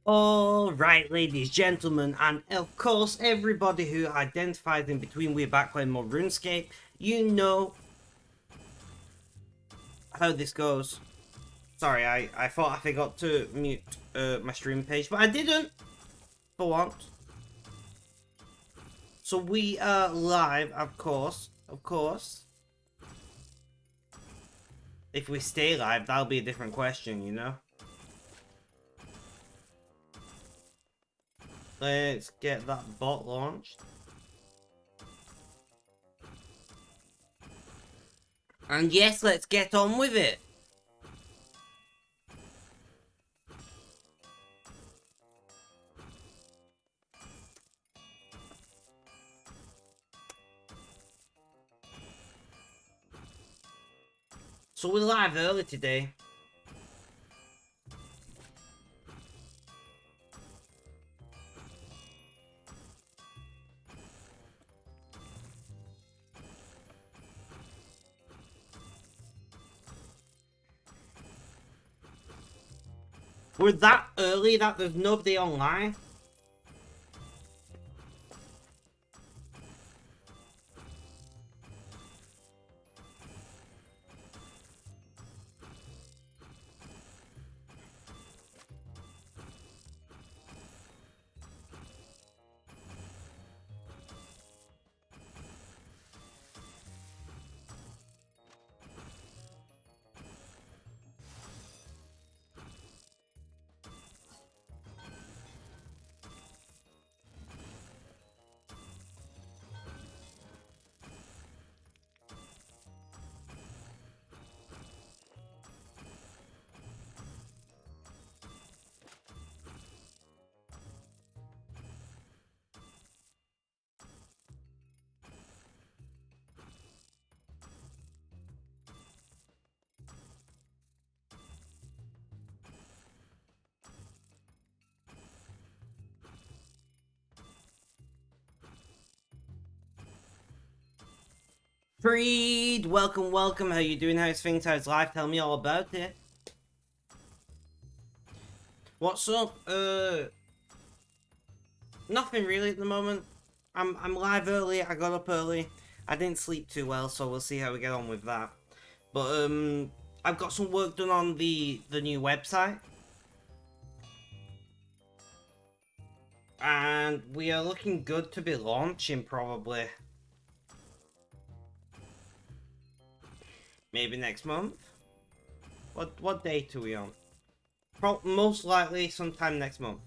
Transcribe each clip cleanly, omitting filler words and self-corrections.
Alright, ladies, gentlemen, and of course everybody who identifies in between, we're back playing more Runescape. You know how this goes. Sorry, I thought I forgot to mute my stream page, but I didn't, for once. So we are live, of course. If we stay live, that'll be a different question, you know? Let's get that bot launched. And yes, let's get on with it. So we're live early today. We're that early that there's nobody online. Freed, welcome. How you doing? How's things? How's life? Tell me all about it. What's up? Nothing really at the moment. I'm live early. I got up early. I didn't sleep too well, so we'll see how we get on with that. But I've got some work done on the new website, and we are looking good to be launching probably. Maybe next month? What date are we on? Most likely sometime next month.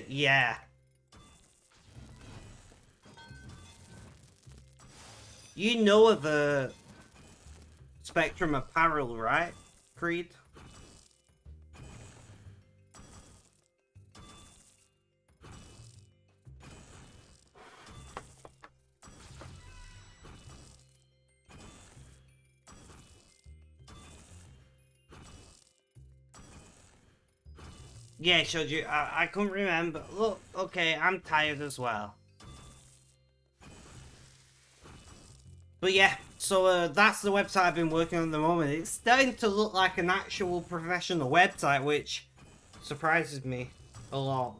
Yeah. You know of the Spectrum Apparel, right, Creed? Yeah, I showed you. I couldn't remember. Look, okay, I'm tired as well. But yeah, so that's the website I've been working on at the moment. It's starting to look like an actual professional website, which surprises me a lot.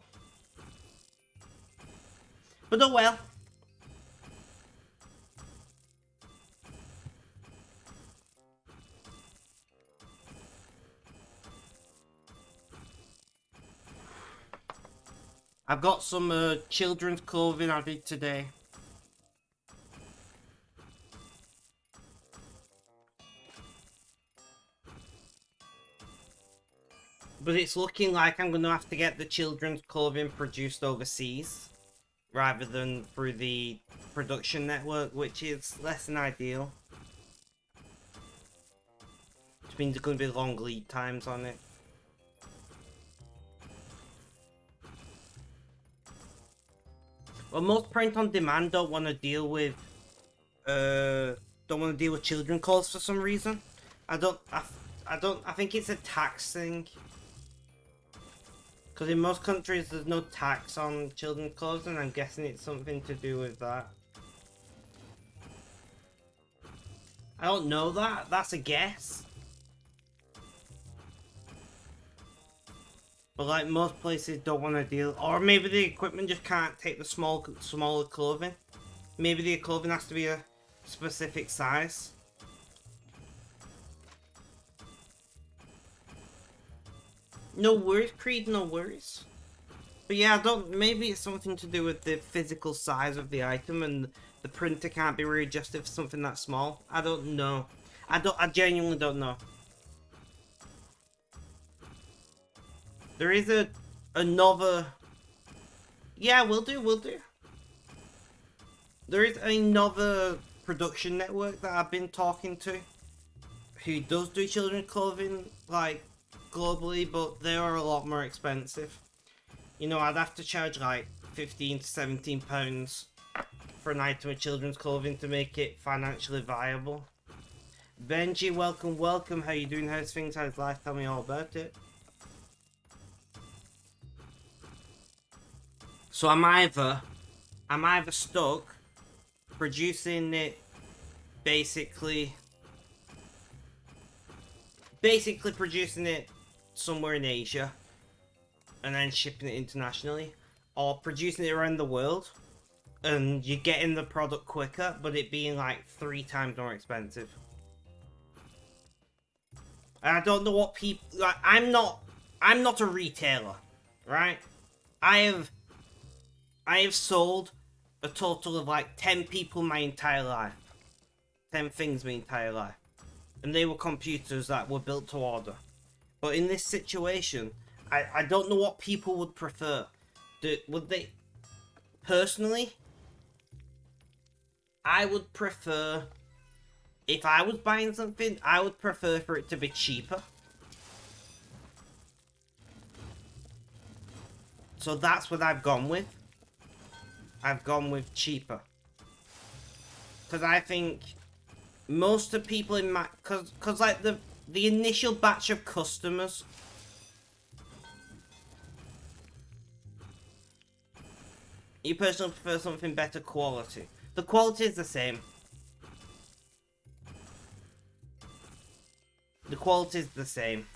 But oh well. I've got some children's clothing I did today. But it's looking like I'm going to have to get the children's clothing produced overseas, rather than through the production network, which is less than ideal. Which means there's going to be long lead times on it. Well, most print on demand don't want to deal with children calls for some reason. I I think it's a tax thing. Because in most countries there's no tax on children's clothes, and I'm guessing it's something to do with that. I don't know that. That's a guess. But like most places don't want to deal, or maybe the equipment just can't take the smaller clothing. Maybe the clothing has to be a specific size. No worries, Creed, no worries. But yeah, maybe it's something to do with the physical size of the item and the printer can't be readjusted for something that small. I don't know. I genuinely don't know. There is another... Yeah, we'll do. There is another production network that I've been talking to who does do children's clothing, like, globally, but they are a lot more expensive. You know, I'd have to charge like 15 to 17 pounds for an item of children's clothing to make it financially viable. Benji, welcome. How you doing? How's things? How's life? Tell me all about it. So I'm either stuck producing it basically producing it somewhere in Asia and then shipping it internationally, or producing it around the world and you're getting the product quicker but it being like 3 times more expensive. And I don't know what people like. I'm not a retailer, right? I have sold a total of like 10 people my entire life. 10 things my entire life. And they were computers that were built to order. But in this situation, I don't know what people would prefer. Would they... Personally, I would prefer... If I was buying something, I would prefer for it to be cheaper. So that's what I've gone with. I've gone with cheaper. Because I think most of the people in my... Because like the initial batch of customers... You personally prefer something better quality. The quality is the same. The quality is the same.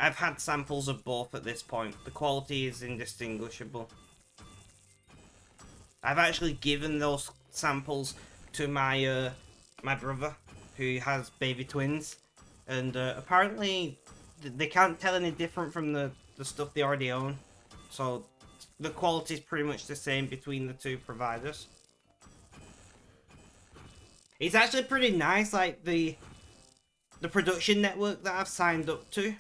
I've had samples of both at this point. The quality is indistinguishable. I've actually given those samples to my my brother, who has baby twins, and apparently they can't tell any different from the stuff they already own. So the quality is pretty much the same between the two providers. It's actually pretty nice, like the production network that I've signed up to.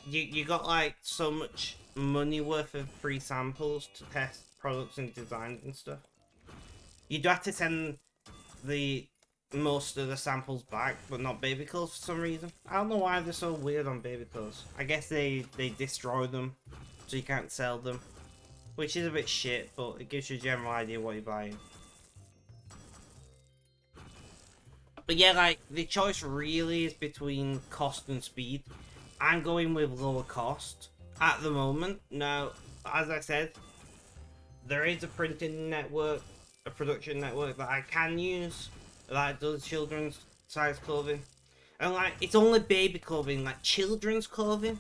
You got like so much money worth of free samples to test products and designs and stuff. You do have to send most of the samples back, but not baby clothes for some reason. I don't know why they're so weird on baby clothes. I guess they destroy them, so you can't sell them, which is a bit shit, but it gives you a general idea what you're buying. But yeah, like, the choice really is between cost and speed. I'm going with lower cost at the moment. Now, as I said, there is a printing network, a production network that I can use that does children's size clothing. And like, it's only baby clothing, like children's clothing,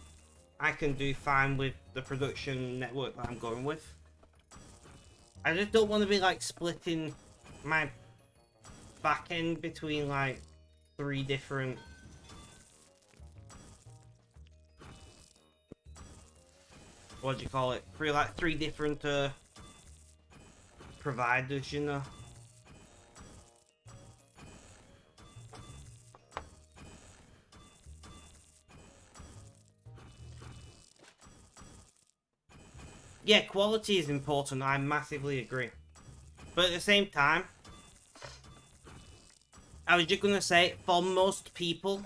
I can do fine with the production network that I'm going with. I just don't want to be like splitting my back end between like 3 different what do you call it? 3 different providers, you know. Yeah, quality is important. I massively agree. But at the same time, I was just gonna say, for most people,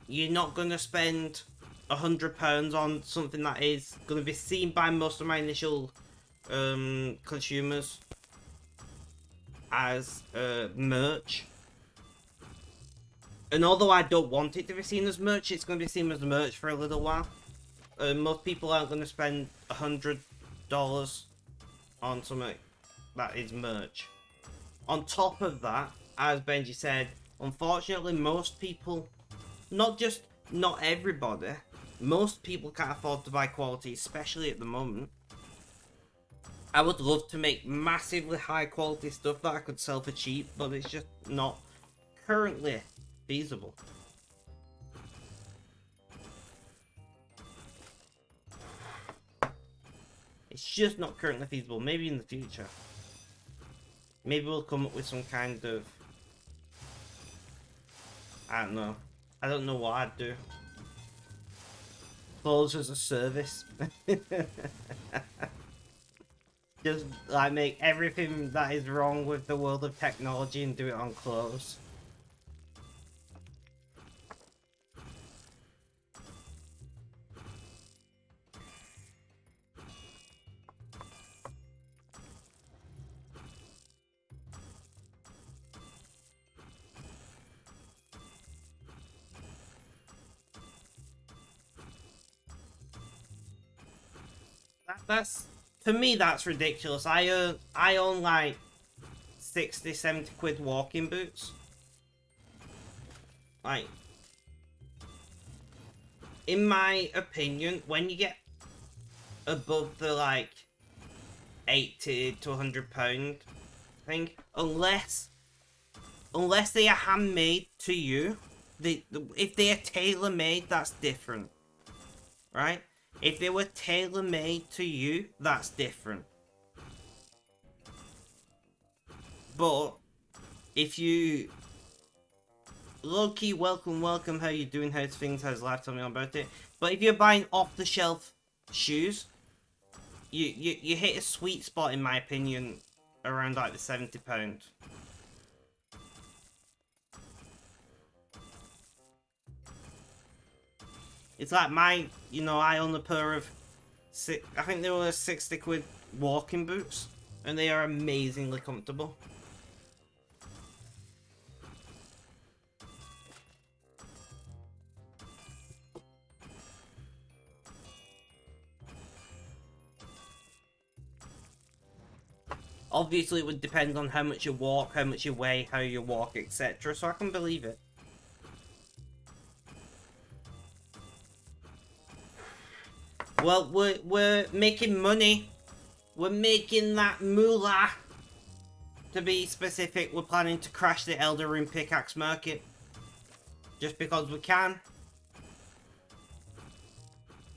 you're not gonna spend £100 on something that is gonna be seen by most of my initial consumers as merch. And although I don't want it to be seen as merch, it's going to be seen as merch for a little while. Most people aren't going to spend $100 on something that is merch. On top of that, as Benji said, unfortunately most people, not everybody, most people can't afford to buy quality, especially at the moment. I would love to make massively high quality stuff that I could sell for cheap, but it's just not currently feasible. It's just not currently feasible. Maybe in the future. Maybe we'll come up with some kind of... I don't know. I don't know what I'd do. Clothes as a service. Just like make everything that is wrong with the world of technology and do it on clothes. That's, to me, that's ridiculous. I own like 60-70 quid walking boots. Like, in my opinion, when you get above the like 80 to 100 pound thing, unless they are handmade to you, if they are tailor made, that's different, right? If they were tailor-made to you, that's different. But if you... Low-key, welcome, how you doing, how's things, how's life, tell me all about it. But if you're buying off-the-shelf shoes, you hit a sweet spot, in my opinion, around like the £70. It's like my, I own a pair of, I think they were 60 quid walking boots, and they are amazingly comfortable. Obviously, it would depend on how much you walk, how much you weigh, how you walk, etc. So I can believe it. Well, we're making money. We're making that moolah. To be specific, we're planning to crash the Elder Ring pickaxe market. Just because we can.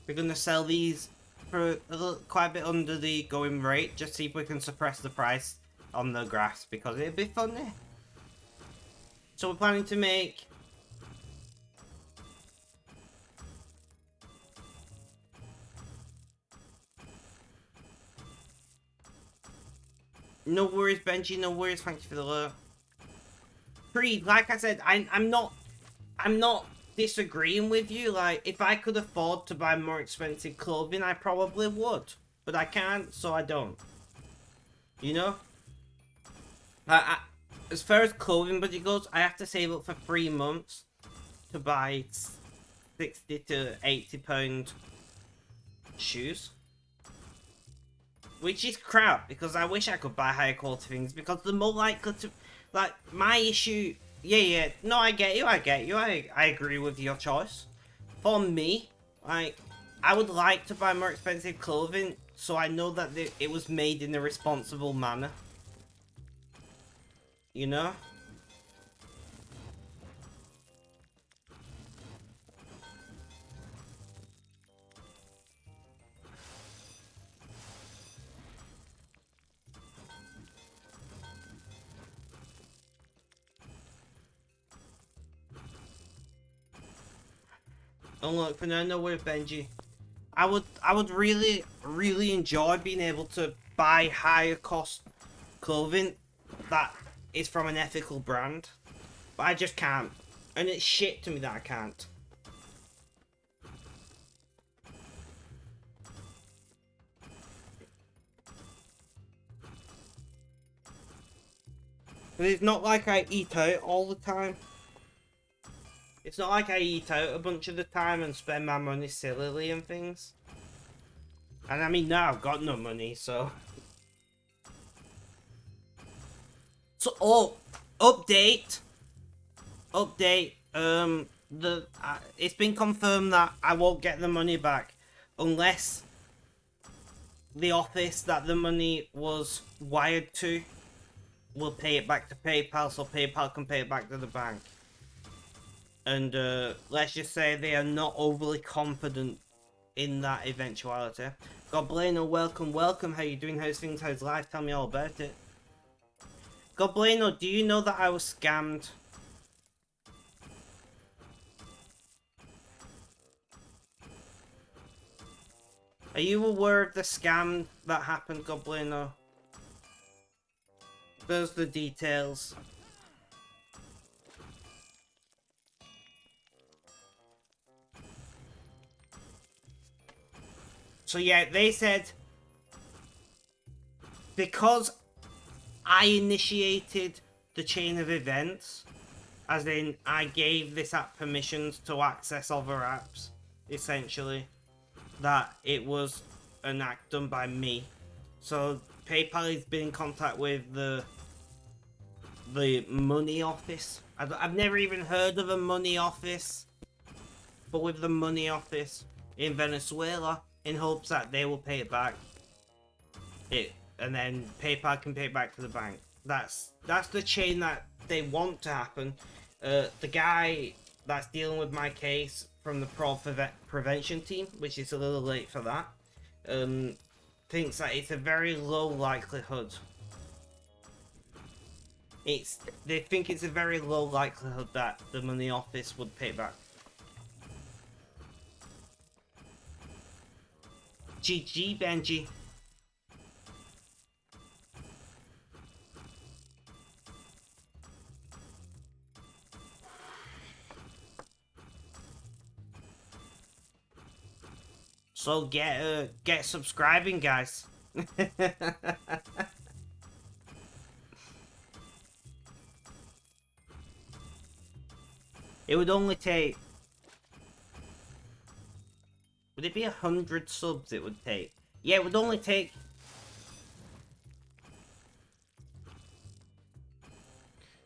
We're going to sell these for quite a bit under the going rate. Just see if we can suppress the price on the graphs, because it'd be funny. So we're planning to make... No worries, Benji, no worries, thank you for the alert. Like I said, I'm not disagreeing with you. Like, if I could afford to buy more expensive clothing, I probably would. But I can't, so I don't. You know? As far as clothing budget goes, I have to save up for 3 months to buy 60 to 80 pound shoes. Which is crap, because I wish I could buy higher quality things, because the more likely to... Like, my issue... Yeah, no, I get you, I agree with your choice. For me, like, I would like to buy more expensive clothing, so I know that it was made in a responsible manner. You know? And look, for now, no way, Benji. I would really enjoy being able to buy higher cost clothing that is from an ethical brand, but I just can't, and it's shit to me that I can't. But it's not like I eat out all the time. It's not like I eat out a bunch of the time and spend my money sillily and things. And I mean, now I've got no money, so... So, oh, update. It's been confirmed that I won't get the money back unless the office that the money was wired to will pay it back to PayPal, so PayPal can pay it back to the bank. And let's just say they are not overly confident in that eventuality. Goblino, welcome. How you doing? How's things? How's life? Tell me all about it. Goblino, do you know that I was scammed? Are you aware of the scam that happened, Goblino? There's the details. So yeah, they said because I initiated the chain of events, as in I gave this app permissions to access other apps, essentially, that it was an act done by me. So PayPal has been in contact with the money office. I've never even heard of a money office, but with the money office in Venezuela, in hopes that they will pay it back. And then PayPal can pay it back to the bank. That's the chain that they want to happen. The guy that's dealing with my case from the fraud prevention team, which is a little late for that, thinks that it's a very low likelihood. They think it's a very low likelihood that the money office would pay back. GG, Benji. So get subscribing, guys. It would only take... Would it be 100 subs it would take? Yeah, it would only take...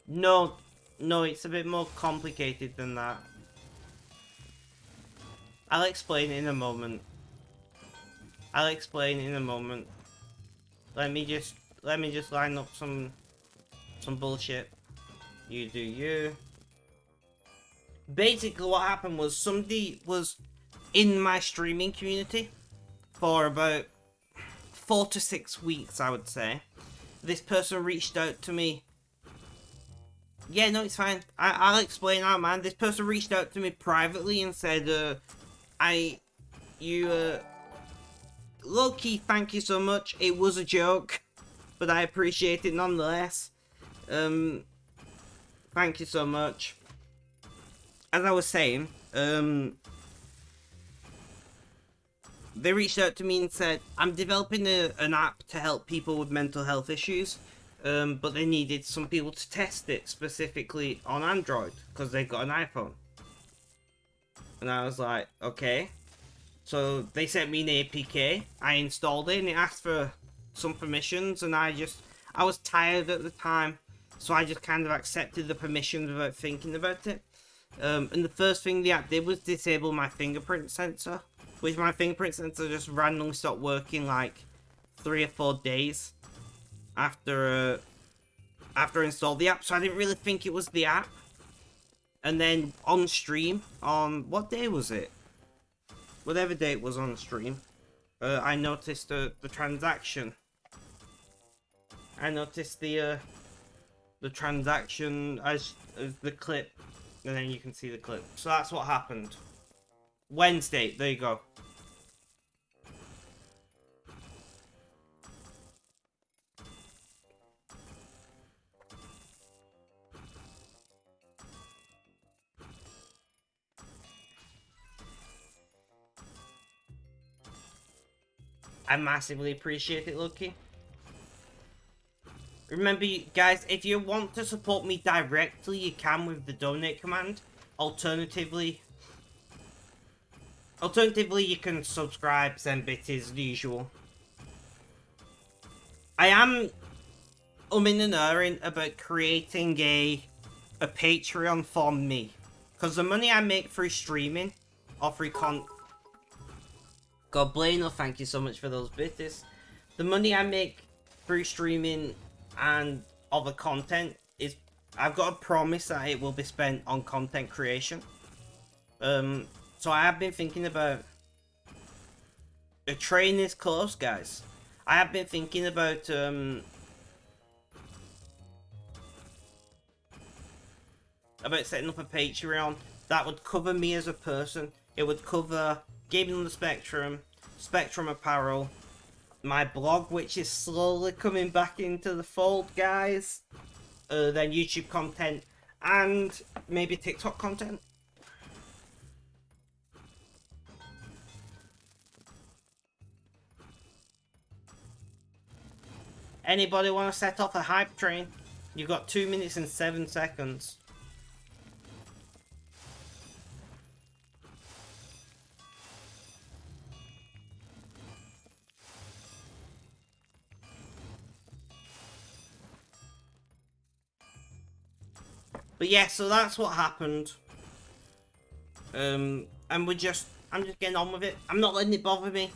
No, it's a bit more complicated than that. I'll explain in a moment. Let me just line up some bullshit. You do you. Basically what happened was somebody was in my streaming community for about 4 to 6 weeks, I would say. This person reached out to me. Yeah, no, it's fine. I'll explain out, man. This person reached out to me privately and said, low-key, thank you so much. It was a joke, but I appreciate it nonetheless. Thank you so much. As I was saying, they reached out to me and said, I'm developing an app to help people with mental health issues, but they needed some people to test it, specifically on Android, because they've got an iPhone. And I was like, okay. So they sent me an APK, I installed it, and it asked for some permissions, and I was tired at the time, so I just kind of accepted the permissions without thinking about it. And the first thing the app did was disable my fingerprint sensor, which my fingerprint sensor just randomly stopped working like 3 or 4 days after I installed the app, so I didn't really think it was the app. And then on stream, on what day was it? Whatever day it was on stream, I noticed the transaction. I noticed the transaction as the clip, and then you can see the clip. So that's what happened. Wednesday, there you go. I massively appreciate it, Lucky. Remember, guys, if you want to support me directly, you can with the donate command. Alternatively, you can subscribe, send bits as usual. I am umming and erring about creating a Patreon for me. Because the money I make through streaming, or through God Blano, thank you so much for those bits. The money I make through streaming and other content is, I've got a promise that it will be spent on content creation. So I have been thinking about, the train is close, guys. I have been thinking about setting up a Patreon that would cover me as a person. It would cover Gaming on the Spectrum, Spectrum Apparel, my blog, which is slowly coming back into the fold, guys. Then YouTube content, and maybe TikTok content. Anybody want to set off a hype train? You've got 2 minutes and 7 seconds. But yeah, so that's what happened. And I'm just getting on with it. I'm not letting it bother me.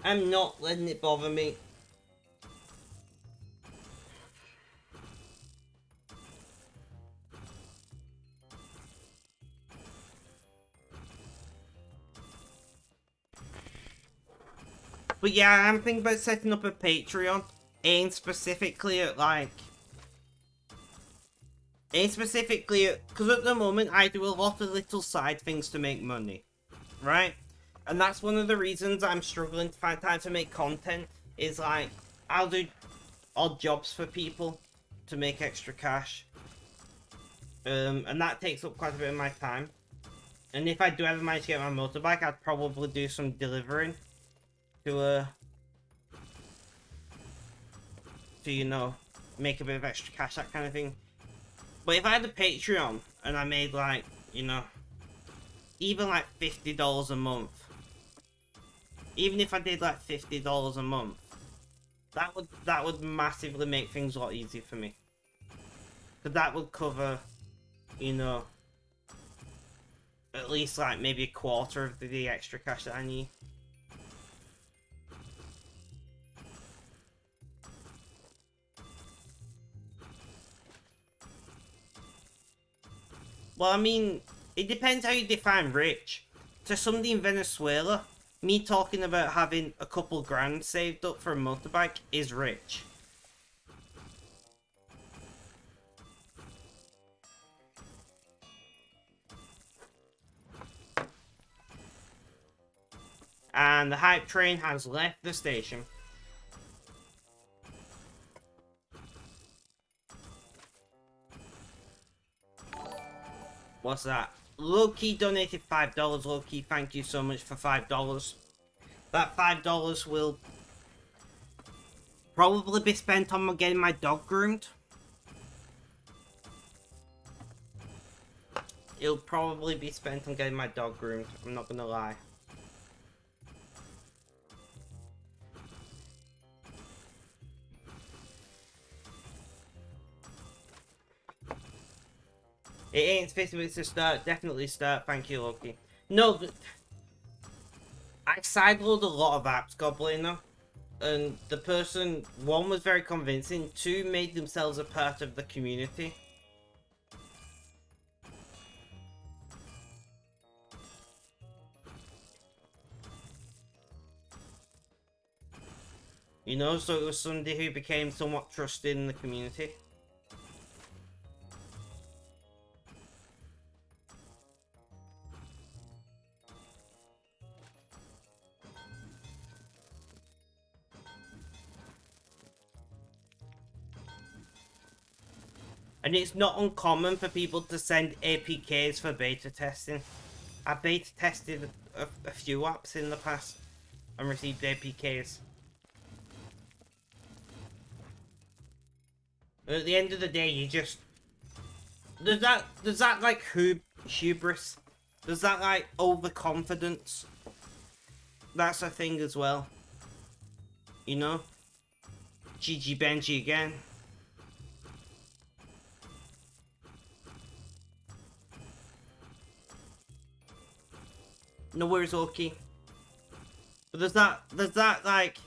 I'm not letting it bother me. But yeah, I'm thinking about setting up a Patreon, aimed specifically at because at the moment I do a lot of little side things to make money, right? And that's one of the reasons I'm struggling to find time to make content, is like, I'll do odd jobs for people to make extra cash. And that takes up quite a bit of my time. And if I do ever manage to get my motorbike, I'd probably do some delivering to you know, make a bit of extra cash, that kind of thing. But if I had a Patreon and I made, like, you know, even like $50 a month, even if I did like $50 a month, that would massively make things a lot easier for me. Because that would cover, you know, at least like maybe a quarter of the extra cash that I need. Well, I mean, it depends how you define rich. To somebody in Venezuela, me talking about having a couple grand saved up for a motorbike is rich. And the hype train has left the station. What's that? Loki donated $5. Loki, thank you so much for $5. That $5 will probably be spent on getting my dog groomed. It'll probably be spent on getting my dog groomed, I'm not gonna lie. It ain't 50 minutes to start. Definitely start. Thank you, Loki. No, I sideload a lot of apps, Goblino. And the person, one was very convincing, two made themselves a part of the community. You know, so it was somebody who became somewhat trusted in the community. And it's not uncommon for people to send APKs for beta testing. I beta tested a few apps in the past and received APKs. And at the end of the day, you just... Does that like, who hubris? Does that, like, overconfidence? That's a thing as well. You know? GG Benji again. No worries, Oki. But there's that, like,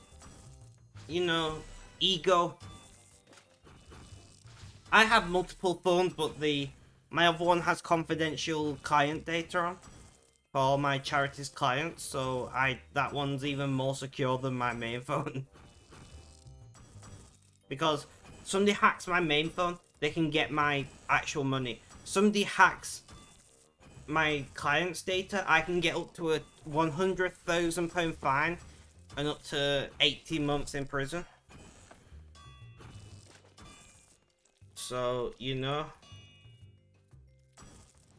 you know, ego. I have multiple phones, but my other one has confidential client data on for all my charity's clients, so that one's even more secure than my main phone. Because somebody hacks my main phone, they can get my actual money. Somebody hacks my client's data, I can get up to a £100,000 fine and up to 18 months in prison. So, you know,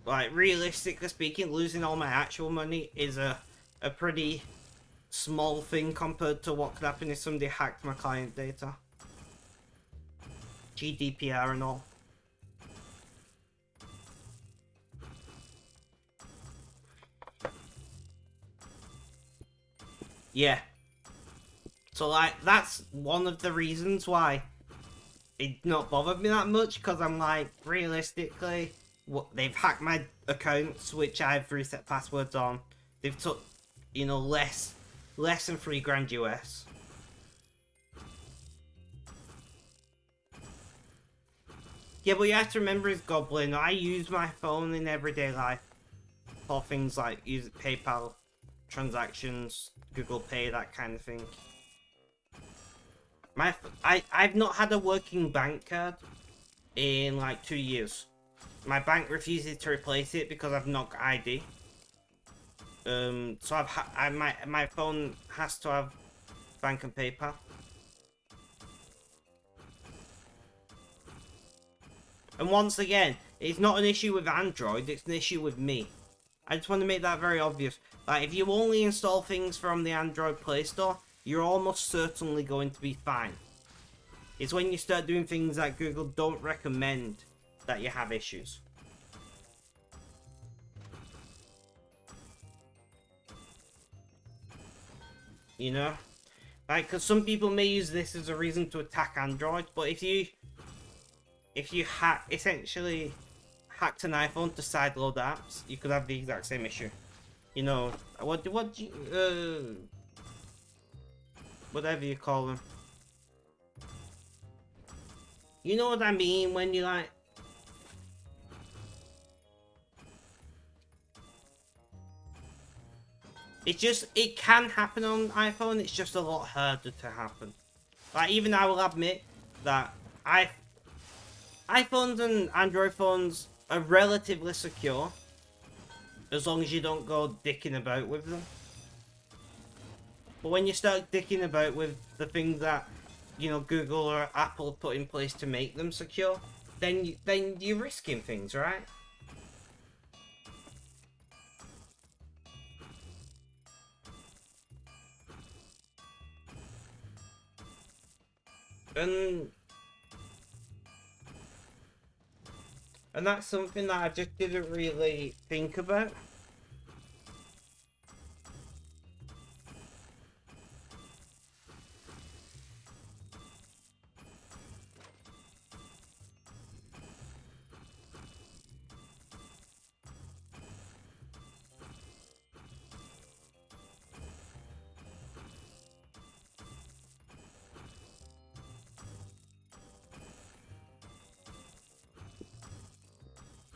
like, realistically speaking, losing all my actual money is a pretty small thing compared to what could happen if somebody hacked my client data. GDPR and all. Yeah. So, like, that's one of the reasons why it not bothered me that much, because I'm like, realistically, they've hacked my accounts, which I've reset passwords on. They've took, you know, less than $3,000 US. Yeah, but you have to remember, as Goblin, I use my phone in everyday life for things like use PayPal transactions, Google Pay, that kind of thing. I've not had a working bank card in like 2 years. My bank refuses to replace it because I've not got ID. So my phone has to have bank and PayPal. And once again, it's not an issue with Android, it's an issue with me. I just want to make that very obvious. Like, if you only install things from the Android Play Store, you're almost certainly going to be fine. It's when you start doing things that Google don't recommend that you have issues. You know? Like, because some people may use this as a reason to attack Android, but if you essentially hacked an iPhone to sideload apps, you could have the exact same issue. You know, whatever you call them. You know what I mean when you like... it can happen on iPhone, it's just a lot harder to happen. Like, even I will admit that iPhones and Android phones are relatively secure, as long as you don't go dicking about with them. But when you start dicking about with the things that, you know, Google or Apple put in place to make them secure, then you're risking things, right? And that's something that I just didn't really think about.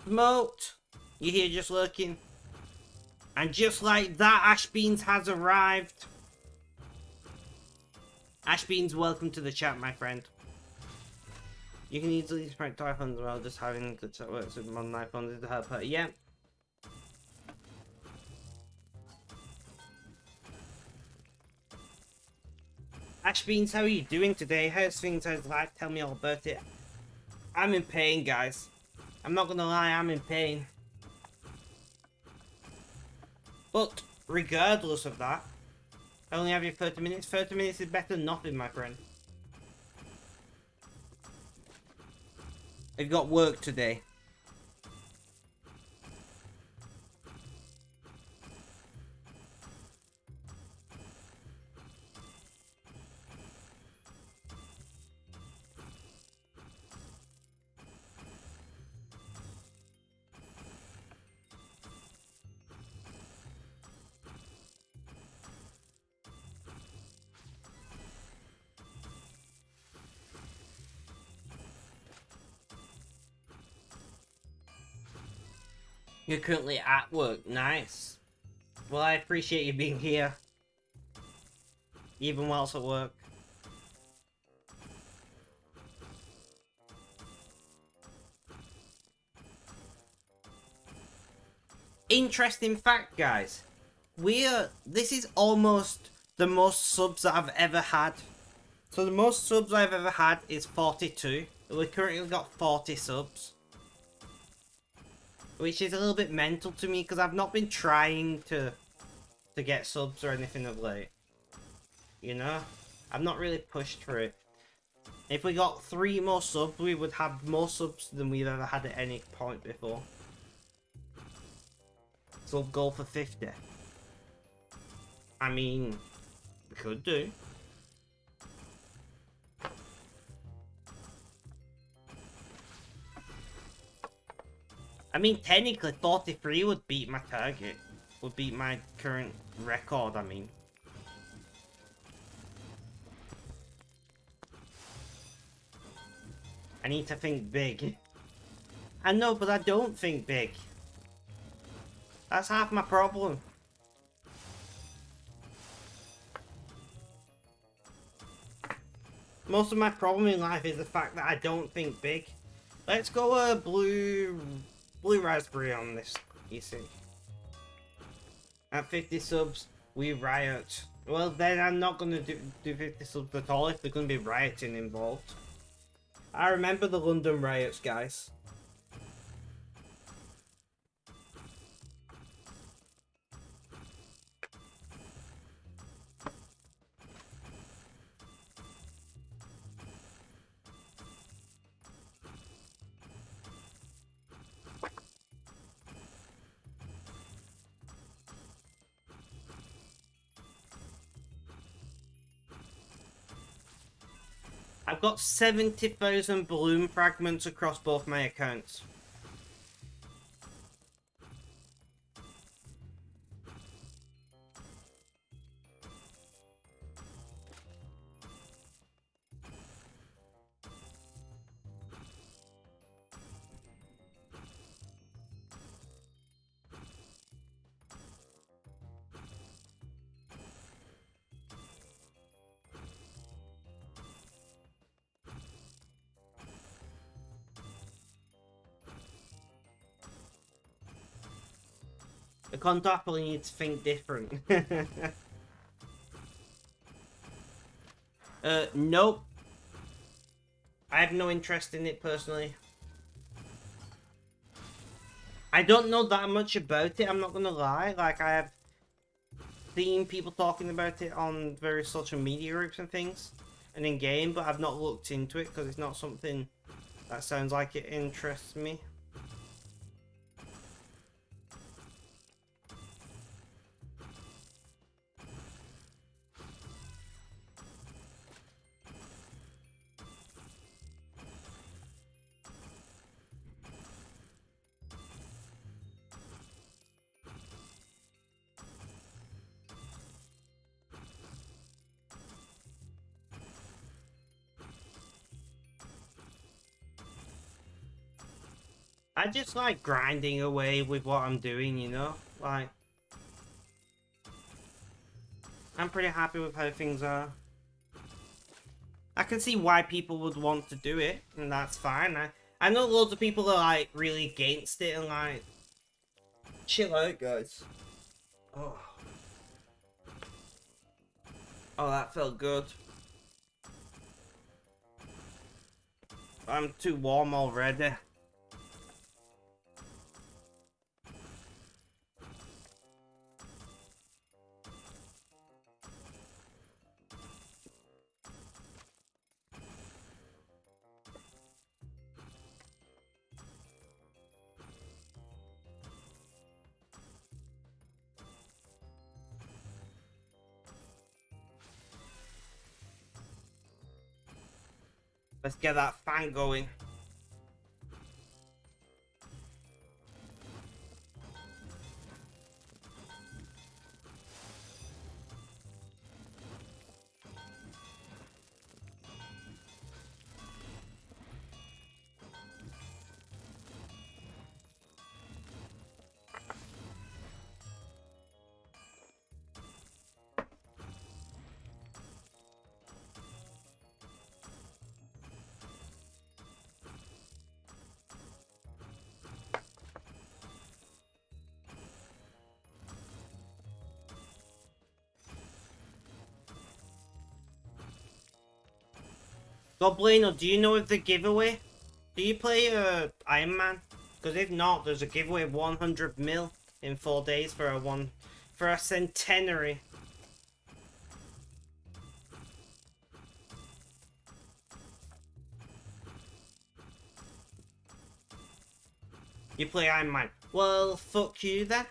Smoked! You're here just lurking. And just like that, Ashbeans has arrived. Ashbeans, welcome to the chat, my friend. You can easily sprint to iPhones as well, just having the chat works with modern iPhones is the hard part. Yeah. Ashbeans, how are you doing today? How's things? How's life? Tell me all about it. I'm in pain, guys. I'm not gonna lie, I'm in pain. But regardless of that, I only have you 30 minutes. 30 minutes is better than nothing, my friend. I've got work today. You're currently at work. Nice. Well, I appreciate you being here. Even whilst at work. Interesting fact, guys. This is almost the most subs that I've ever had. So the most subs I've ever had is 42. We've currently got 40 subs. Which is a little bit mental to me, because I've not been trying to get subs or anything of late. You know? I've not really pushed for it. If we got 3 more subs, we would have more subs than we've ever had at any point before. So we'll go for 50. I mean, we could do. I mean, technically 43 would beat my target. Would beat my current record, I mean. I need to think big. I know, but I don't think big. That's half my problem. Most of my problem in life is the fact that I don't think big. Let's go blue raspberry on this, you see. At 50 subs, we riot. Well, then I'm not going to do 50 subs at all if there's going to be rioting involved. I remember the London riots, guys. I've got 70,000 balloon fragments across both my accounts. The Condopoly needs to think different. Nope. I have no interest in it personally. I don't know that much about it, I'm not gonna lie. Like, I have seen people talking about it on various social media groups and things, and in game, but I've not looked into it because it's not something that sounds like it interests me. I just like grinding away with what I'm doing, you know? Like, I'm pretty happy with how things are. I can see why people would want to do it, and that's fine. I know loads of people are like really against it and like, chill out, guys. Oh, that felt good. I'm too warm already. Let's get that fan going. Goblino, do you know of the giveaway? Do you play Iron Man? Because if not, there's a giveaway of 100 mil in 4 days for a centenary. You play Iron Man. Well, fuck you then.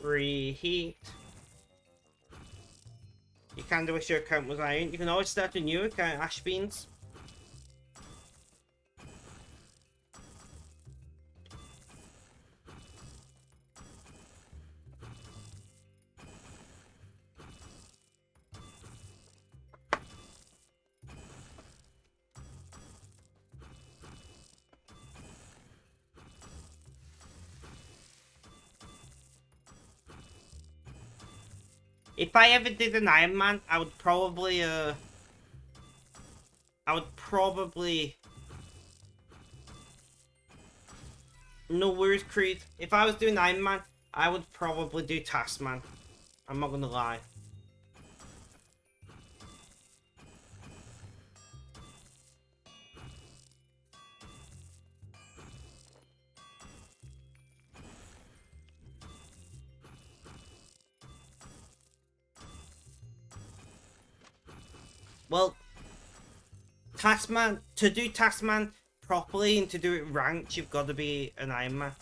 Reheat. You can do wish your account was iron. You can always start a new account, Ash Beans. If I ever did an Iron Man, I would probably no worries, Creed. If I was doing Iron Man, I would probably do Taskman. I'm not gonna lie. Well, Taskman, to do Taskman properly and to do it ranked, you've got to be an Iron Man.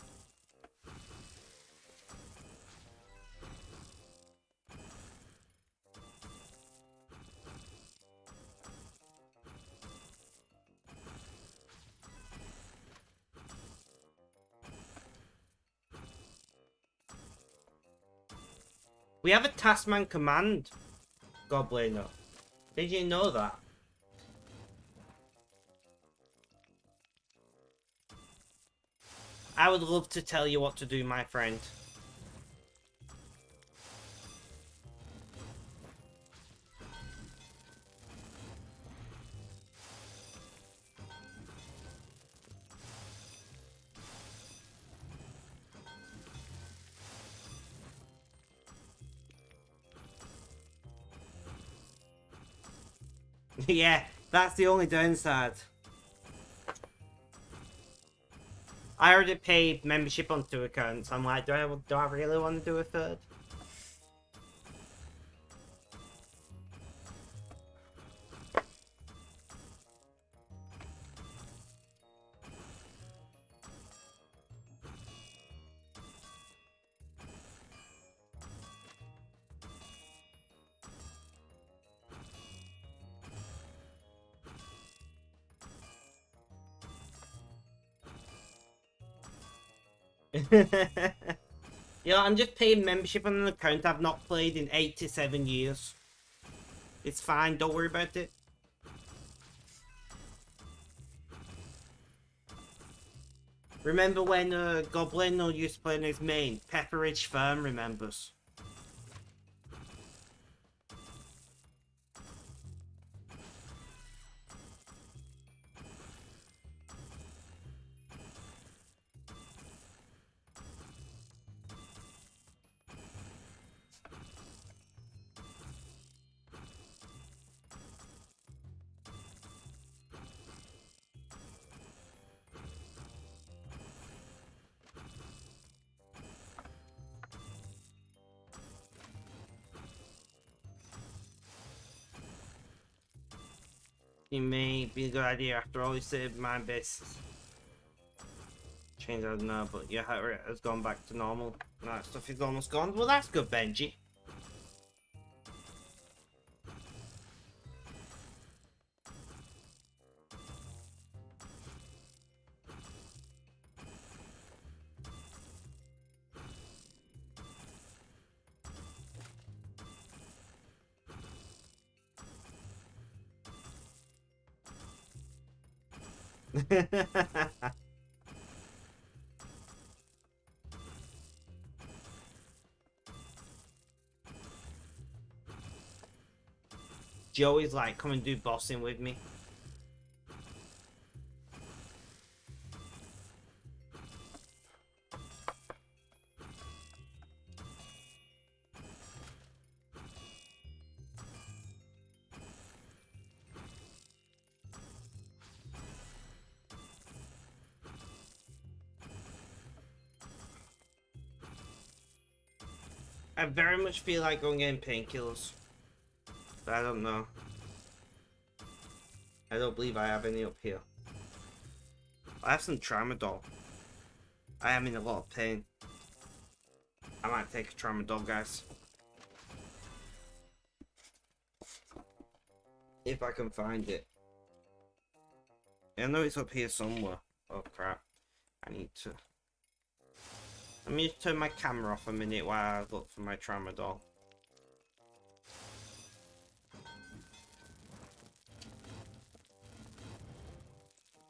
We have a Taskman command, Goblino. Did you know that? I would love to tell you what to do, my friend. Yeah, that's the only downside. I already paid membership on 2 accounts. I'm like, do I really want to do a third? You know, I'm just paying membership on an account I've not played in 87 years. It's fine, don't worry about it. Remember when Goblino used to play in his main? Pepperidge Farm remembers. It may be a good idea after all. You said my base change, I don't know, but yeah, heart rate has gone back to normal. That stuff is almost gone. Well, that's good, Benji. Joey's like, come and do bossing with me. I very much feel like going getting painkillers. But I don't know. I don't believe I have any up here. I have some tramadol. I am in a lot of pain. I might take a tramadol, guys. If I can find it. I know it's up here somewhere. Oh crap. I need to... Let me just turn my camera off a minute while I look for my tramadol.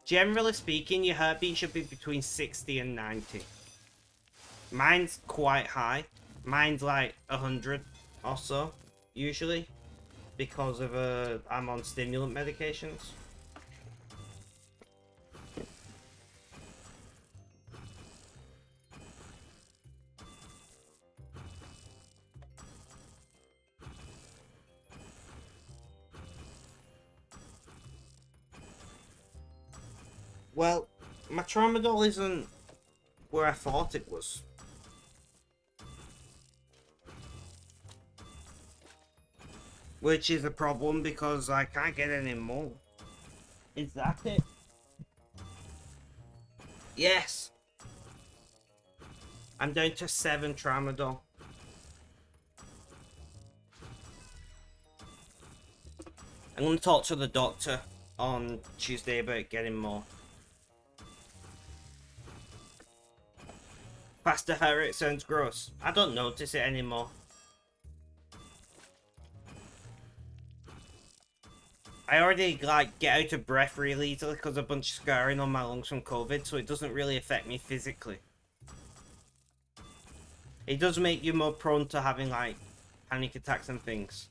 Generally speaking, your heartbeat should be between 60 and 90. Mine's quite high. Mine's like 100 or so, usually. Because of I'm on stimulant medications. Well, my tramadol isn't where I thought it was. Which is a problem because I can't get any more. Is that it? Yes! I'm down to 7 tramadol. I'm going to talk to the doctor on Tuesday about getting more. Faster heart rate sounds gross. I don't notice it anymore. I already like get out of breath really easily because of a bunch of scarring on my lungs from COVID, so it doesn't really affect me physically. It does make you more prone to having like panic attacks and things.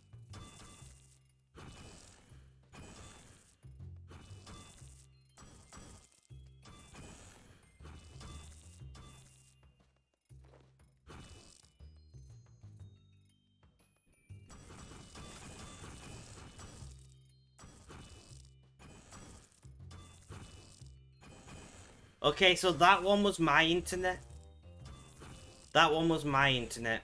Okay, so that one was my internet. That one was my internet.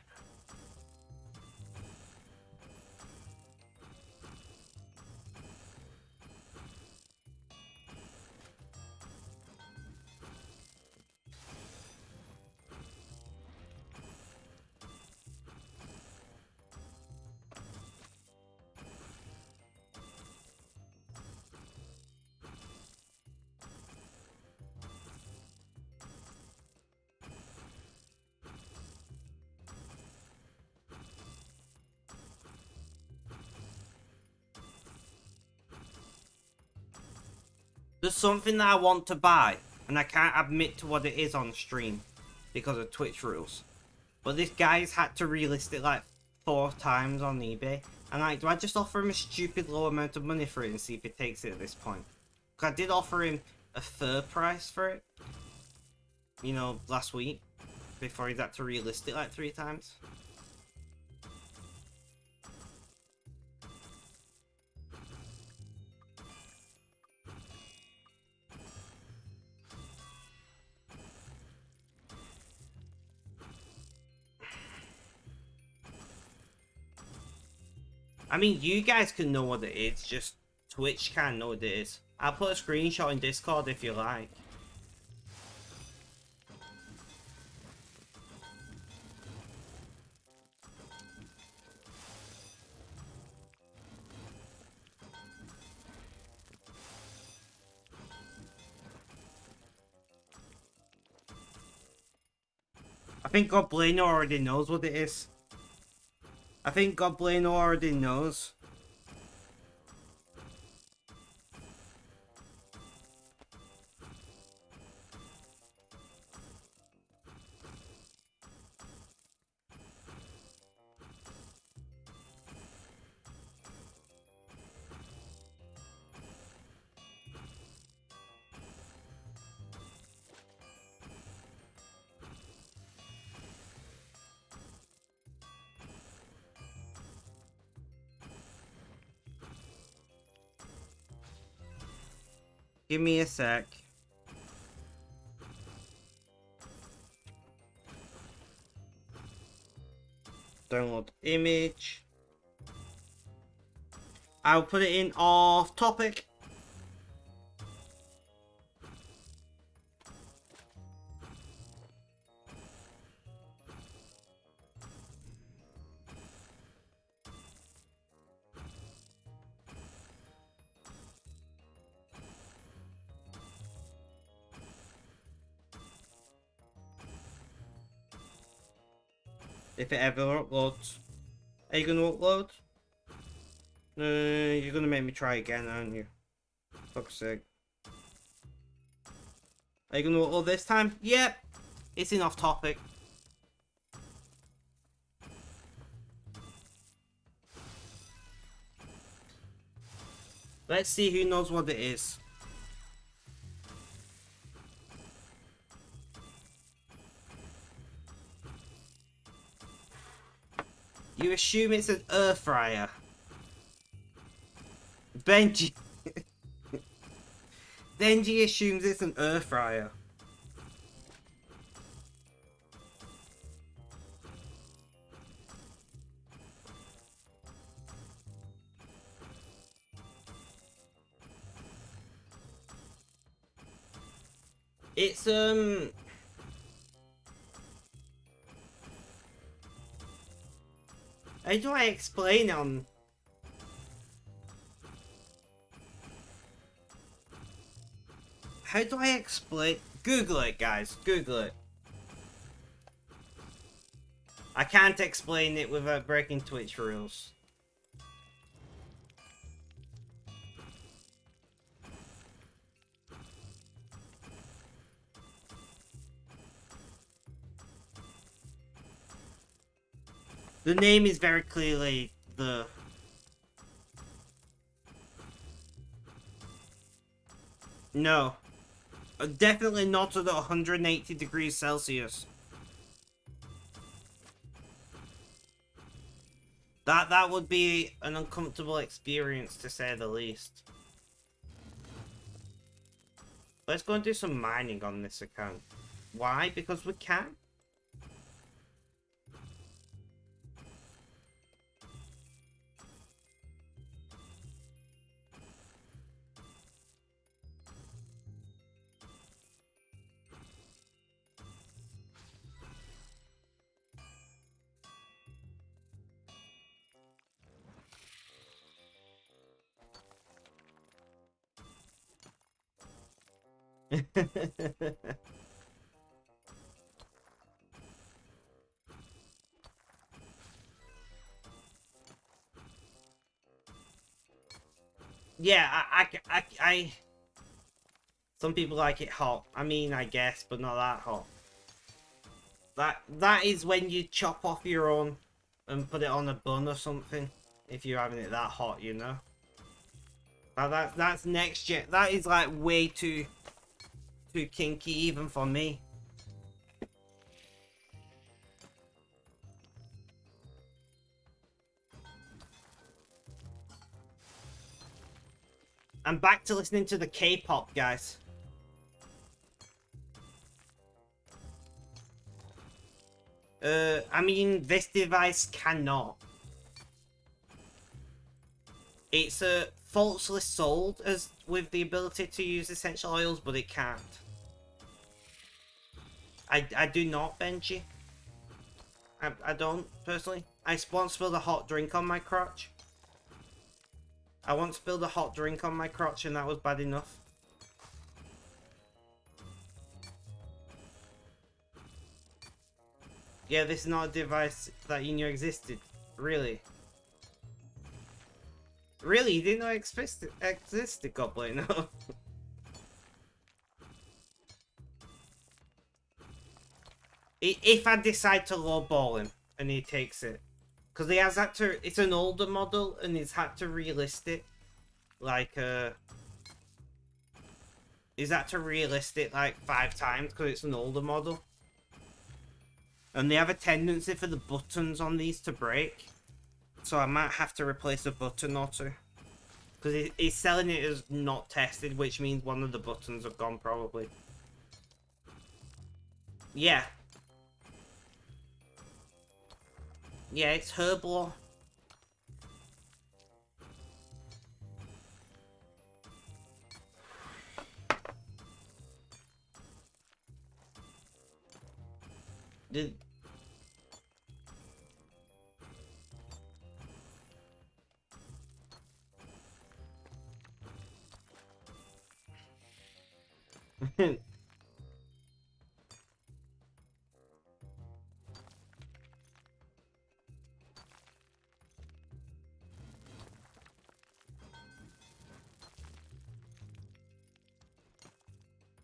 There's something that I want to buy, and I can't admit to what it is on stream because of Twitch rules. But this guy's had to relist it like 4 times on eBay. And like, do I just offer him a stupid low amount of money for it and see if he takes it at this point? Because I did offer him a fair price for it, you know, last week, before he'd had to relist it like 3 times. I mean, you guys can know what it is, just Twitch can't know what it is. I'll put a screenshot in Discord if you like. I think Goblino already knows what it is. I think Goblino already knows. Give me a sec. Download image. I'll put it in off topic. If it ever uploads. Are you gonna upload? You're gonna make me try again, aren't you? Fuck's sake. Are you gonna upload this time? Yep. It's in off topic. Let's see who knows what it is. You assume it's an air fryer. Benji. Benji assumes it's an air fryer. It's how do I explain on? How do I explain? Google it, guys. Google it. I can't explain it without breaking Twitch rules. The name is very clearly the... No. Definitely not at 180 degrees Celsius. That would be an uncomfortable experience, to say the least. Let's go and do some mining on this account. Why? Because we can. Yeah, I some people like it hot. I mean, I guess, but not that hot. That is when you chop off your own and put it on a bun or something. If you're having it that hot, you know. That's next gen. That is like way too kinky even for me. I'm back to listening to the K-pop, guys. I mean, this device cannot. It's falsely sold as with the ability to use essential oils, but it can't. I do not, Benji. I don't, personally. I once spilled a hot drink on my crotch. I once spilled a hot drink on my crotch and that was bad enough. Yeah, this is not a device that you knew existed. Really? Really? You didn't know it existed, Goblin? No. If I decide to lowball him and he takes it. Because he has had to... It's an older model and he's had to relist it. Like, he's had to relist it like 5 times because it's an older model. And they have a tendency for the buttons on these to break. So I might have to replace a button or two. Because he's selling it as not tested, which means one of the buttons have gone, probably. Yeah. Yeah, it's Herblaw. Did...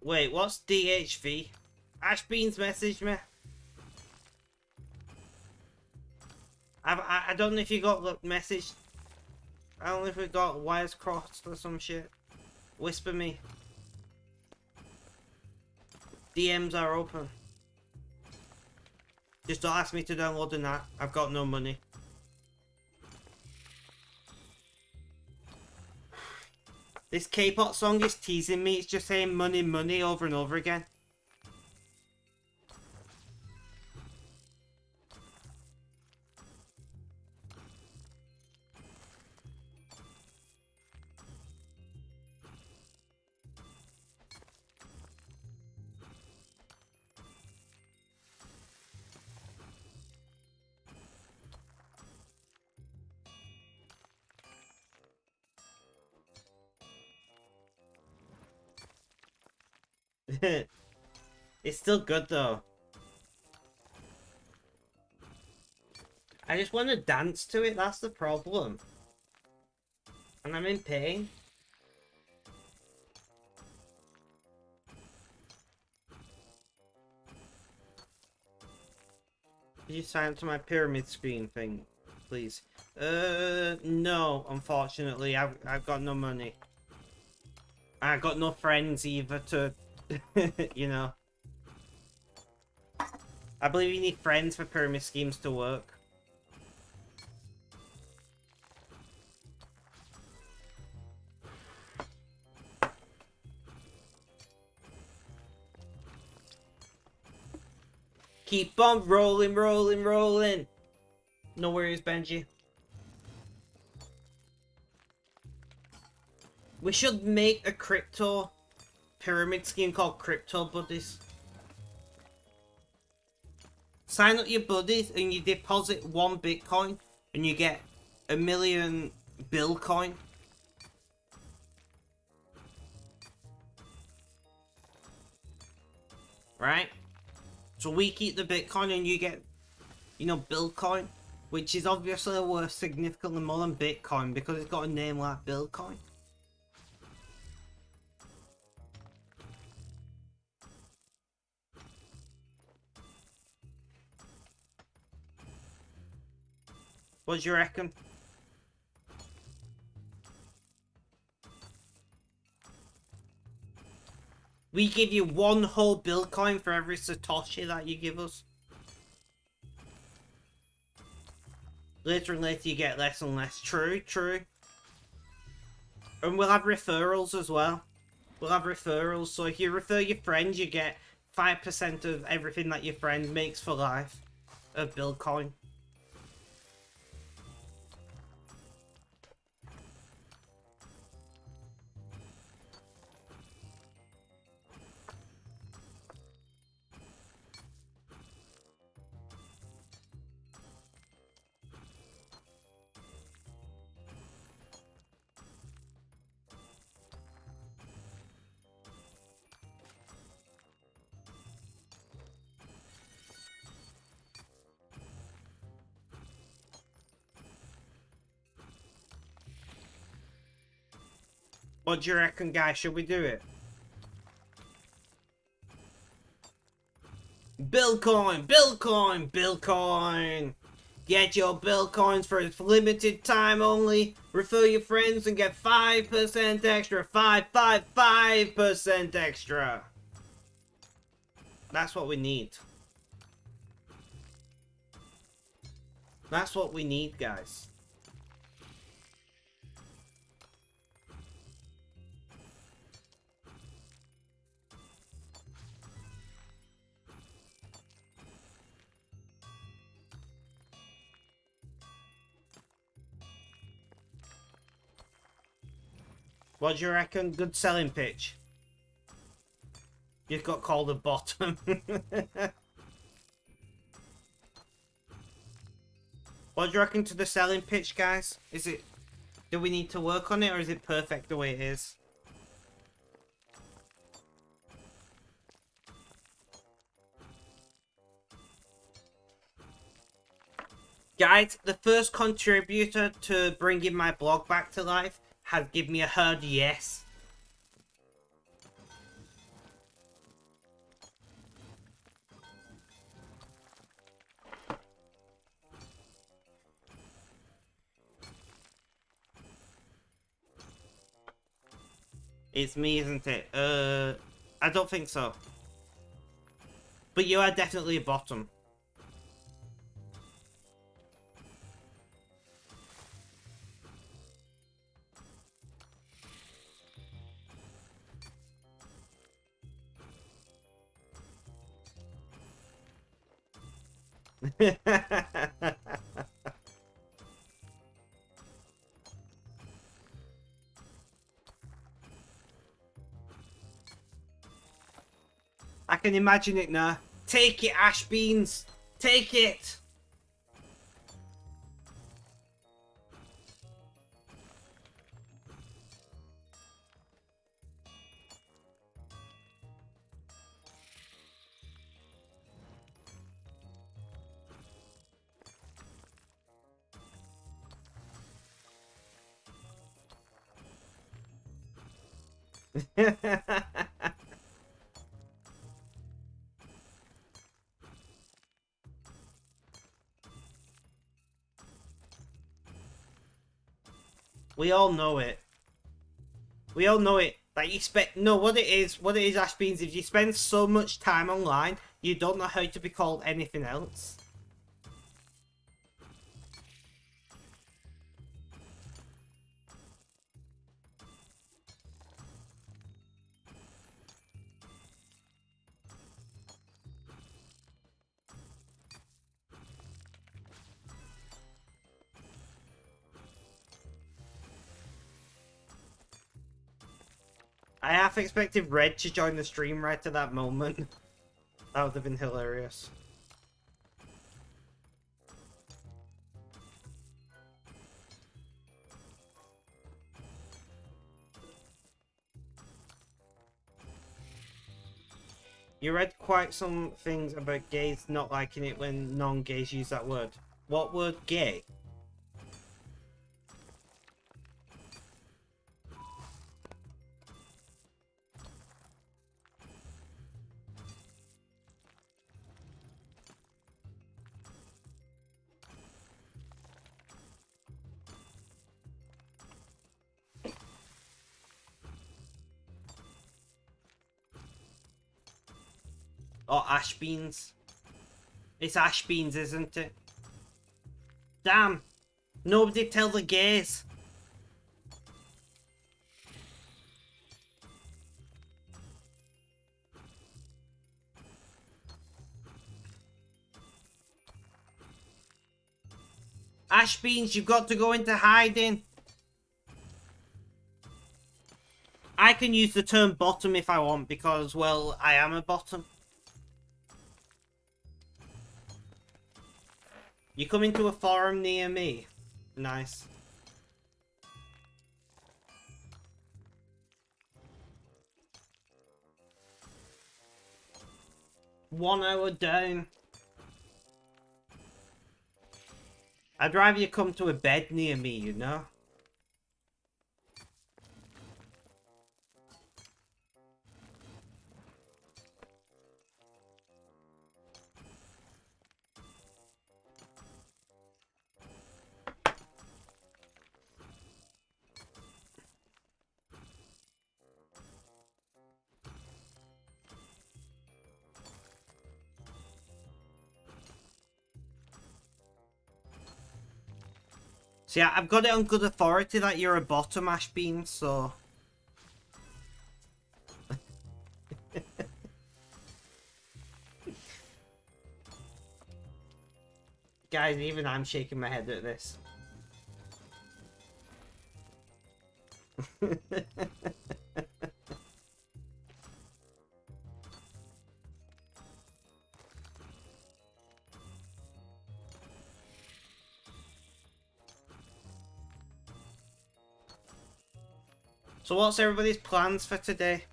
Wait, what's DHV? Ashbean's messaged me. I don't know if you got the message. I don't know if we got wires crossed or some shit. Whisper me. DMs are open. Just don't ask me to download an app. I've got no money. This K-pop song is teasing me. It's just saying money, money over and over again. It's still good though. I just want to dance to it, that's the problem. And I'm in pain. Could you sign up to my pyramid screen thing, please? No, unfortunately, I've got no money. I got no friends either to, you know. I believe you need friends for pyramid schemes to work. Keep on rolling, rolling, rolling. No worries, Benji. We should make a crypto pyramid scheme called Crypto Buddies. Sign up your buddies and you deposit 1 Bitcoin and you get 1 million Bitcoin. Right? So we keep the Bitcoin and you get, you know, Bitcoin, which is obviously worth significantly more than Bitcoin because it's got a name like Bitcoin. What do you reckon? We give you 1 whole Bitcoin for every Satoshi that you give us. Later and later you get less and less. True, true. And we'll have referrals as well. We'll have referrals, so if you refer your friends, you get 5% of everything that your friend makes for life of Bitcoin. What do you reckon, guys? Should we do it? Bitcoin! Bitcoin! Bitcoin! Get your Bitcoins for a limited time only. Refer your friends and get 5% extra. 5% extra. That's what we need. That's what we need, guys. What do you reckon? Good selling pitch. You've got called a bottom. What do you reckon to the selling pitch, guys? Is it... Do we need to work on it, or is it perfect the way it is? Guys, the first contributor to bringing my blog back to life has given me a hard yes. It's me, isn't it? I don't think so. But you are definitely a bottom. I can imagine it now. Take it, Ash Beans. Take it. We all know it. We all know it. That you spend... No, what it is, Ash Beans, if you spend so much time online, you don't know how to be called anything else. I half expected Red to join the stream right at that moment. That would have been hilarious. You read quite some things about gays not liking it when non-gays use that word. What word? Gay? Oh, Ash Beans. It's Ash Beans, isn't it? Damn. Nobody tell the gays. Ash Beans, you've got to go into hiding. I can use the term bottom if I want because, well, I am a bottom. You come into a forum near me. Nice. One hour down. I'd rather you come to a bed near me, you know? So yeah, I've got it on good authority that you're a bottom, Ash Bean, so... Guys, even I'm shaking my head at this. So what's everybody's plans for today?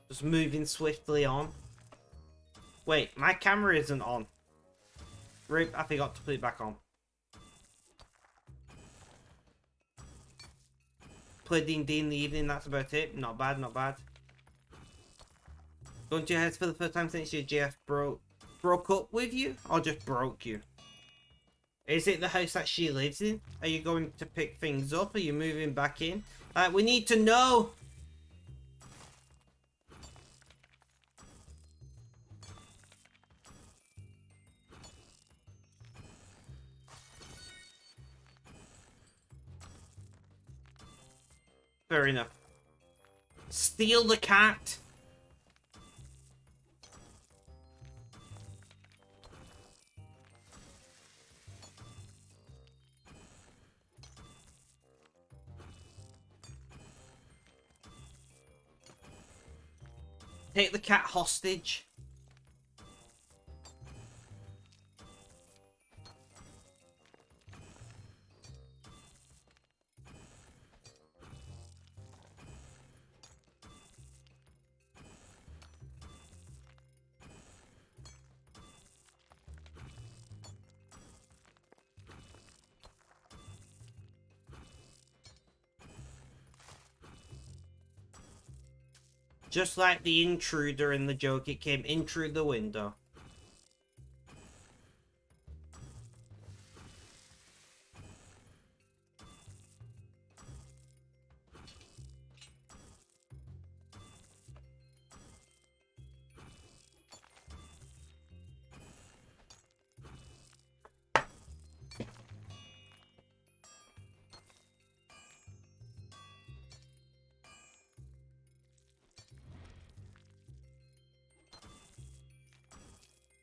Just moving swiftly on. Wait, my camera isn't on. Rip, I forgot to put it back on. Play D&D in the evening, that's about it. Not bad, not bad. Going to your house for the first time since your GF broke up with you? Or just broke you? Is it the house that she lives in? Are you going to pick things up? Are you moving back in? We need to know! Fair enough. Steal the cat! Take the cat hostage. Just like the intruder in the joke, it came in through the window.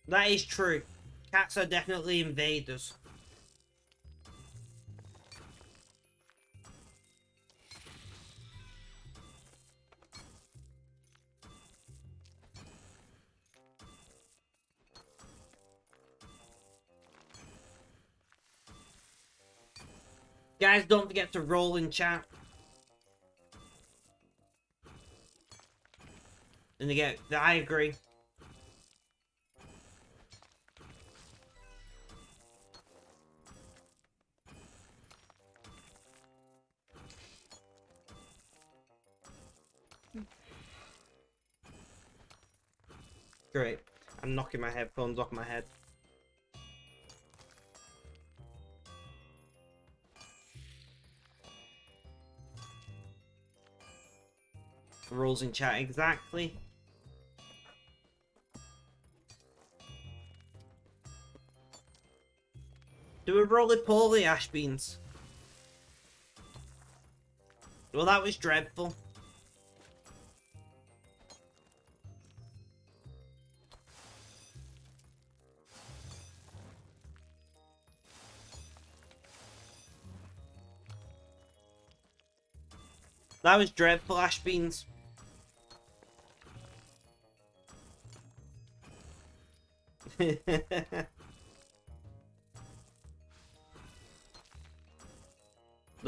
That is true. Cats are definitely invaders. Guys, don't forget to roll in chat. And again, I agree. Great. I'm knocking my headphones off my head. Rules in chat exactly. Do a roly-poly, Ash Beans. Well, that was dreadful. That was dreadful, Ash Beans. The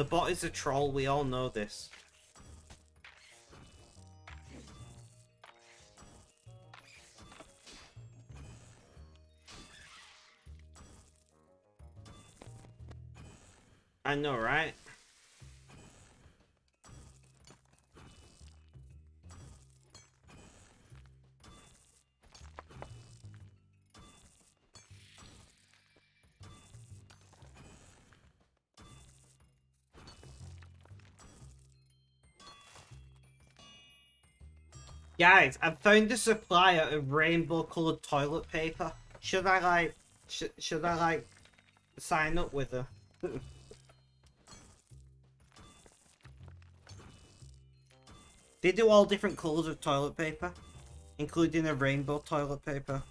bot is a troll, we all know this. I know, right? Guys, I've found a supplier of rainbow-colored toilet paper. Should I sign up with her? They do all different colours of toilet paper, including a rainbow toilet paper.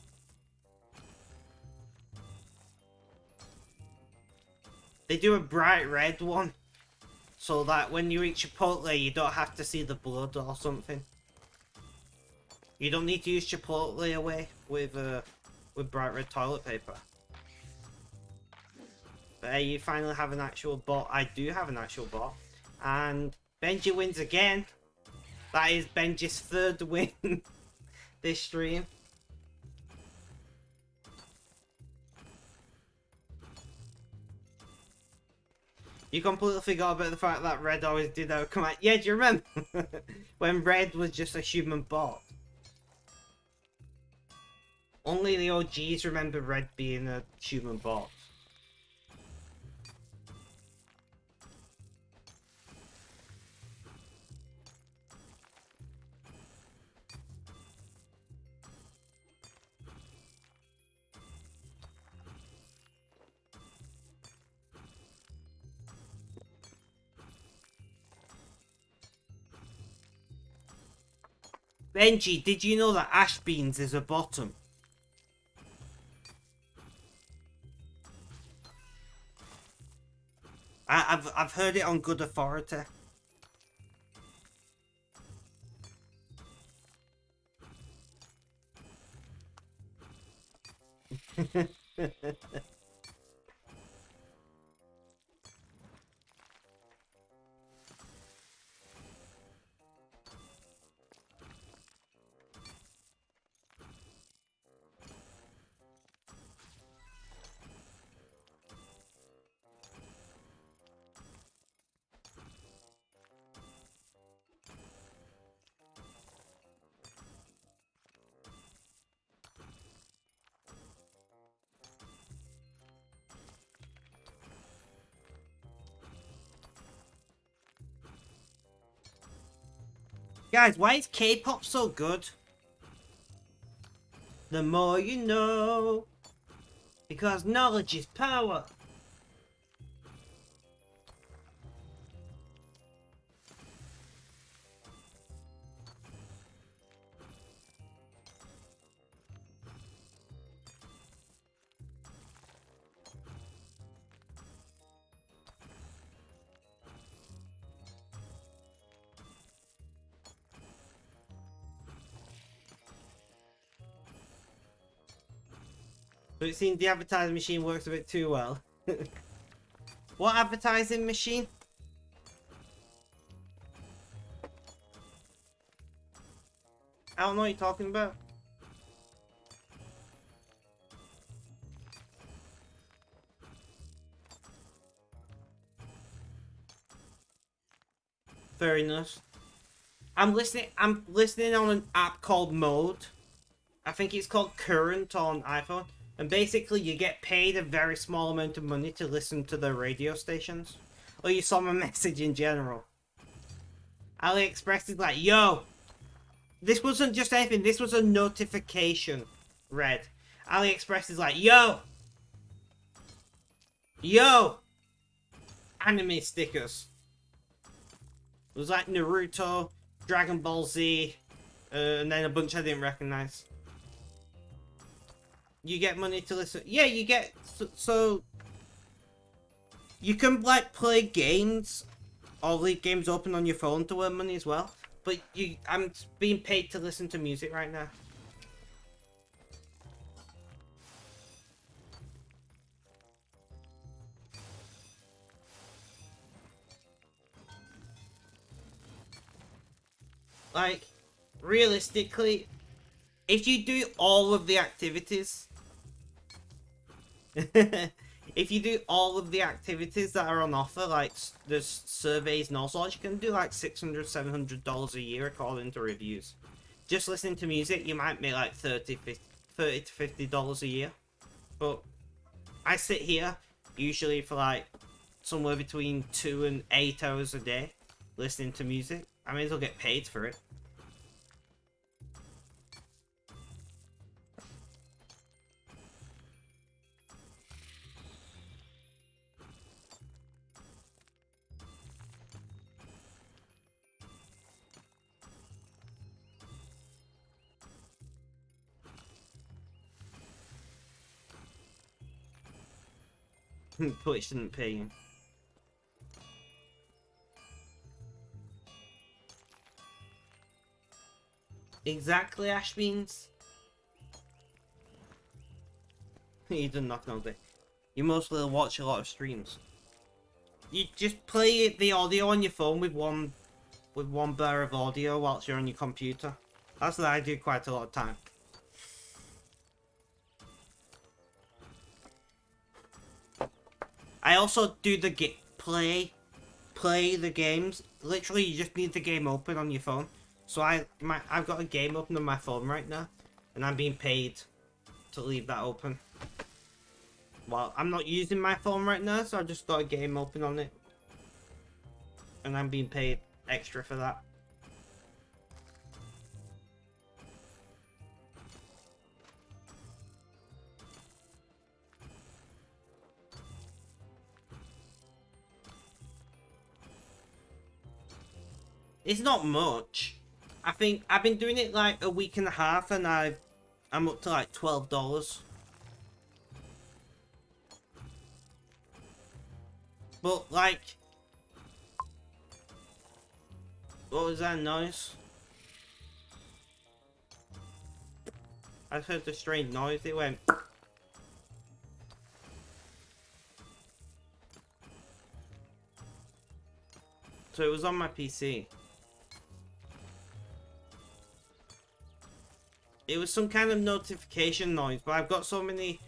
They do a bright red one, so that when you eat Chipotle, you don't have to see the blood or something. You don't need to use Chipotle away with bright red toilet paper. But hey, you finally have an actual bot. I do have an actual bot. And Benji wins again. That is Benji's third win this stream. You completely forgot about the fact that Red always did our command. Yeah, do you remember? When Red was just a human bot. Only the OGs remember Red being a human bot. Benji, did you know that Ash Beans is a bottom? I've heard it on good authority. Guys, why is K-pop so good? The more you know. Because knowledge is power. But it seems the advertising machine works a bit too well. What advertising machine? I don't know what you're talking about. Very nice. I'm listening on an app called Mode. I think it's called Current on iPhone. And basically you get paid a very small amount of money to listen to the radio stations. Or you saw my message in general. AliExpress is like, yo! This wasn't just anything, this was a notification. Red. AliExpress is like, yo! Yo! Anime stickers. It was like Naruto, Dragon Ball Z, and then a bunch I didn't recognize. You get money to listen. Yeah, you get so you can like play games or leave games open on your phone to earn money as well. But I'm being paid to listen to music right now. Like, realistically, if you do all of the activities, if you do all of the activities that are on offer, like there's surveys and all sorts, you can do like $600, $700 a year according to reviews. Just listening to music, you might make like $30 to $50 a year. But I sit here usually for like somewhere between 2 and 8 hours a day listening to music. I may as well get paid for it. But it shouldn't pay you. Exactly, Ash Beans. You do not know that. You mostly watch a lot of streams. You just play the audio on your phone with one bar of audio whilst you're on your computer. That's what I do quite a lot of time. I also do the play the games. Literally, you just need the game open on your phone. So I've got a game open on my phone right now, and I'm being paid to leave that open. Well, I'm not using my phone right now, so I just got a game open on it, and I'm being paid extra for that. It's not much. I think I've been doing it like a week and a half, and I'm up to like $12. But like, what was that noise? I heard a strange noise. It went. So it was on my PC. It was some kind of notification noise, but I've got so many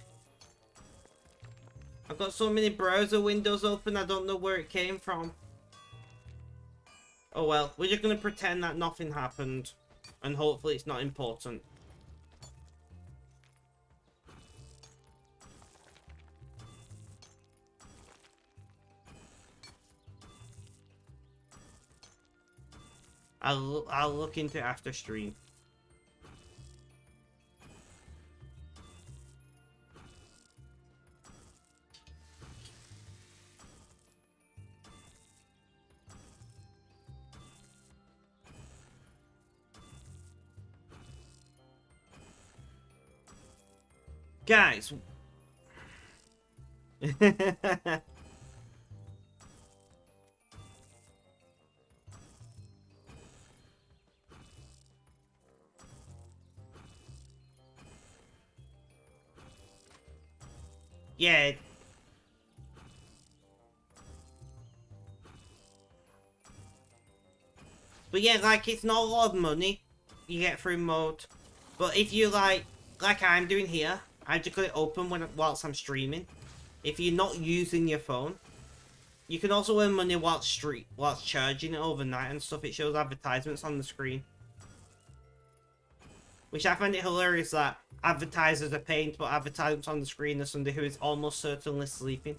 browser windows open, I don't know where it came from. Oh well, we're just gonna pretend that nothing happened, and hopefully it's not important. I'll look into it after stream. Guys. Yeah. But yeah, like, it's not a lot of money you get through mode. But if you like I'm doing here, I just got it open whilst I'm streaming. If you're not using your phone, you can also earn money whilst charging it overnight and stuff. It shows advertisements on the screen. Which I find it hilarious that advertisers are paying to put advertisements on the screen as somebody who is almost certainly sleeping.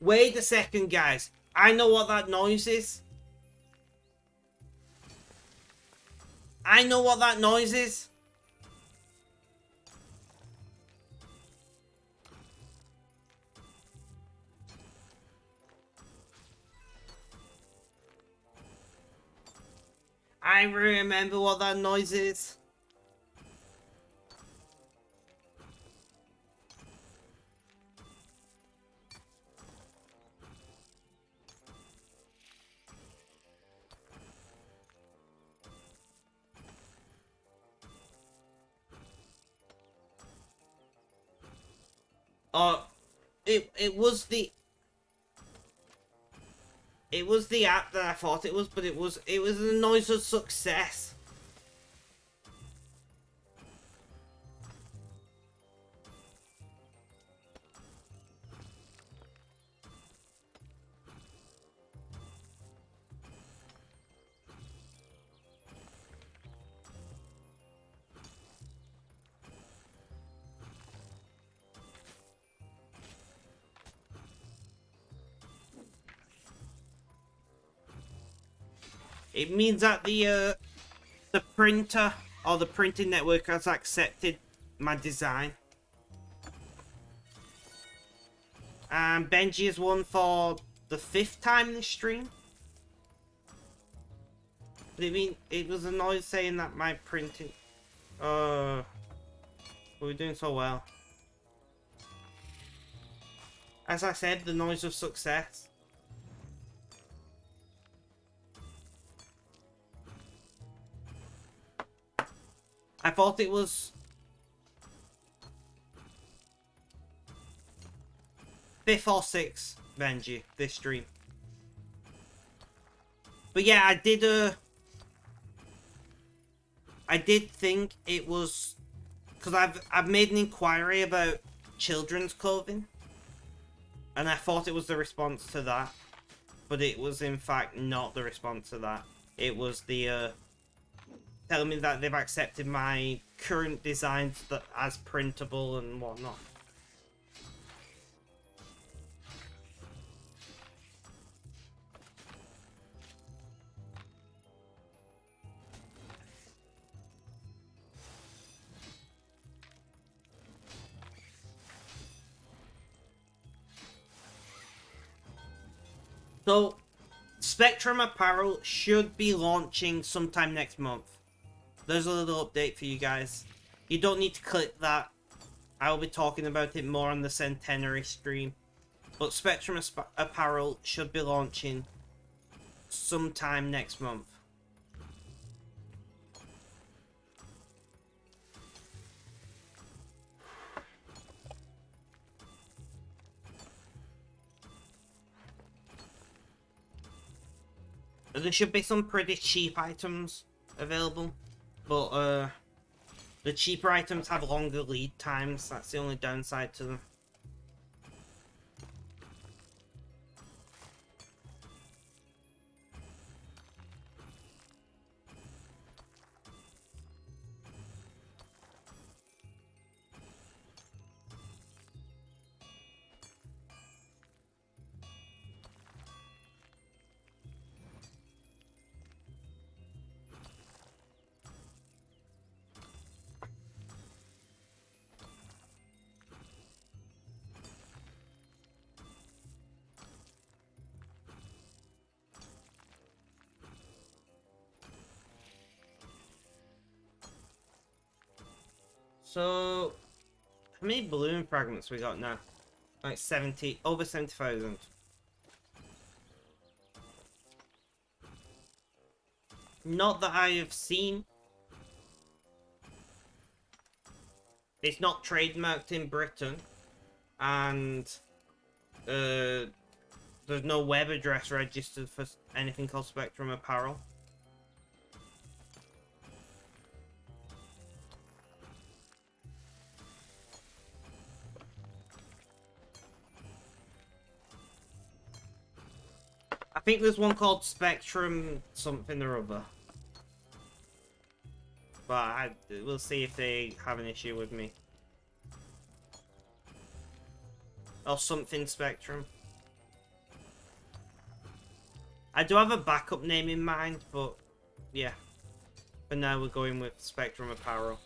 Wait a second, guys. I know what that noise is. I know what that noise is. I remember what that noise is. It was the app that I thought it was, but it was the noise of success. It means that the printer or the printing network has accepted my design. And Benji has won for the 5th time this stream. But I mean, it was annoying saying that my printing... we were doing so well. As I said, the noise of success. I thought it was... 5th or 6th, Benji, this stream. But yeah, I did think it was... Because I've made an inquiry about children's clothing. And I thought it was the response to that. But it was in fact not the response to that. It was the telling me that they've accepted my current designs that as printable and whatnot. So, Spectrum Apparel should be launching sometime next month. There's a little update for you guys. You don't need to click that. I will be talking about it more on the Centenary stream. But Spectrum Apparel should be launching sometime next month. There should be some pretty cheap items available, but the cheaper items have longer lead times. That's the only downside to them. So, how many balloon fragments we got now? Like 70, over 70,000. Not that I have seen. It's not trademarked in Britain. And there's no web address registered for anything called Spectrum Apparel. I think there's one called Spectrum something or other. But we'll see if they have an issue with me. Or something Spectrum. I do have a backup name in mind, but yeah. For now we're going with Spectrum Apparel.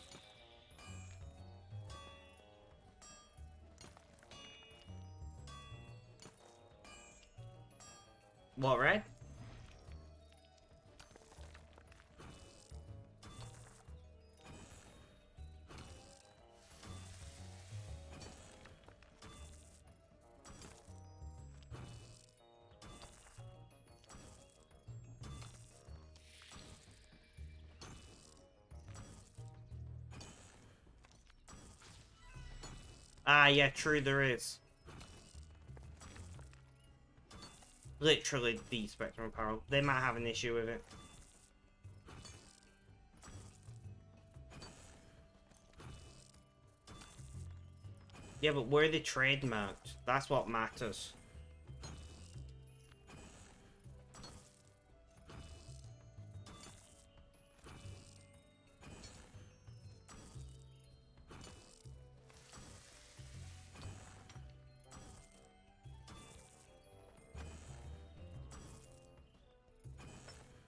What, Red? Ah, yeah, true, there is. Literally the Spectrum Apparel. They might have an issue with it. Yeah, but where are they trademarked? That's what matters.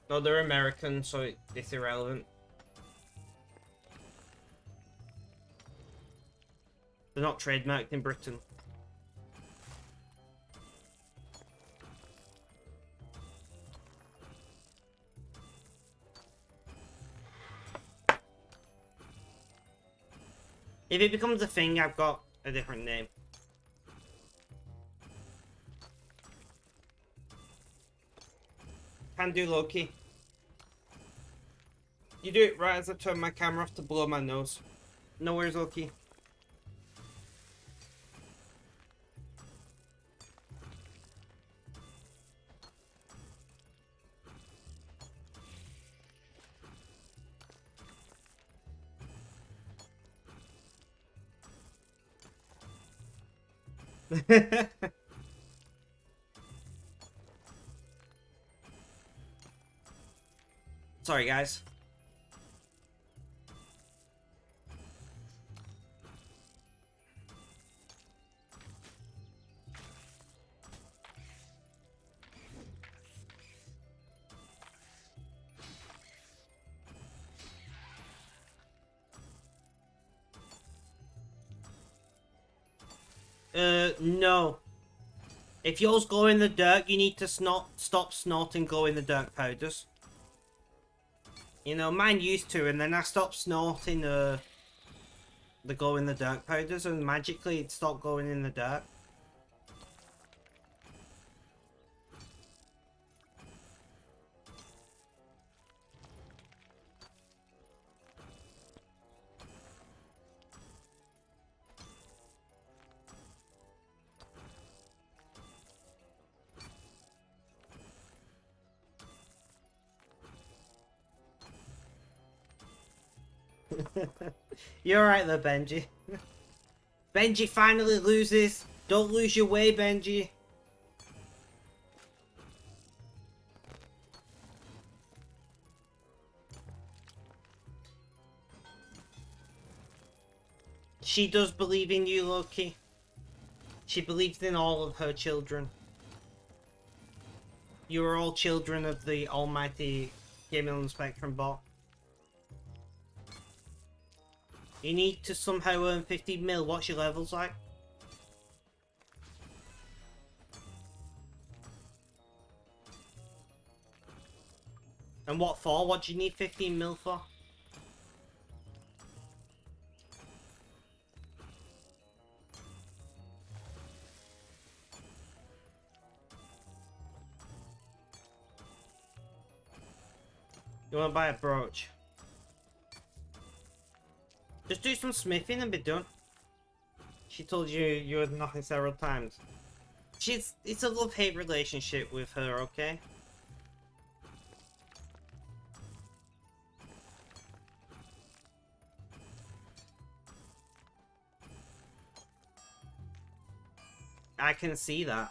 No, they're American, so it's irrelevant. They're not trademarked in Britain. If it becomes a thing, I've got a different name. Can do, Loki. You do it right as I turn my camera off to blow my nose. No worries, Loki. Sorry, guys. No. If yours glow in the dark, you need to stop snorting glow in the dark powders. You know, mine used to, and then I stopped snorting the glow in the dark powders, and magically it stopped glowing in the dark. You're alright there, Benji. Benji finally loses. Don't lose your way, Benji. She does believe in you, Loki. She believes in all of her children. You are all children of the almighty Gaming on the Spectrum bot. You need to somehow earn 50 mil. What's your levels like? And what for? What do you need 15 mil for? You want to buy a brooch? Just do some smithing and be done. She told you you had nothing several times. It's a love-hate relationship with her, okay? I can see that.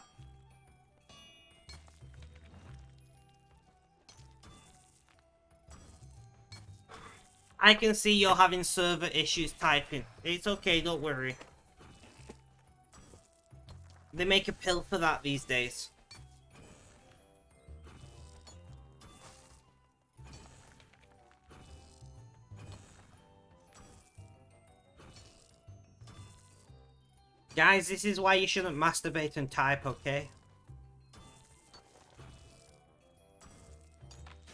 I can see you're having server issues typing. It's okay, don't worry. They make a pill for that these days. Guys, this is why you shouldn't masturbate and type, okay?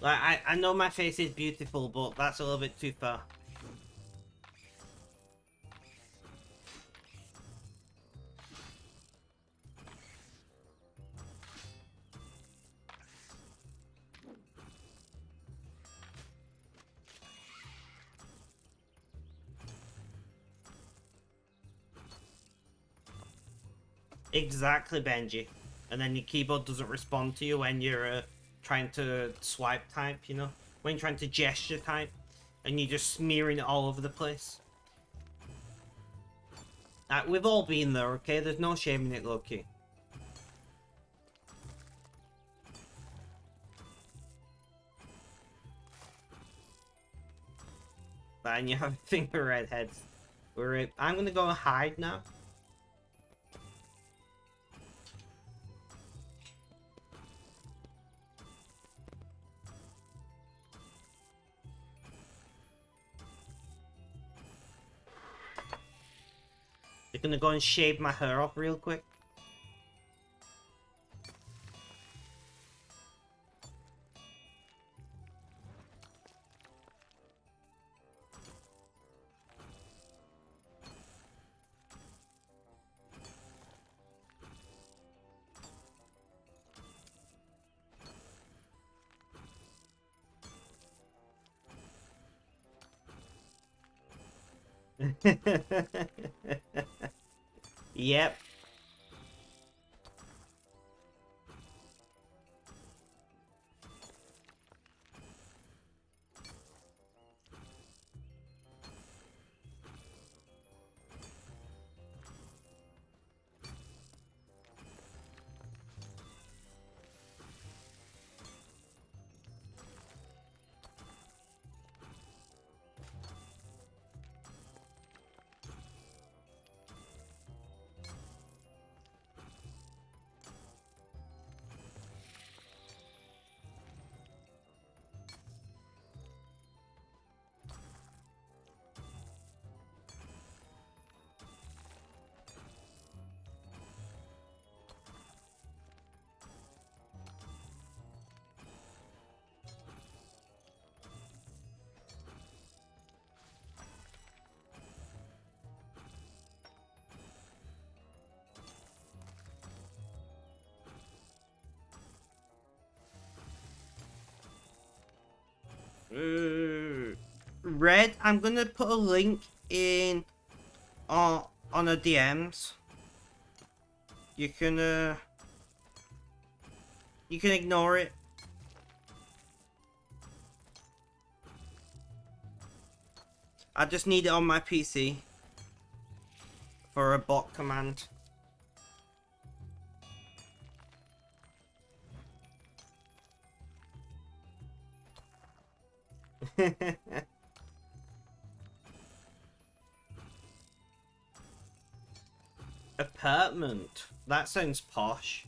Like, I know my face is beautiful, but that's a little bit too far. Exactly, Benji. And then your keyboard doesn't respond to you when you're trying to swipe type, you know? When you're trying to gesture type. And you're just smearing it all over the place. We've all been there, okay? There's no shame in it, Loki. And you have a thing for redheads. I'm gonna go hide now. The Just gonna go and shave my hair off real quick. Yep. Red, I'm gonna put a link in on a DMs. You can ignore it. I just need it on my PC for a bot command. Apartment. That sounds posh.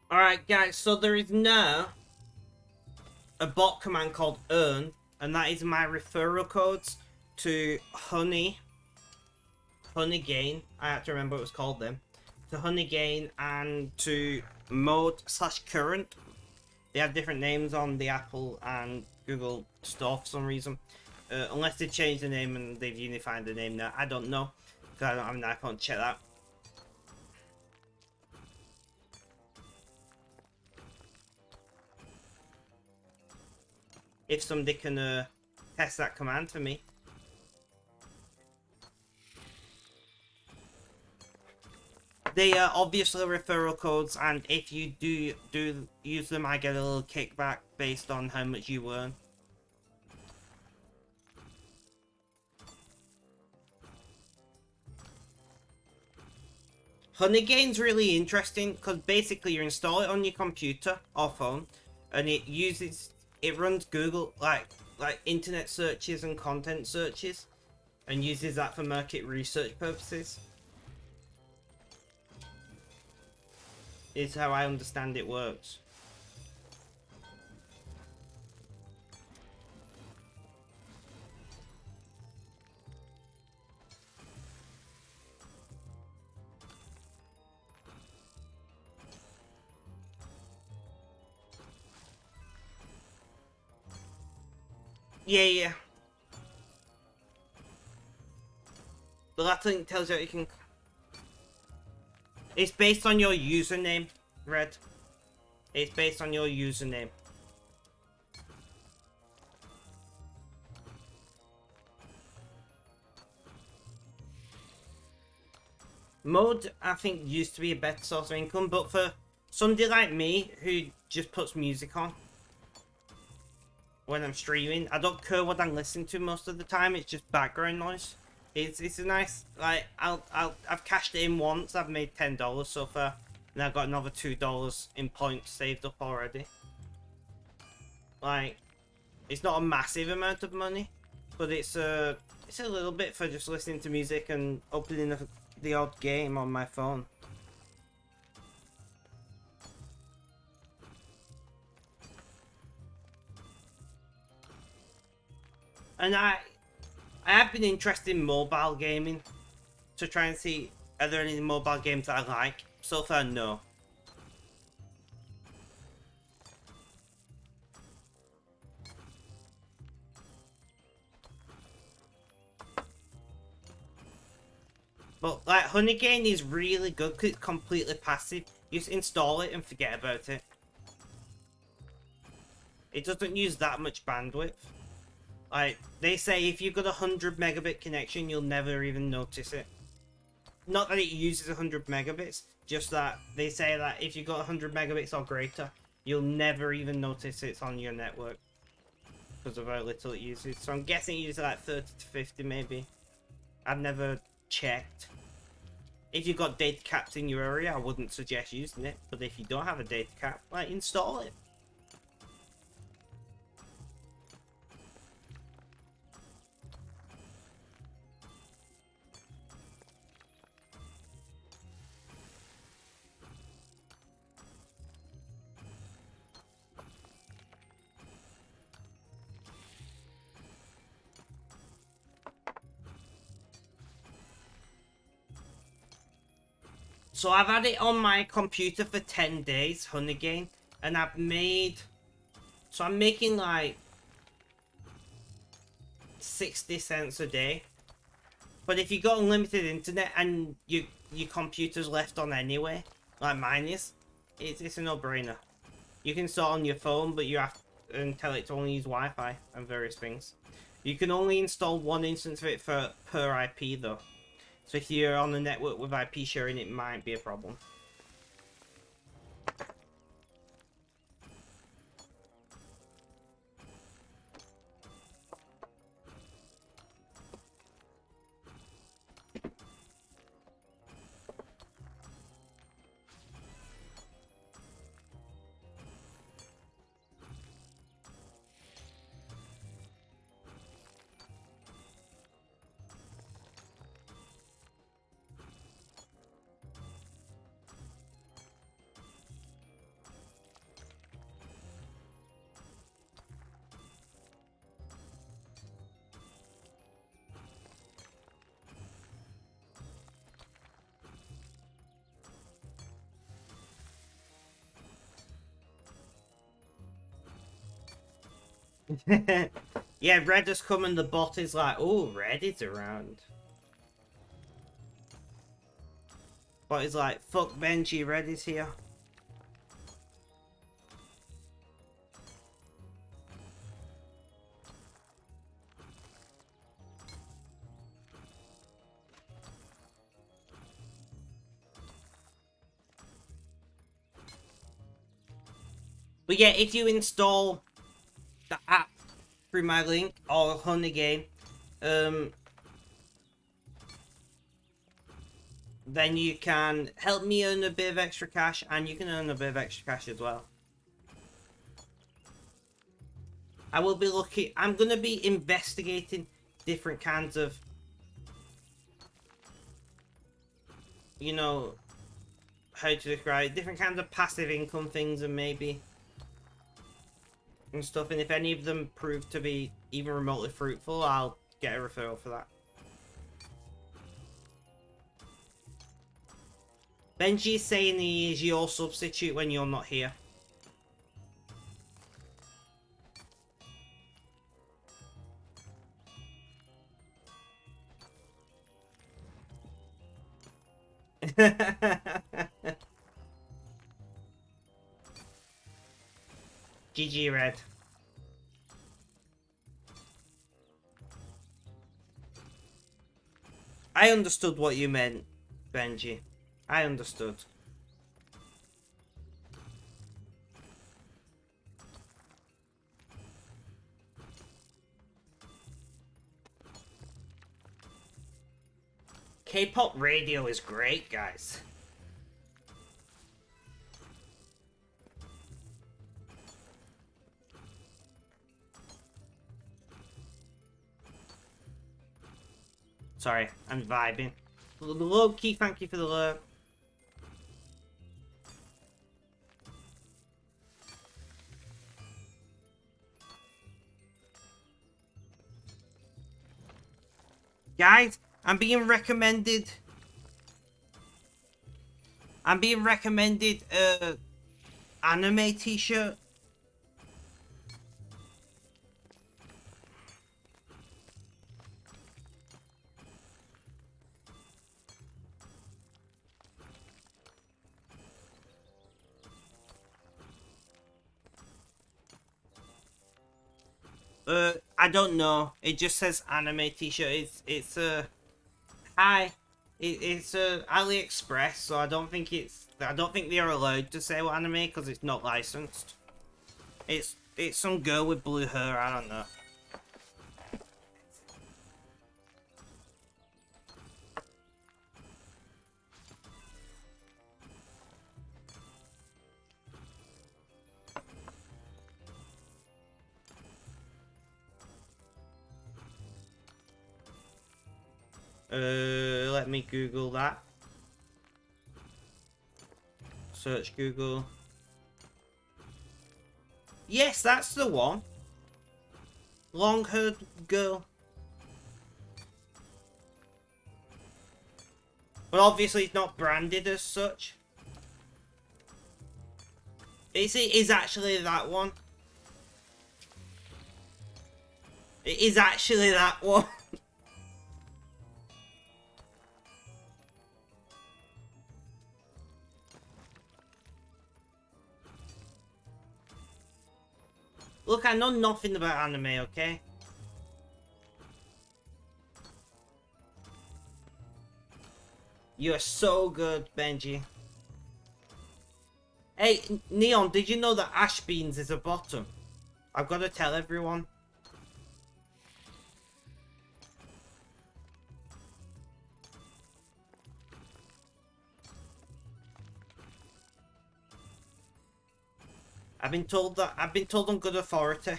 Alright guys, so there is now a bot command called earn, and that is my referral codes to Honey Gain. I have to remember what it was called then. To Honey Gain and to Mode/Current. They have different names on the Apple and Google store for some reason. Unless they changed the name and they've unified the name now. I don't know, because I don't have an iPhone to check that. If somebody can test that command for me. They are obviously referral codes, and if you do use them, I get a little kickback based on how much you earn. Honeygain's really interesting because basically you install it on your computer or phone, and it runs Google like internet searches and content searches, and uses that for market research purposes. Is how I understand it works. Yeah, yeah. The last link tells you that you can... It's based on your username, Red. It's based on your username. Mode, I think, used to be a better source of income, but for somebody like me who just puts music on when I'm streaming, I don't care what I'm listening to most of the time. It's just background noise. It's a nice, like, I've cashed it in once. I've made $10 so far, and I've got another $2 in points saved up already. Like, it's not a massive amount of money, but it's a little bit for just listening to music and opening the odd game on my phone. And I have been interested in mobile gaming to try and see, are there any mobile games that I like? So far, no. But like Honeygain is really good because it's completely passive. You just install it and forget about it. It doesn't use that much bandwidth. Like, they say if you've got a 100 megabit connection, you'll never even notice it. Not that it uses 100 megabits, just that they say that if you've got 100 megabits or greater, you'll never even notice it's on your network. Because of how little it uses. So I'm guessing it uses like 30 to 50 maybe. I've never checked. If you've got data caps in your area, I wouldn't suggest using it. But if you don't have a data cap, like, install it. So I've had it on my computer for 10 days, Honeygain, and I've made... So I'm making like 60 cents a day. But if you got unlimited internet and your computer's left on anyway, like mine is, it's a no-brainer. You can start on your phone, but you have to tell it to only use Wi-Fi and various things. You can only install one instance of it per IP though. So if you're on the network with IP sharing, it might be a problem. Yeah, Red has come and the bot is like, oh, Red is around. Bot is like, fuck Benji, Red is here. But yeah, if you install the app through my link or Honeygain, then you can help me earn a bit of extra cash, and you can earn a bit of extra cash as well. I will be looking, I'm going to be investigating different kinds of, you know, how to describe it, different kinds of passive income things and maybe and stuff, and if any of them prove to be even remotely fruitful, I'll get a referral for that. Benji's saying he is your substitute when you're not here. GG Red. I understood what you meant, Benji. I understood. K-pop radio is great, guys. Sorry, I'm vibing. Low-key, thank you for the lurk. Guys, I'm being recommended anime t-shirt. I don't know. It just says anime t-shirt. It's hi. It's AliExpress, so I don't think they are allowed to sell anime because it's not licensed. It's some girl with blue hair. I don't know. Let me Google that. Search Google. Yes, that's the one. Long-haired girl. But obviously it's not branded as such. It is actually that one. It is actually that one. Look, I know nothing about anime, okay? You're so good, Benji. Hey, Neon, did you know that Ash Beans is a bottom? I've got to tell everyone. I've been told on good authority.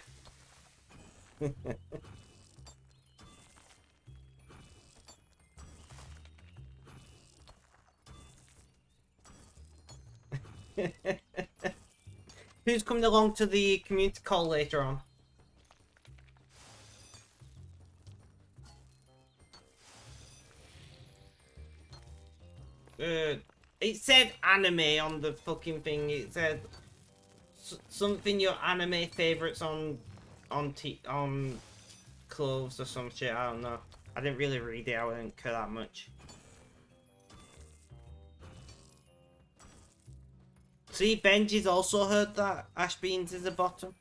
Who's coming along to the community call later on? It said anime on the fucking thing. It said something your anime favorites on clothes or some shit. I don't know. I didn't really read it. I didn't care that much. See, Benji's also heard that Ash Beans is a bottom.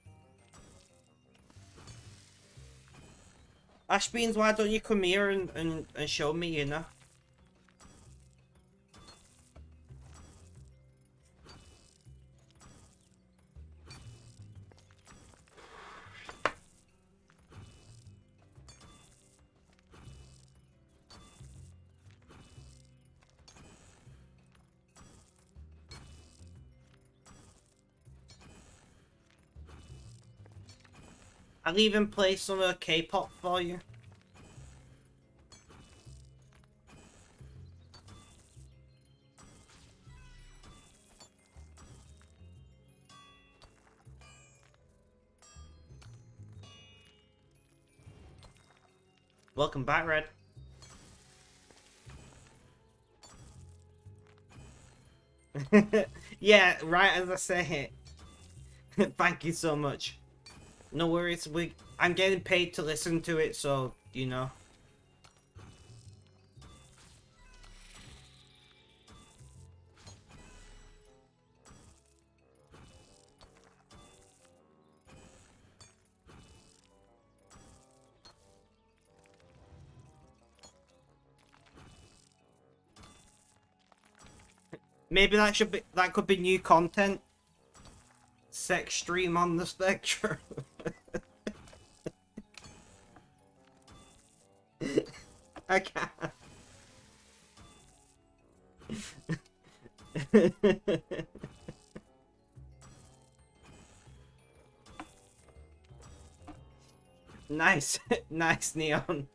Ash Beans, why don't you come here and show me, you know? I'll even play some K-pop for you. Welcome back, Red. Yeah, right as I say it. Thank you so much. No worries, I'm getting paid to listen to it, so, you know. Maybe that could be new content. Sex stream on the spectrum. I can't. Nice, nice Neon.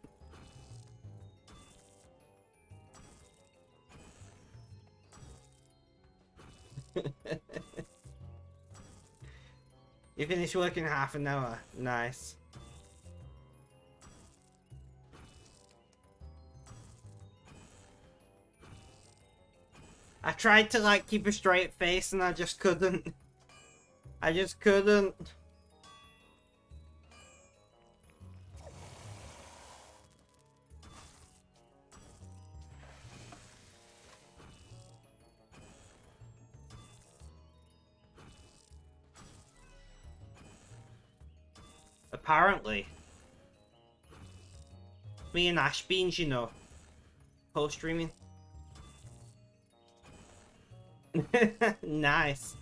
You finish work in half an hour. Nice. I tried to like keep a straight face and I just couldn't. I just couldn't. Apparently. Me and Ash Beans, you know. Post-streaming. Nice.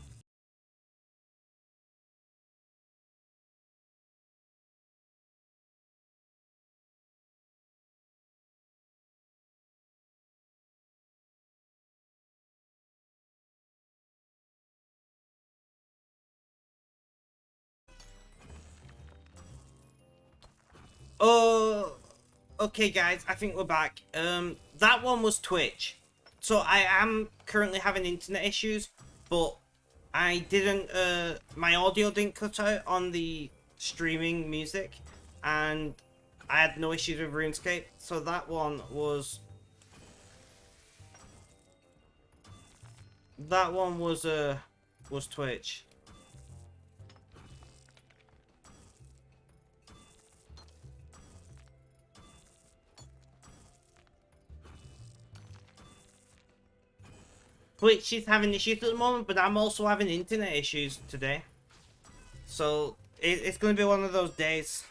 Oh, okay guys, I think we're back. That one was Twitch. So I am currently having internet issues, but I didn't, my audio didn't cut out on the streaming music, and I had no issues with RuneScape, so that one was... That one was Twitch. Twitch is having issues at the moment, but I'm also having internet issues today. So, it's going to be one of those days.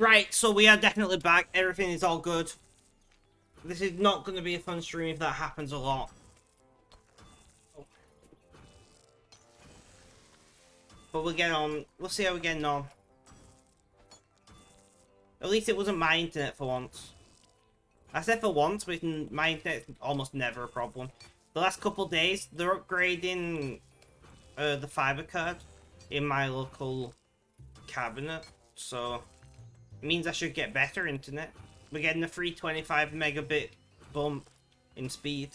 Right, so we are definitely back. Everything is all good. This is not going to be a fun stream if that happens a lot. But we'll get on. We'll see how we're getting on. At least it wasn't my internet for once. I said for once, but my internet's almost never a problem. The last couple of days, they're upgrading the fiber card in my local cabinet. So, it means I should get better internet. We're getting a 325 megabit bump in speed.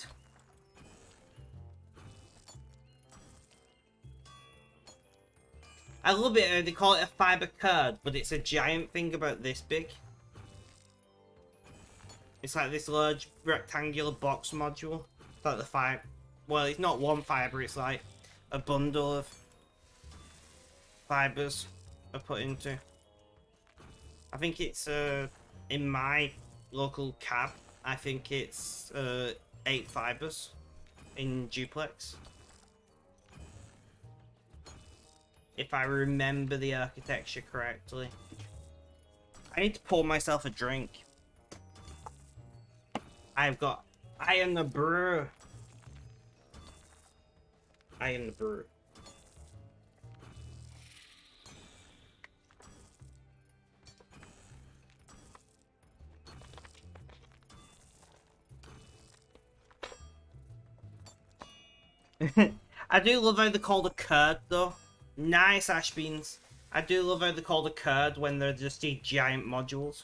I love it, they call it a fiber card, but it's a giant thing about this big. It's like this large rectangular box module. It's like the fiber. Well, it's not one fiber, it's like a bundle of fibers are put into. I think it's in my local cab, I think it's 8 fibers in duplex. If I remember the architecture correctly. I need to pour myself a drink. I've got... I am the brew. I am the brew. I do love how they call the curd though. Nice ash beans. I do love how they're called a curd when they're just these giant modules.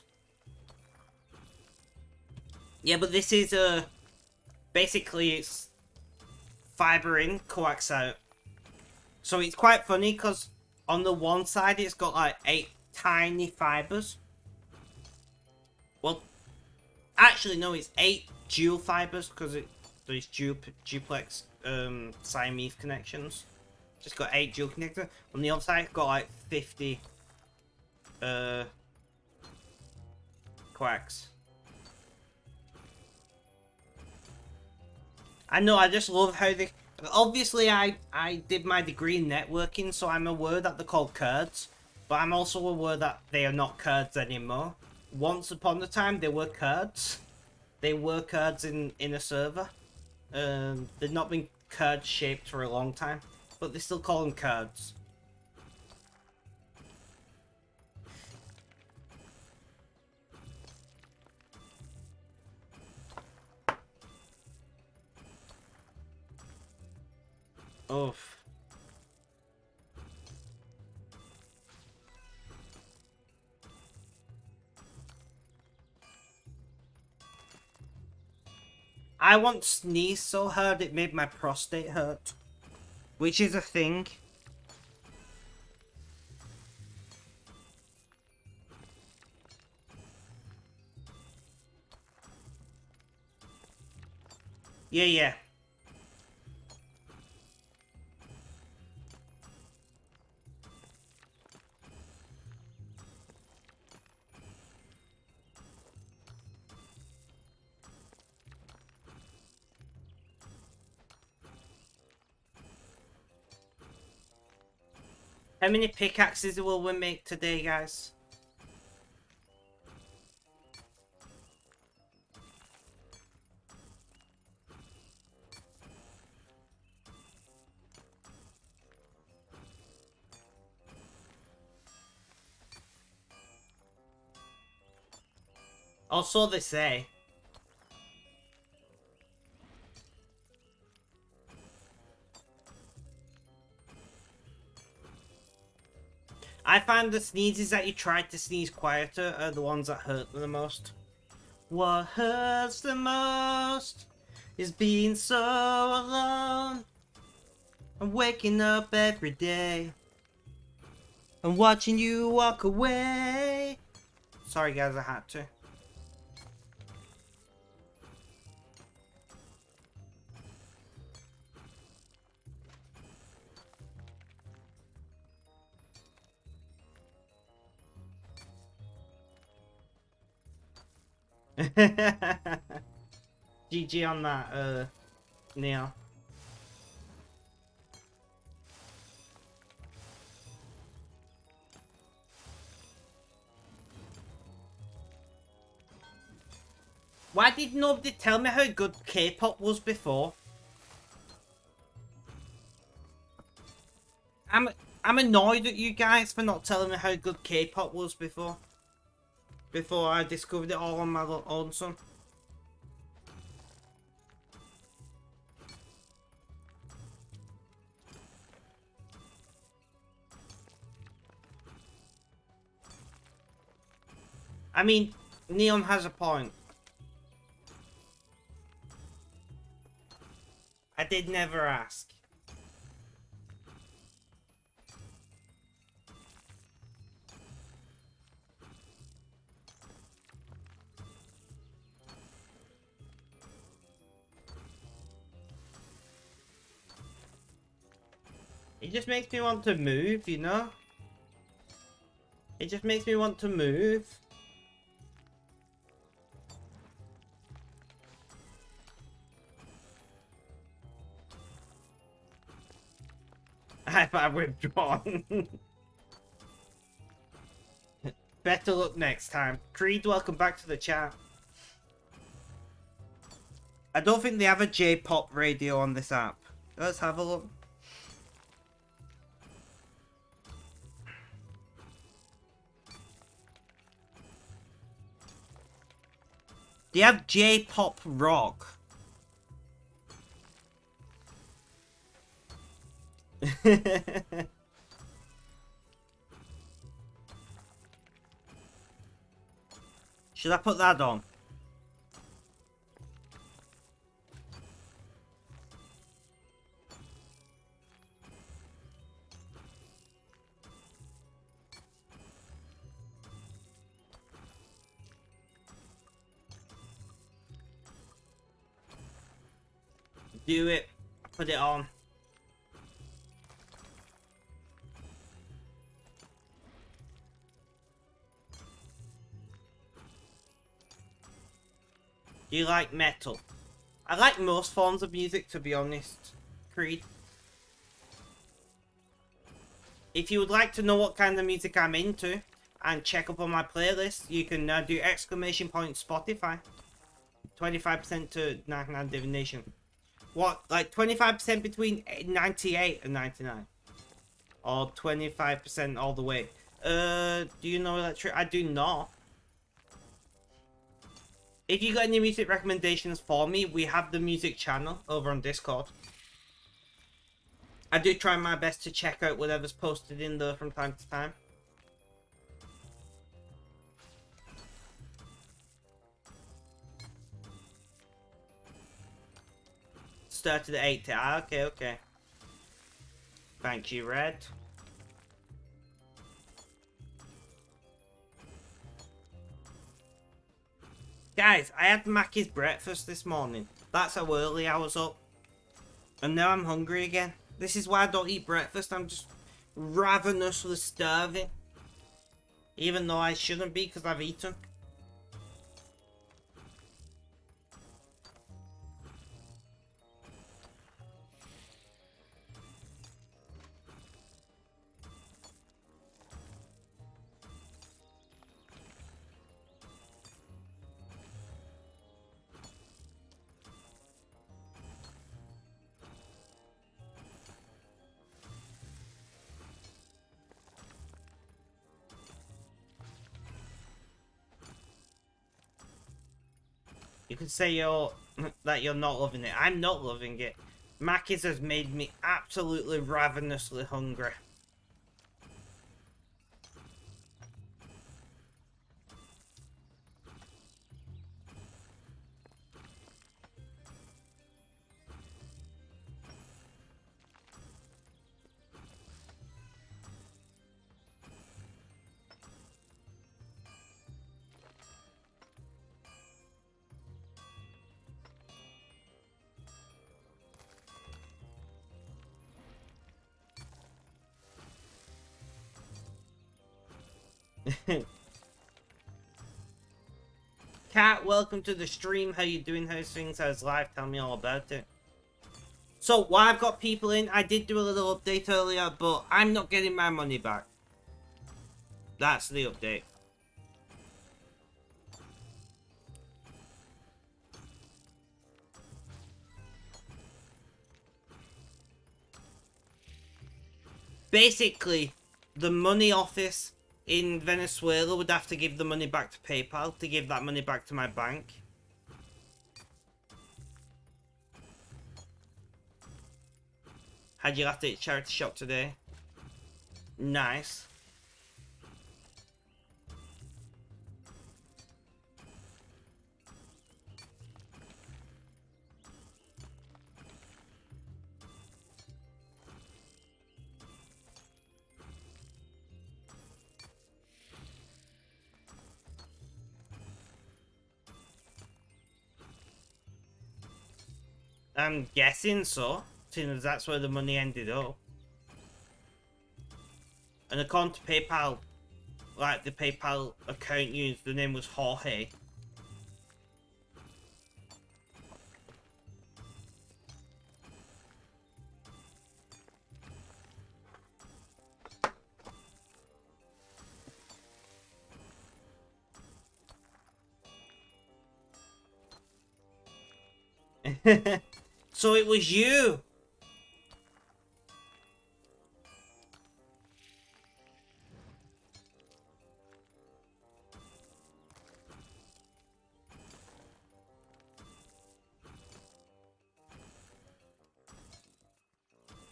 Yeah, but this is basically it's fiber in, coax out. So it's quite funny because on the one side it's got like 8 tiny fibers. Well, actually no, it's 8 dual fibers because there's duplex Siamese connections. Just got 8 dual connectors. On the other side it's got like 50 coax. I know, I just love how they... Obviously, I did my degree in networking, so I'm aware that they're called curds. But I'm also aware that they are not curds anymore. Once upon a time, they were curds. They were curds in a server. They've not been curd shaped for a long time. But they still call them curds. Oof. I once sneezed so hard it made my prostate hurt. Which is a thing. Yeah. How many pickaxes will we make today, guys? Or so they say. I find the sneezes that you try to sneeze quieter are the ones that hurt the most. What hurts the most is being so alone. I'm waking up every day. I'm watching you walk away. Sorry guys, I had to. GG on that, Neil. Why did nobody tell me how good K-pop was before? I'm annoyed at you guys for not telling me how good K-pop was before. Before I discovered it all on my own, son. I mean, Neon has a point. I did never ask. It just makes me want to move, you know? It just makes me want to move. I've withdrawn. Better luck next time. Creed, welcome back to the chat. I don't think they have a J-pop radio on this app. Let's have a look. They have J-pop rock. Should I put that on? Do it. Put it on. Do you like metal? I like most forms of music, to be honest, Creed. If you would like to know what kind of music I'm into and check up on my playlist, you can do exclamation point Spotify. 25% to 99 divination. What, like 25% between 98 and 99? Or 25% all the way? Do you know electric? I do not. If you got any music recommendations for me, we have the music channel over on Discord. I do try my best to check out whatever's posted in there from time to time. Started at 8. Okay, okay. Thank you, Red. Guys, I had Mackie's breakfast this morning. That's how early I was up. And now I'm hungry again. This is why I don't eat breakfast. I'm just ravenously starving. Even though I shouldn't be because I've eaten. You could say that you're not loving it. I'm not loving it. Mackie's has made me absolutely ravenously hungry. Cat, welcome to the stream. How you doing? How's things? How's life? Tell me all about it. So, while I've got people in, I did do a little update earlier, but I'm not getting my money back. That's the update. Basically, the money office in Venezuela would have to give the money back to PayPal to give that money back to my bank. Had you left it at charity shop today? Nice. I'm guessing so, seeing as that's where the money ended up. And according to PayPal, like the PayPal account used, the name was Jorge. So it was you.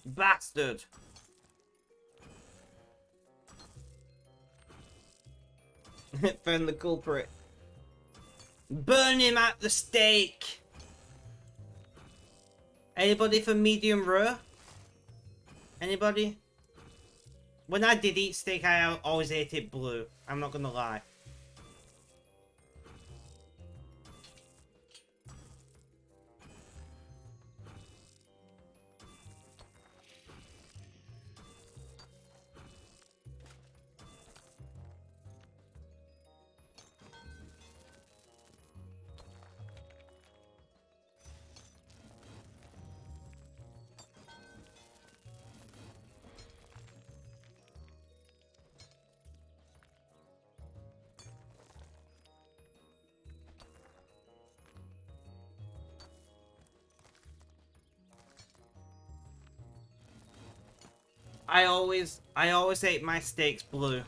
Bastard. Found the culprit. Burn him at the stake. Anybody for medium rare? Anybody? When I did eat steak, I always ate it blue. I'm not gonna lie. I always ate my steaks blue.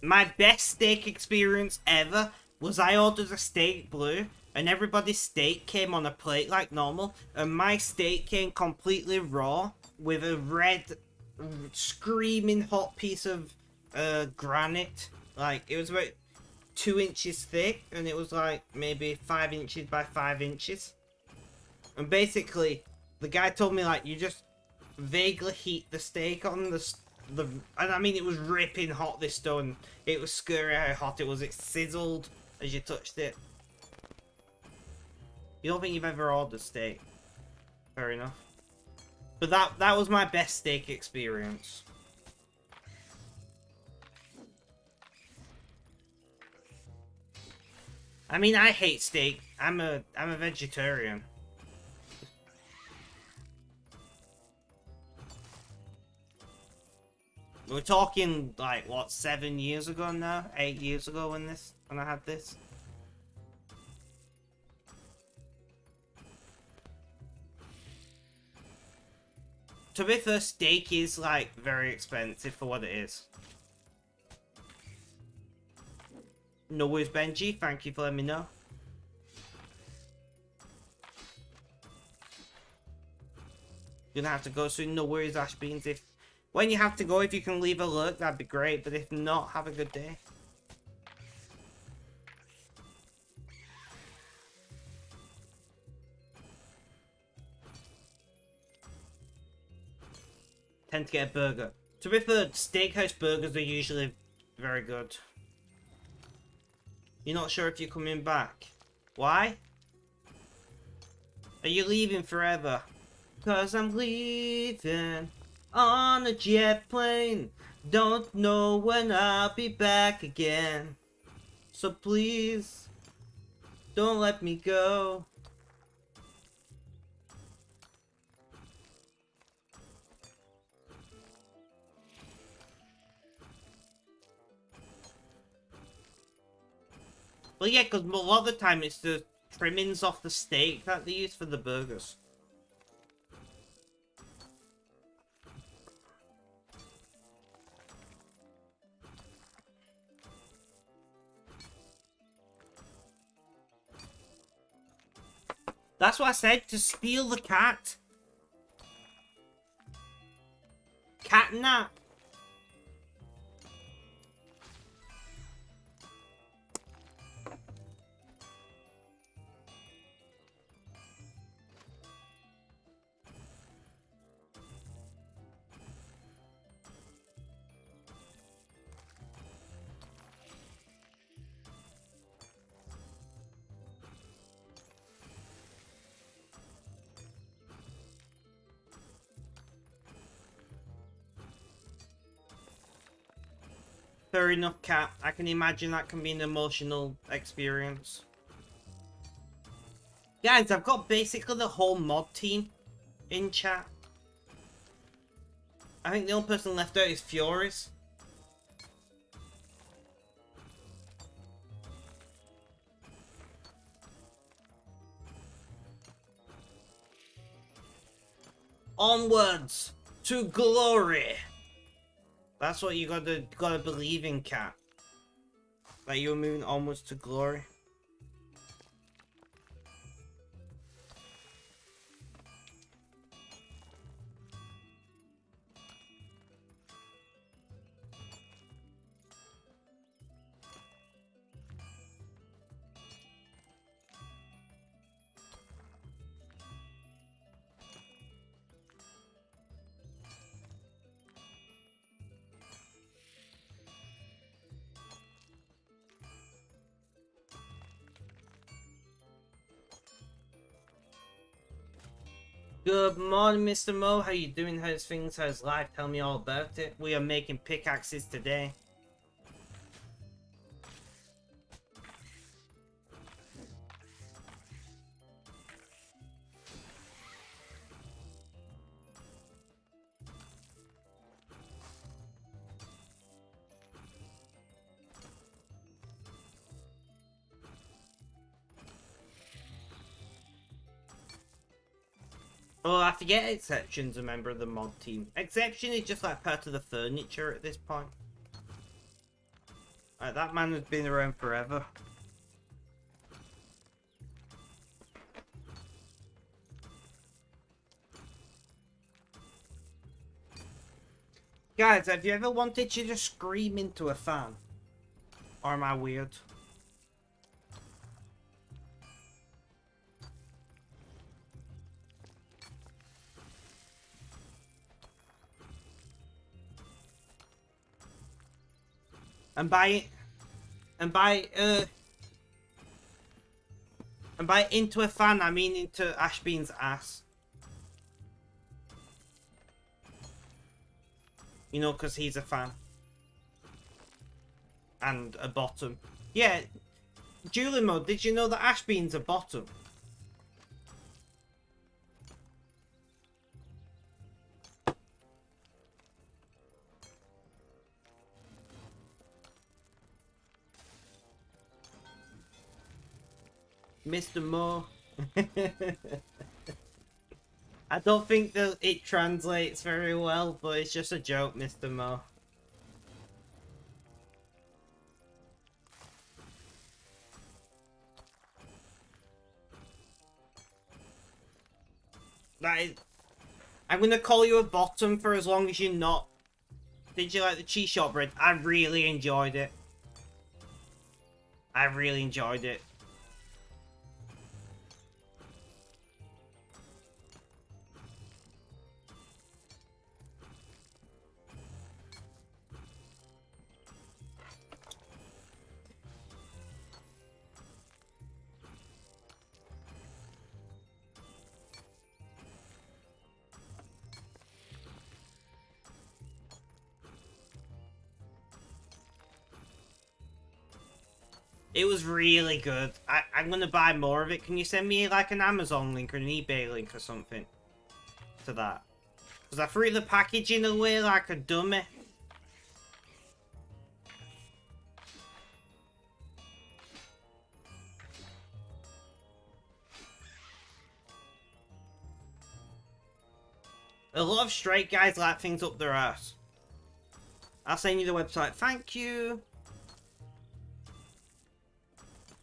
My best steak experience ever was I ordered a steak blue and everybody's steak came on a plate like normal and my steak came completely raw with a red screaming hot piece of granite. Like it was about 2 inches thick and it was like maybe 5 inches by 5 inches. And basically the guy told me like you just vaguely heat the steak on the and I mean it was ripping hot, this stone. It was scary how hot it was. It sizzled as you touched it. You don't think you've ever ordered steak? Fair enough. But that was my best steak experience. I mean I hate steak. I'm a vegetarian. We're talking like what, 7 years ago now? 8 years ago when I had this. To be fair, steak is like very expensive for what it is. No worries, Benji. Thank you for letting me know. You're gonna have to go soon. No worries, Ash Beans. When you have to go, if you can leave a lurk, that'd be great. But if not, have a good day. Tend to get a burger. To be fair, steakhouse burgers are usually very good. You're not sure if you're coming back. Why? Are you leaving forever? 'Cause I'm leaving on a jet plane. Don't know when I'll be back again. So please, don't let me go. Well, yeah, because a lot of the time it's the trimmings off the steak that they use for the burgers. That's what I said, to steal the cat. Catnap. Fair enough, cat. I can imagine that can be an emotional experience. Guys, I've got basically the whole mod team in chat. I think the only person left out is Fioris. Onwards to glory. That's what you gotta believe in, cat. That you're moving onwards to glory. Good morning, Mr. Mo. How you doing? How's things? How's life? Tell me all about it. We are making pickaxes today. Oh, I forget Exception's a member of the mod team. Exception is just like part of the furniture at this point. Like, that man has been around forever. Guys, have you ever wanted to just scream into a fan? Or am I weird? And by into a fan, I mean into Ashbean's ass. You know, because he's a fan. And a bottom. Yeah, Julimo, did you know that Ashbean's a bottom? Mr. Mo. I don't think that it translates very well, but it's just a joke, Mr. Mo. That is... I'm gonna call you a bottom for as long as you're not. Did you like the cheese shortbread? I really enjoyed it. I really enjoyed it. It was really good. I'm gonna buy more of it. Can you send me like an Amazon link or an eBay link or something to that? Because I threw the packaging away like a dummy. A lot of straight guys like things up their ass. I'll send you the website. Thank you.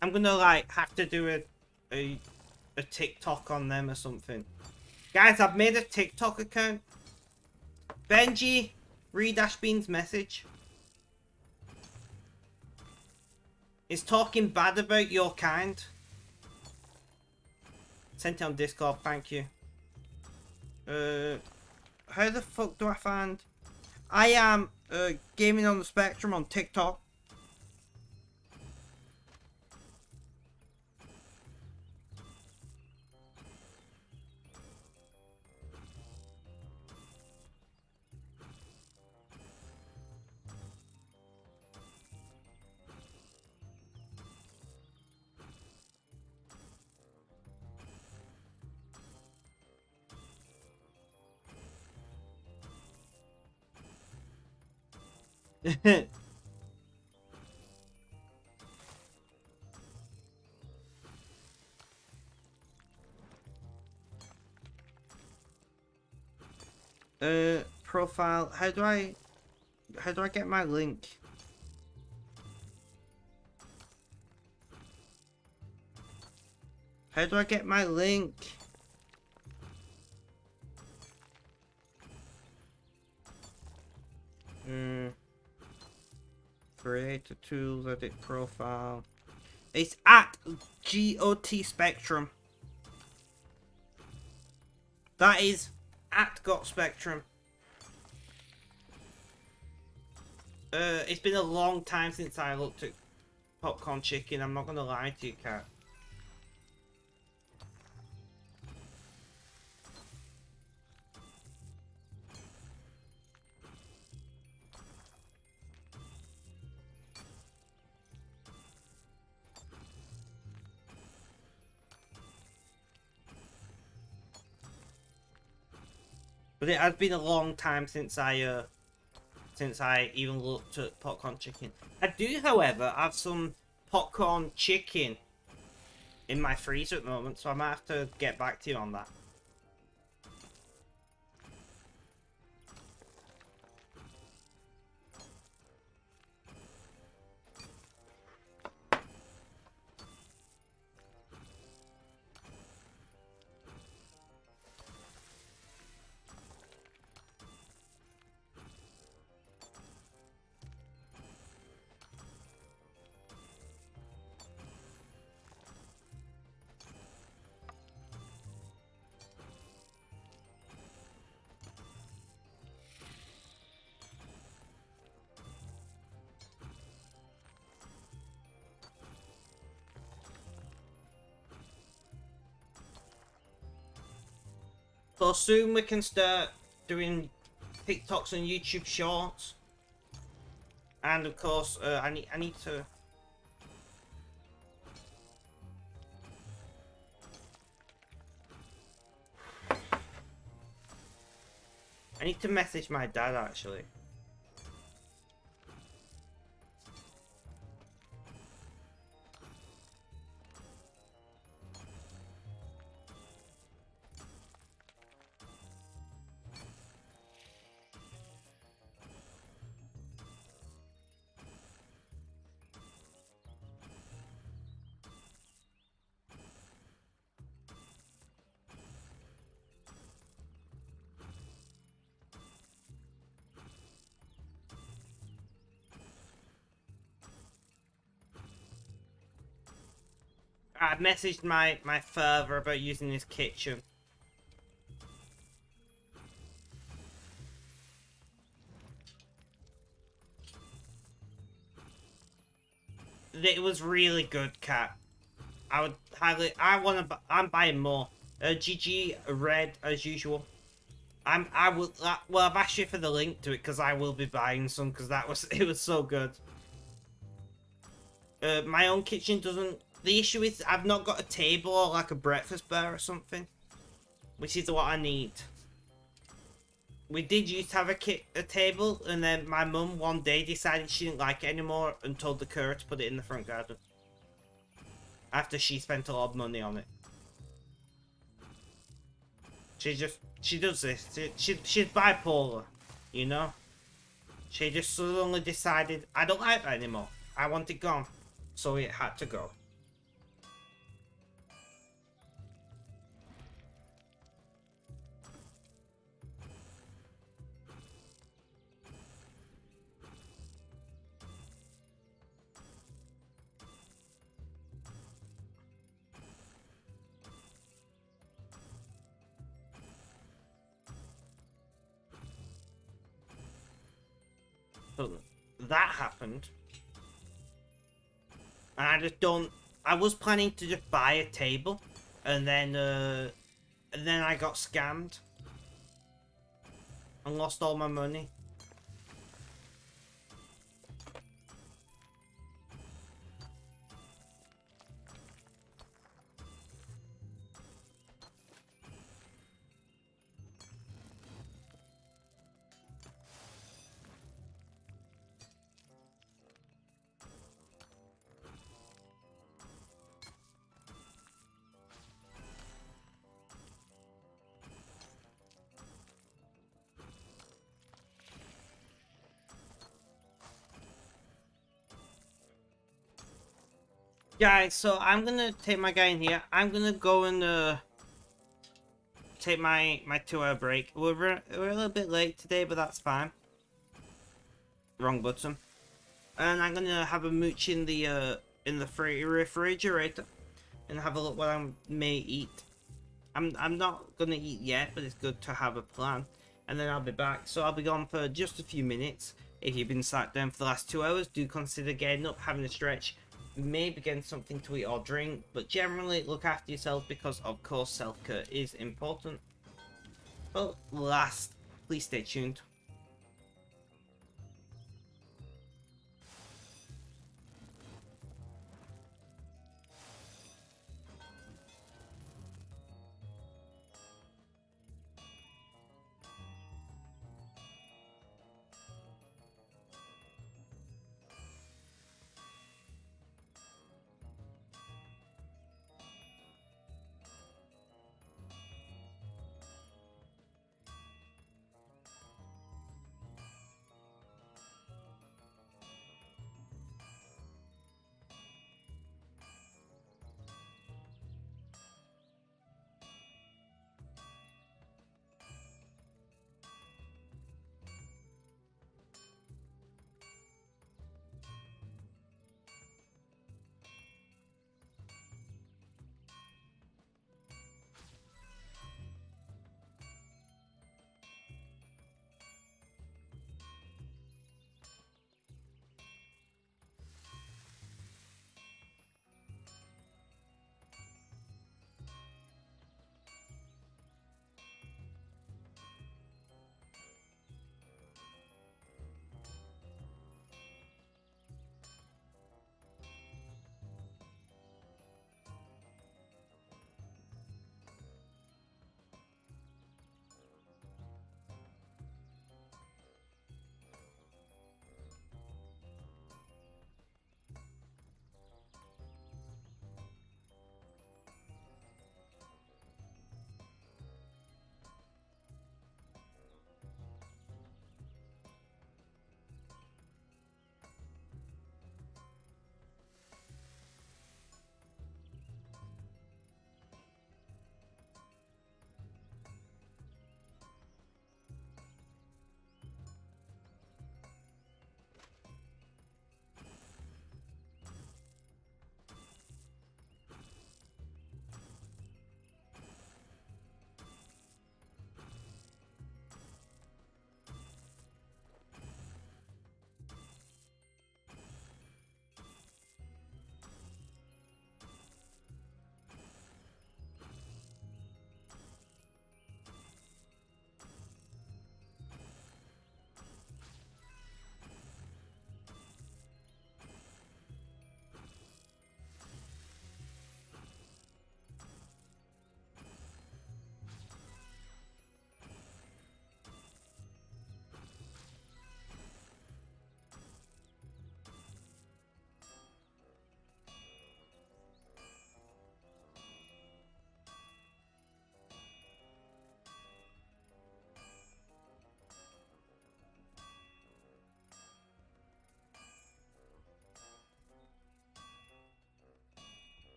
I'm gonna like have to do a TikTok on them or something. Guys, I've made a TikTok account. Benji, read Ashbean's message. He's talking bad about your kind. Sent it on Discord, thank you. How the fuck do I find... I am gaming on the spectrum on TikTok. Profile. How do I get my link? How do I get my link? Creator tools, edit profile. It's at GOT Spectrum. That is at Got Spectrum. It's been a long time since I looked at Popcorn Chicken. I'm not gonna lie to you, Cat. But it has been a long time since I even looked at popcorn chicken. I do, however, have some popcorn chicken in my freezer at the moment, so I might have to get back to you on that. So soon we can start doing TikToks and YouTube Shorts, and of course, I need to. I need to message my dad actually. I messaged my father about using his kitchen. It was really good, Cat. I would highly. I'm buying more. GG red as usual. I will. Well, I've asked you for the link to it because I will be buying some because it was so good. My own kitchen doesn't. The issue is I've not got a table or like a breakfast bar or something, which is what I need. We did used to have a table, and then my mum one day decided she didn't like it anymore and told the carer to put it in the front garden. After she spent a lot of money on it. She does this. She's bipolar, you know? She just suddenly decided, I don't like that anymore. I want it gone. So it had to go. So that happened. And I just don't. I was planning to just buy a table, and then I got scammed and lost all my money. Guys, so I'm gonna take my guy in here. I'm gonna go and take my 2-hour break. We're a little bit late today, but that's fine. Wrong button. And I'm gonna have a mooch in the refrigerator and have a look what I may eat. I'm not gonna eat yet, but it's good to have a plan. And then I'll be back. So I'll be gone for just a few minutes. If you've been sat down for the last 2 hours, do consider getting up, having a stretch, maybe getting something to eat or drink. But generally, look after yourself because, of course, self-care is important. But last, please stay tuned.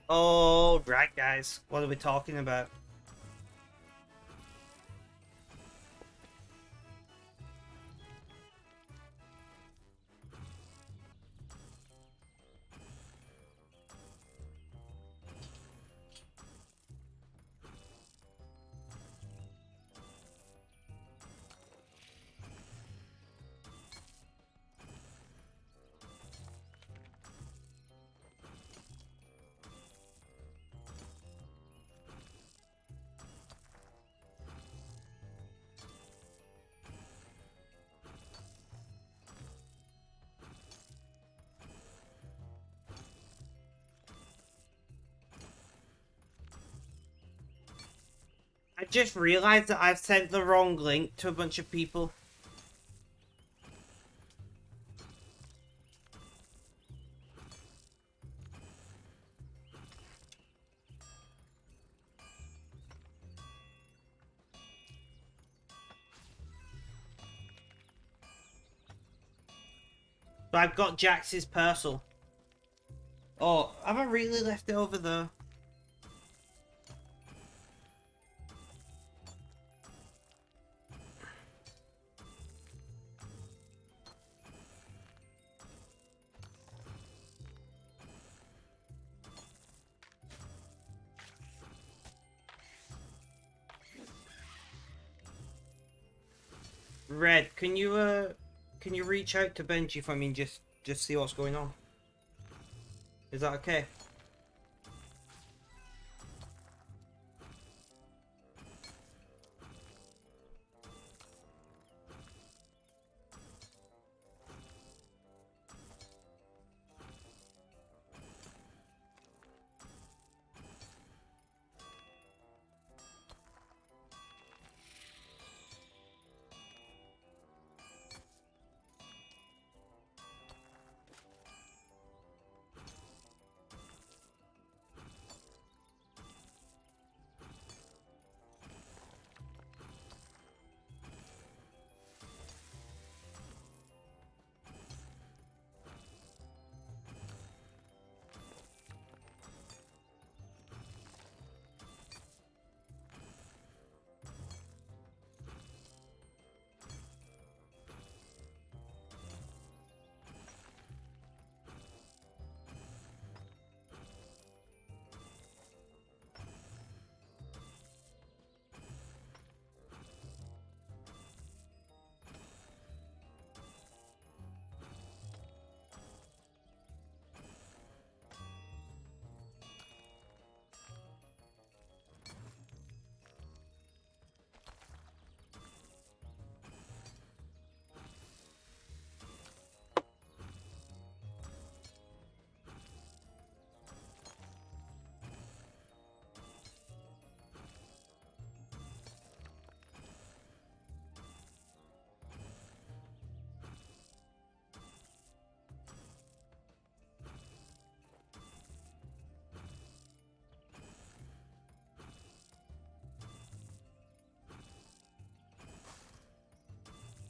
Oh, right, guys. What are we talking about? I just realized that I've sent the wrong link to a bunch of people. But I've got Jax's parcel. Oh, have I really left it over there? Red, can you reach out to Benji for me and just see what's going on? Is that okay?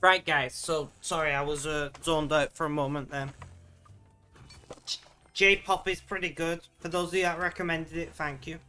Right, guys. So sorry, I was zoned out for a moment then. J-pop is pretty good. For those of you that recommended it, thank you.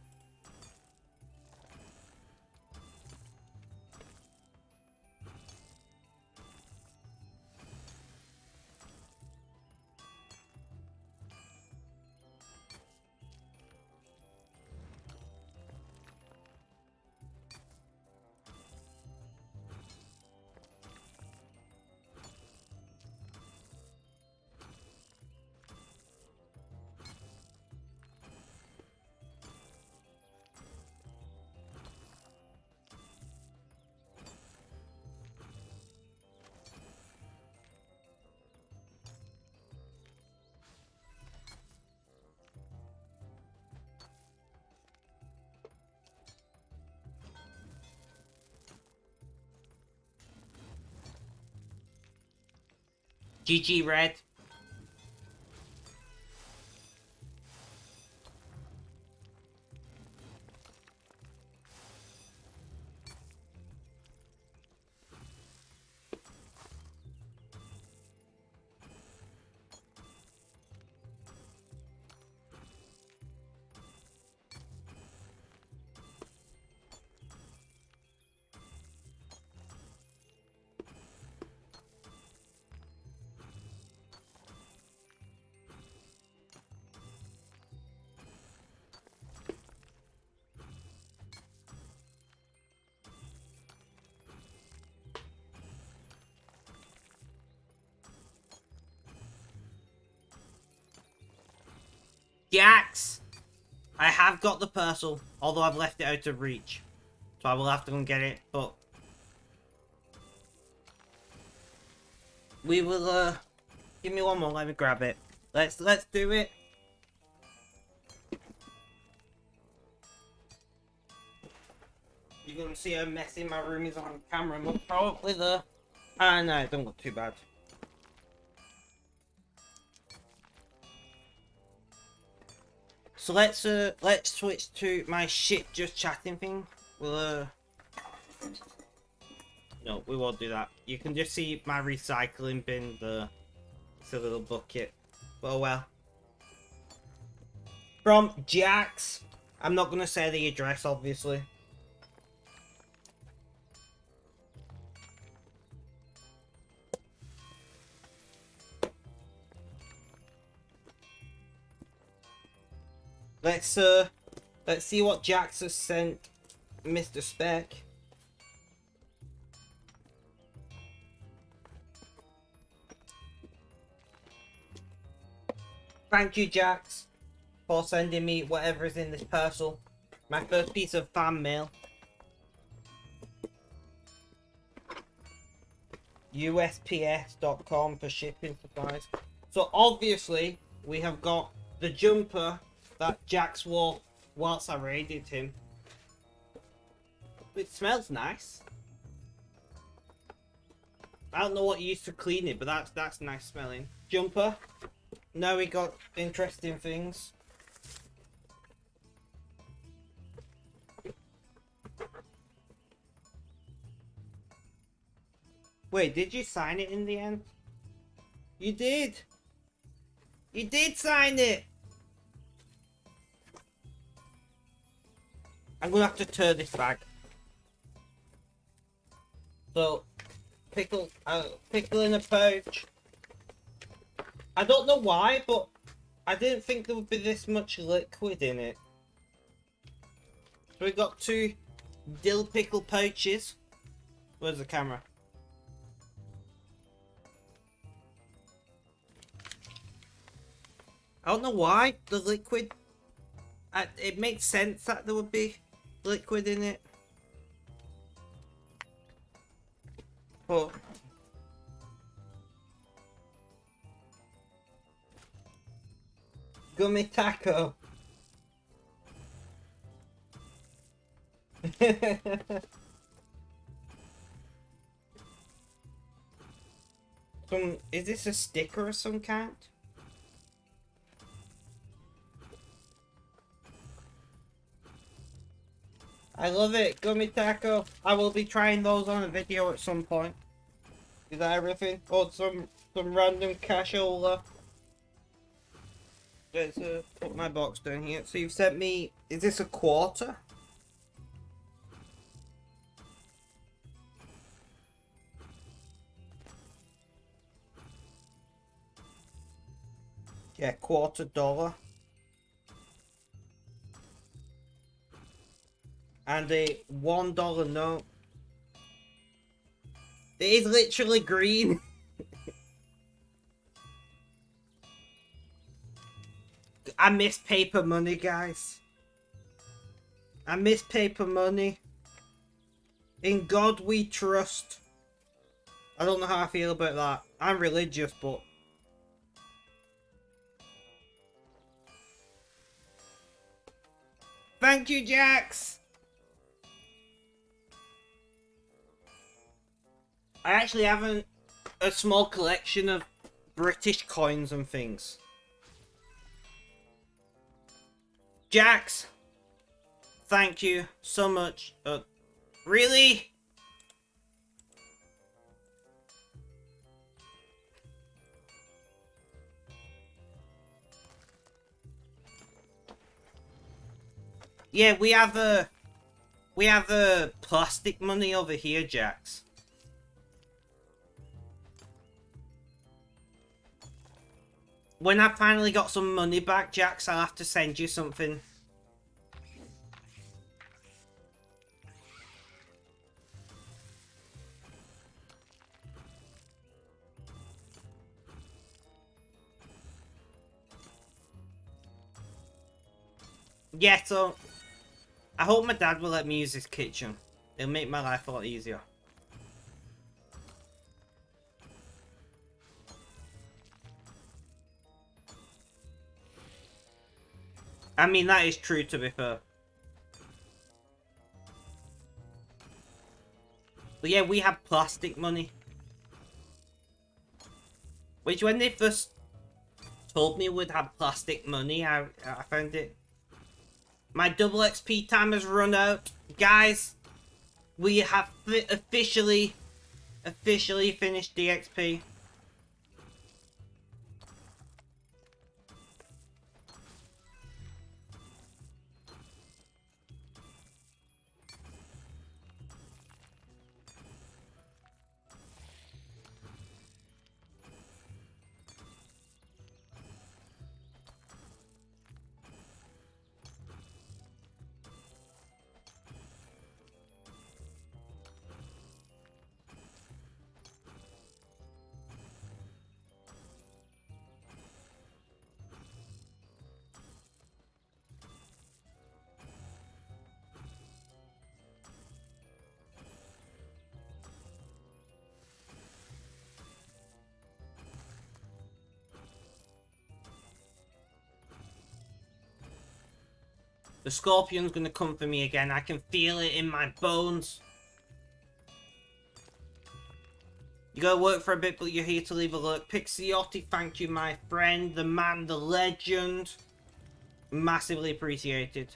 GG Red. Jax! I have got the parcel, although I've left it out of reach. So I will have to go and get it, but... we will, give me one more, let me grab it. Let's do it. You're gonna see how messy my room is on camera, but probably the... ah, no, it don't look too bad. So let's switch to my shit just chatting thing. We'll no, we won't do that. You can just see my recycling bin, it's a little bucket. But oh well. From Jax. I'm not gonna say the address, obviously. Let's see what Jax has sent Mr. Spec. Thank you, Jax, for sending me whatever is in this parcel. My first piece of fan mail. USPS.com for shipping supplies. So obviously, we have got the jumper that Jax wore whilst I raided him. It smells nice. I don't know what you used to clean it, but that's nice smelling. Jumper. Now we got interesting things. Wait, did you sign it in the end? You did! You did sign it! I'm gonna have to turn this back. So, pickle in a pouch. I don't know why, but I didn't think there would be this much liquid in it. So we got 2 dill pickle pouches. Where's the camera? I don't know why the liquid. It makes sense that there would be liquid in it. But gummy taco. Is this a sticker of some kind? I love it, gummy taco. I will be trying those on a video at some point. Is that everything? Oh, some random cashola. Let's put my box down here. So you've sent me. Is this a quarter? Yeah, $quarter. And a $1 note. It is literally green. I miss paper money, guys. I miss paper money. In God we trust. I don't know how I feel about that. I'm religious, but... Thank you, Jax! I actually have a small collection of British coins and things. Jax, thank you so much. Really? Yeah, we have a plastic money over here, Jax. When I finally got some money back, Jax, I'll have to send you something. Yeah, so I hope my dad will let me use his kitchen. It'll make my life a lot easier. I mean, that is true, to be fair. But yeah, we have plastic money. Which, when they first told me we'd have plastic money, I found it... My double XP time has run out. Guys, we have officially finished DXP. The scorpion's gonna come for me again. I can feel it in my bones. You gotta work for a bit, but you're here to leave a lurk. Pixiotti, thank you, my friend. The man, the legend. Massively appreciated.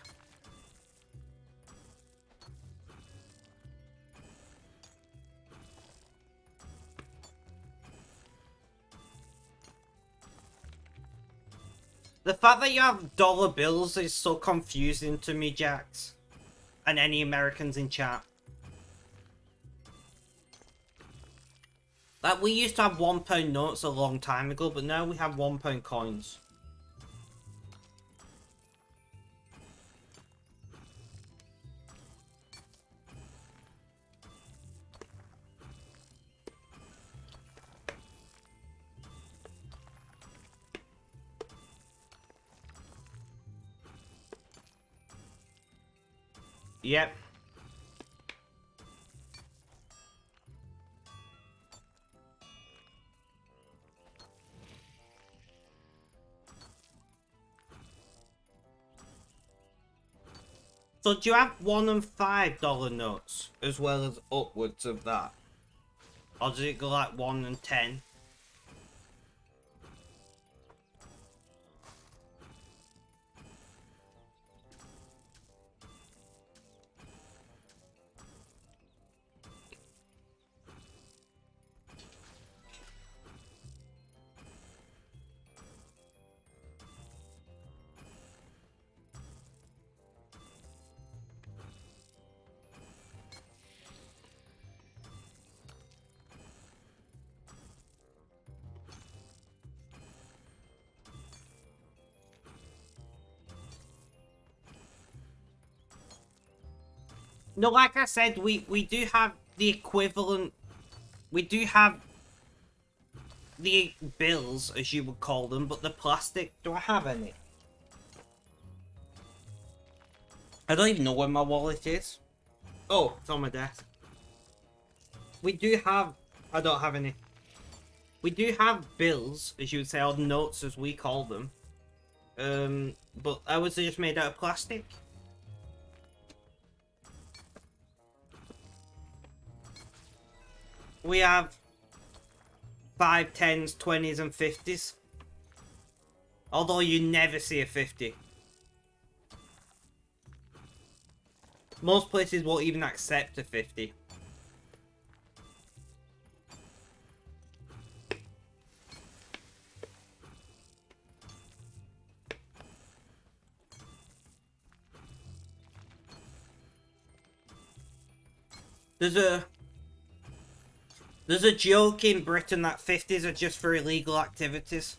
The fact that you have dollar bills is so confusing to me, Jax. And any Americans in chat. Like, we used to have £1 notes a long time ago, but now we have £1 coins. Yep. So do you have $1 and $5 notes as well as upwards of that? Or does it go like 1 and 10? No, like I said, we do have the equivalent. We do have the bills, as you would call them, but the plastic, do I have any? I don't even know where my wallet is. Oh, it's on my desk. We do have... I don't have any. We do have bills, as you would say, or notes, as we call them. But ours are just made out of plastic. We have 5, 10s, 20s and 50s. Although you never see a 50. Most places won't even accept a 50. There's a joke in Britain that 50s are just for illegal activities.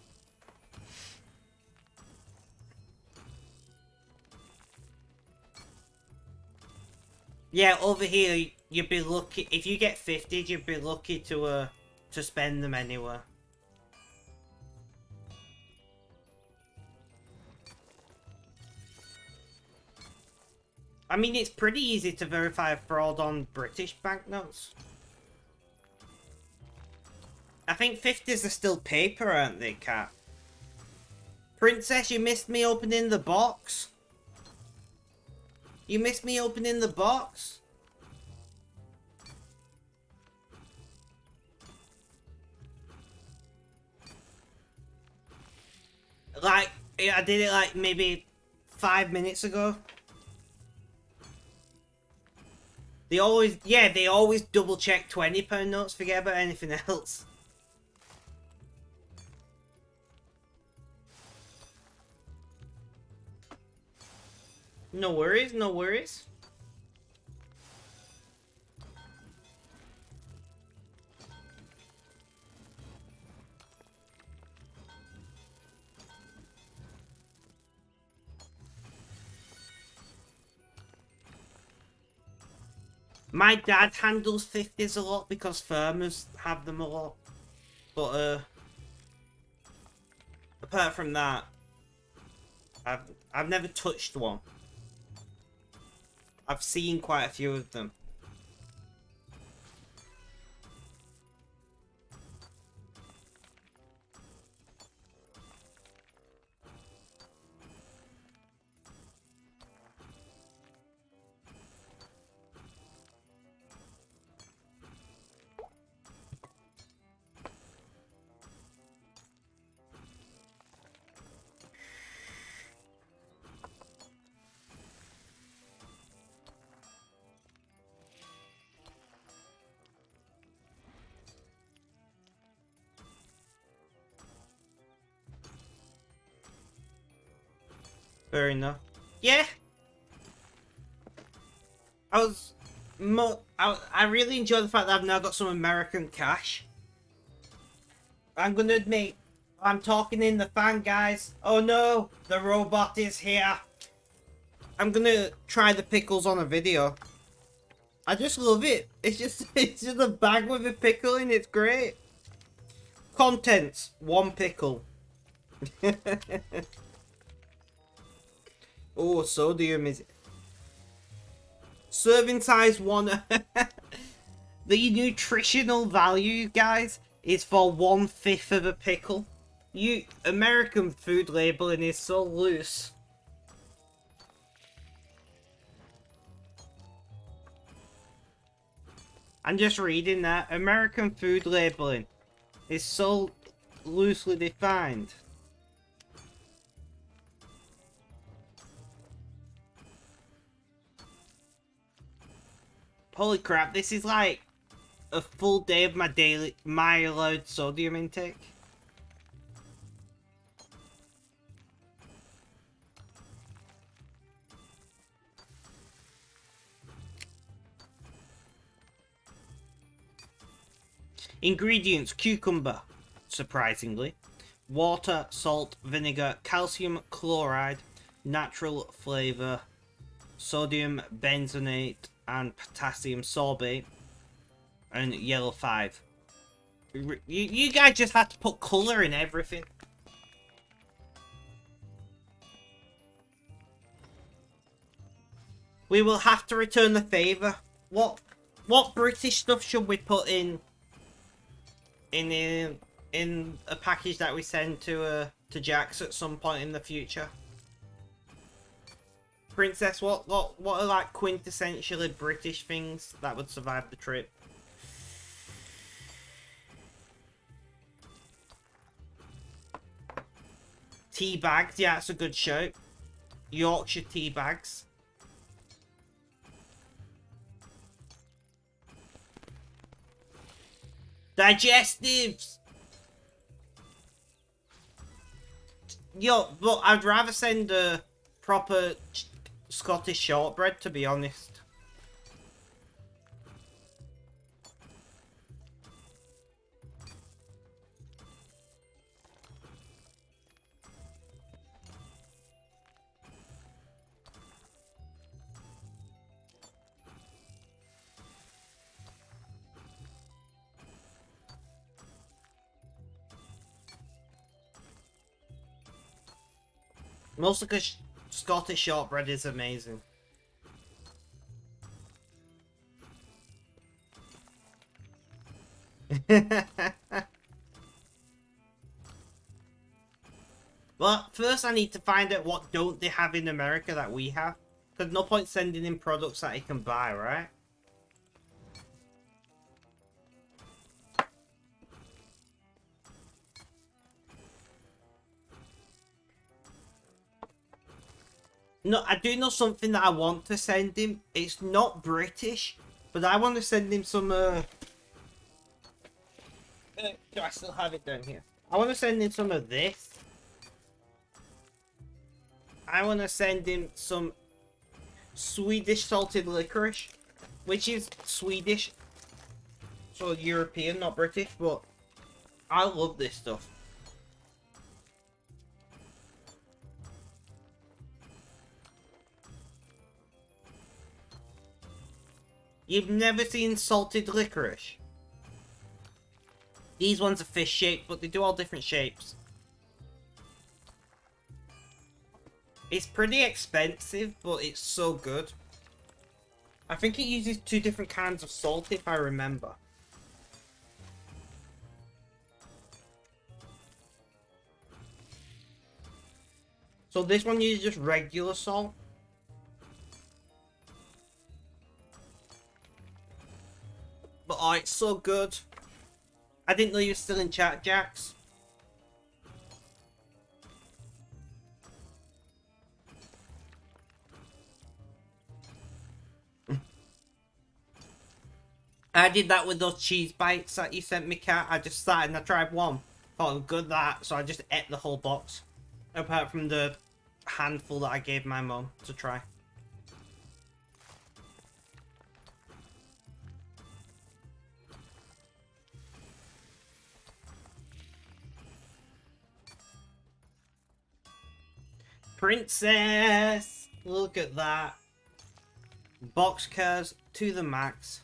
Yeah, over here you'd be lucky if you get 50s. You'd be lucky to spend them anywhere. I mean, it's pretty easy to verify fraud on British banknotes. I think 50s are still paper, aren't they, Cat? Princess, you missed me opening the box. You missed me opening the box. Like, I did it like maybe 5 minutes ago. They always, yeah, they always double check £20 notes, forget about anything else. No worries, no worries. My dad handles 50s a lot because farmers have them a lot. But apart from that, I've never touched one. I've seen quite a few of them. Fair enough. Yeah. I really enjoy the fact that I've now got some American cash. I'm gonna admit, I'm talking in the fan, guys. Oh no, the robot is here. I'm gonna try the pickles on a video. I just love it. It's just a bag with a pickle in it. It's great. Contents: 1 pickle. Oh, sodium is... Serving size 1. The nutritional value, guys, is for 1/5 of a pickle. American food labeling is so loose. I'm just reading that. American food labeling is so loosely defined. Holy crap, this is like a full day of my allowed sodium intake. Ingredients: cucumber, surprisingly, water, salt, vinegar, calcium chloride, natural flavour, sodium benzoate and potassium sorbate, and yellow 5. You guys just had to put colour in everything. We will have to return the favour. What British stuff should we put in a package that we send to Jax at some point in the future? Princess, what are like quintessentially British things that would survive the trip? Tea bags, yeah, that's a good shout. Yorkshire tea bags. Digestives! Yo, look, I'd rather send a proper Scottish shortbread, to be honest. Mostly because Scottish shortbread is amazing. Well, first I need to find out what don't they have in America that we have. Because no point sending in products that he can buy, right? No, I do know something that I want to send him. It's not British, but I want to send him some, do I still have it down here? I want to send him some of this. I want to send him some Swedish salted licorice, which is Swedish, so European, not British, but I love this stuff. You've never seen salted licorice? These ones are fish shaped, but they do all different shapes. It's pretty expensive, but it's so good. I think it uses 2 different kinds of salt, if I remember. So this one uses just regular salt. But oh, it's so good. I didn't know you were still in chat, Jax. I did that with those cheese bites that you sent me, Cat. I just started and I tried one. Thought it was good that, so I just ate the whole box. Apart from the handful that I gave my mum to try. Princess! Look at that. Boxcars to the max.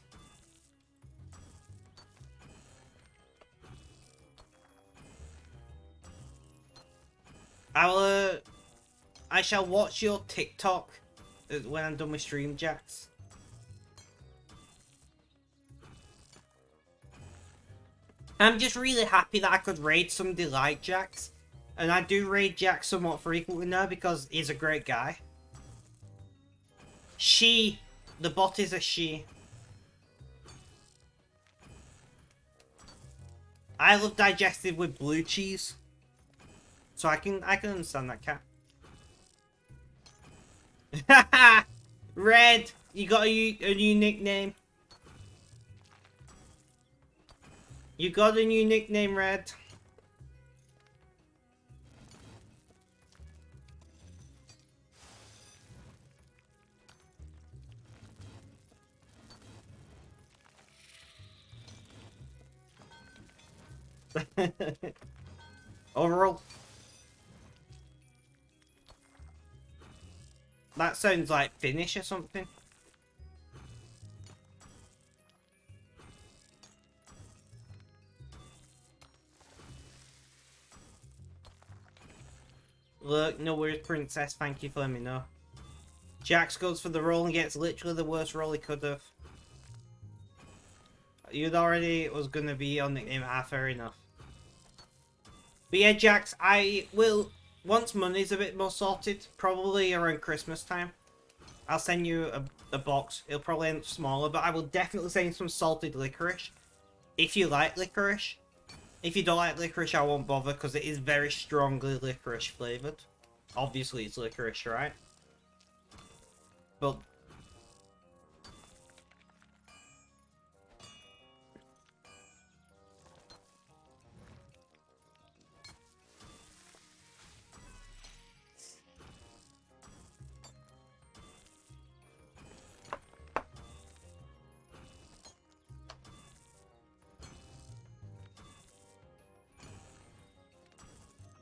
I shall watch your TikTok when I'm done with stream, Jax. I'm just really happy that I could raid somebody like Jax. And I do raid Jax somewhat frequently now because he's a great guy. She. The bot is a she. I love digestive with blue cheese. So I can understand that, Cat. Red, you got a new nickname. You got a new nickname, Red. Overall, that sounds like Finnish or something. Look, no worries, Princess. Thank you for letting me know. Jax goes for the roll and gets literally the worst roll he could have. You'd already was gonna be on nickname. Fair enough. But yeah, Jax, I will, once money's a bit more sorted, probably around Christmas time, I'll send you a box. It'll probably end up smaller, but I will definitely send you some salted licorice. If you like licorice. If you don't like licorice, I won't bother, because it is very strongly licorice flavoured. Obviously, it's licorice, right? But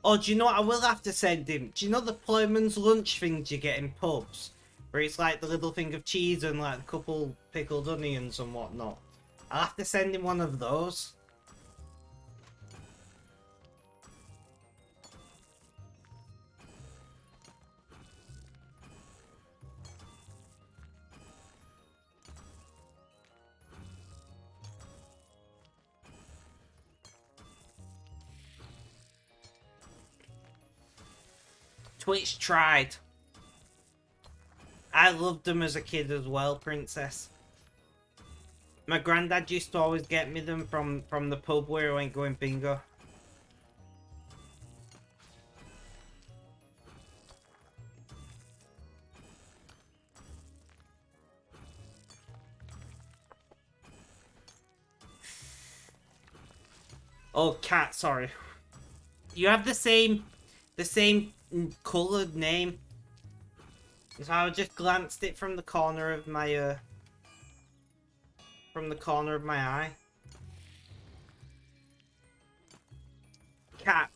oh, do you know what I will have to send him? Do you know the Ployman's lunch things you get in pubs? Where it's like the little thing of cheese and like a couple pickled onions and whatnot. I'll have to send him one of those. Twitch tried. I loved them as a kid as well, Princess. My granddad used to always get me them from the pub where I went going bingo. Oh, cat, sorry. You have the same coloured name. So I just glanced it from the corner of my eye. Cat.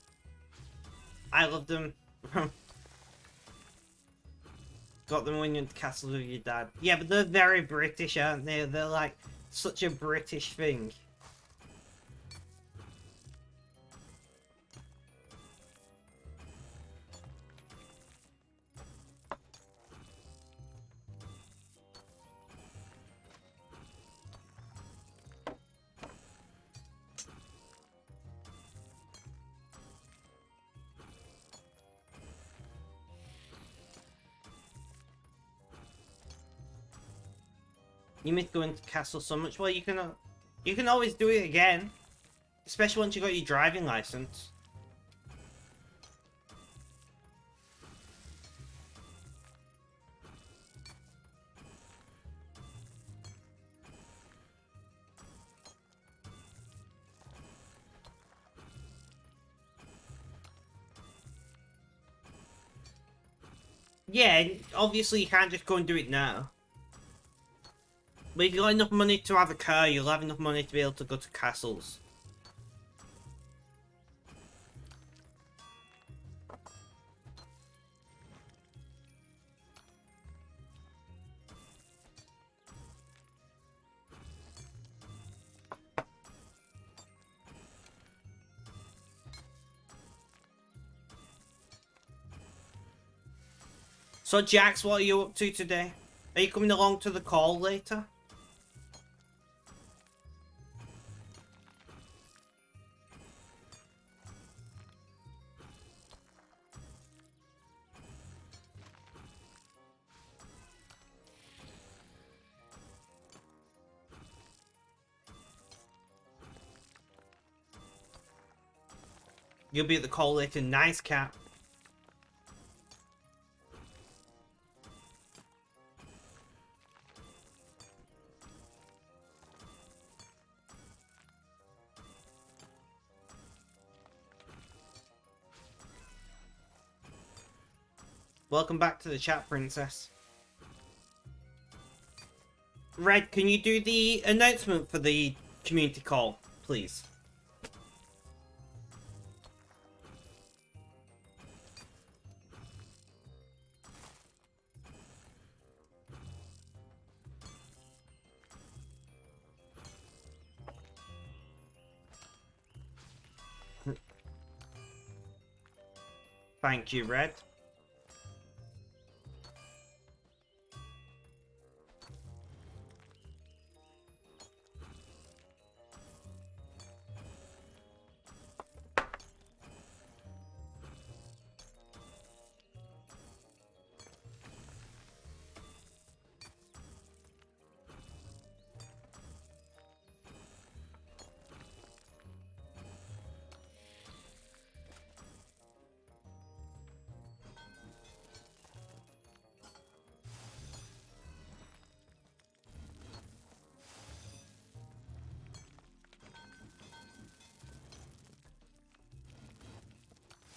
I love them. Got them when you went to castles with your dad. Yeah, but they're very British, aren't they? They're like such a British thing. You miss going to castle so much. Well, you can always do it again, especially once you got your driving license. Yeah, obviously you can't just go and do it now. But if you got enough money to have a car, you'll have enough money to be able to go to castles. So Jax, what are you up to today? Are you coming along to the call later? You'll be at the call later. Nice, Cap. Welcome back to the chat, Princess. Red, can you do the announcement for the community call, please? Thank you, Red.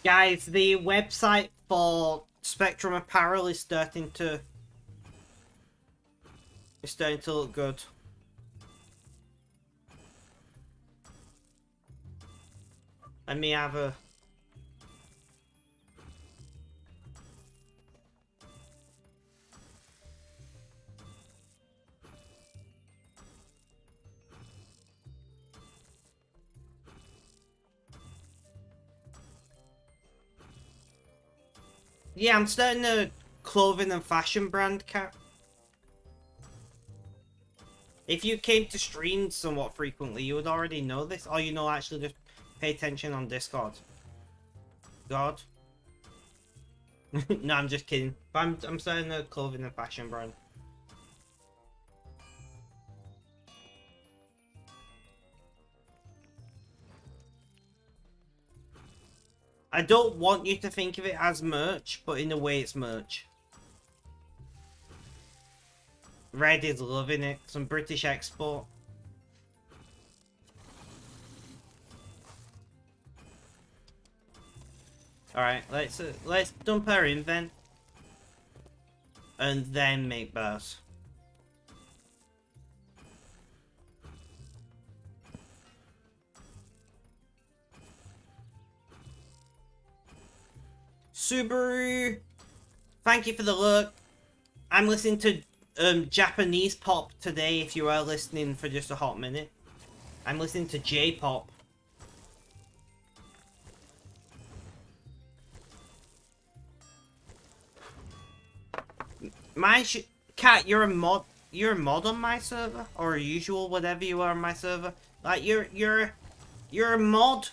Guys, the website for Spectrum Apparel is starting to look good. Let me have a... Yeah, I'm starting a clothing and fashion brand, Cat. If you came to streams somewhat frequently, you would already know this. Or you know, actually just pay attention on Discord. God. No, I'm just kidding. But I'm starting a clothing and fashion brand. I don't want you to think of it as merch, but in a way it's merch. Red is loving it. Some British export. Alright, let's dump her in then. And then make bars. Subaru, thank you for the look. I'm listening to Japanese pop today, if you are listening for just a hot minute. I'm listening to J-pop. Cat, you're a mod on my server, or a usual whatever you are on my server. Like you're a mod.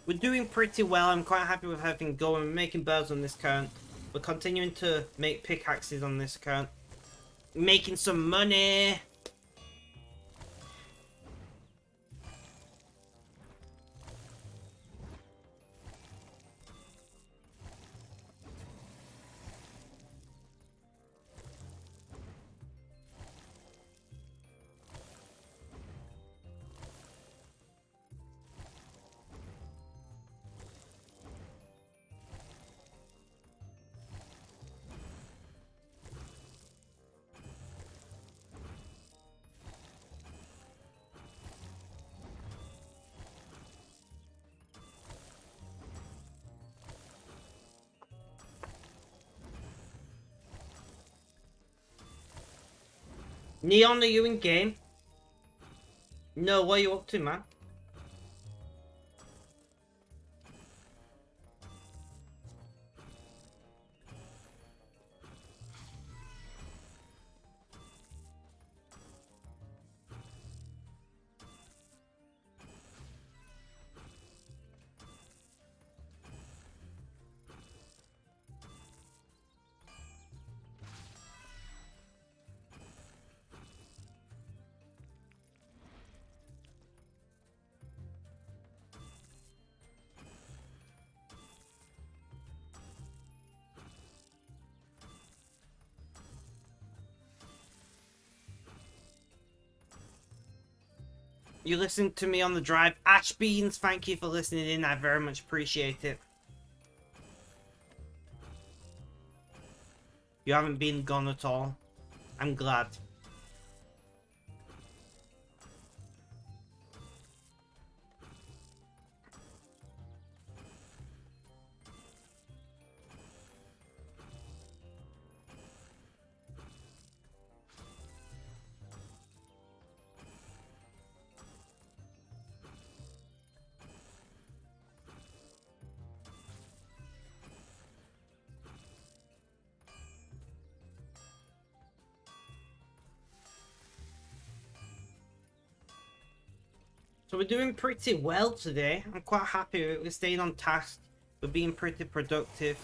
We're doing pretty well. I'm quite happy with having going. We're making birds on this account. We're continuing to make pickaxes on this account. Making some money. Neon, are you in game? No, what are you up to, man? You listened to me on the drive. Ash Beans, thank you for listening in. I very much appreciate it. You haven't been gone at all. I'm glad. So we're doing pretty well today. I'm quite happy. We're staying on task. We're being pretty productive.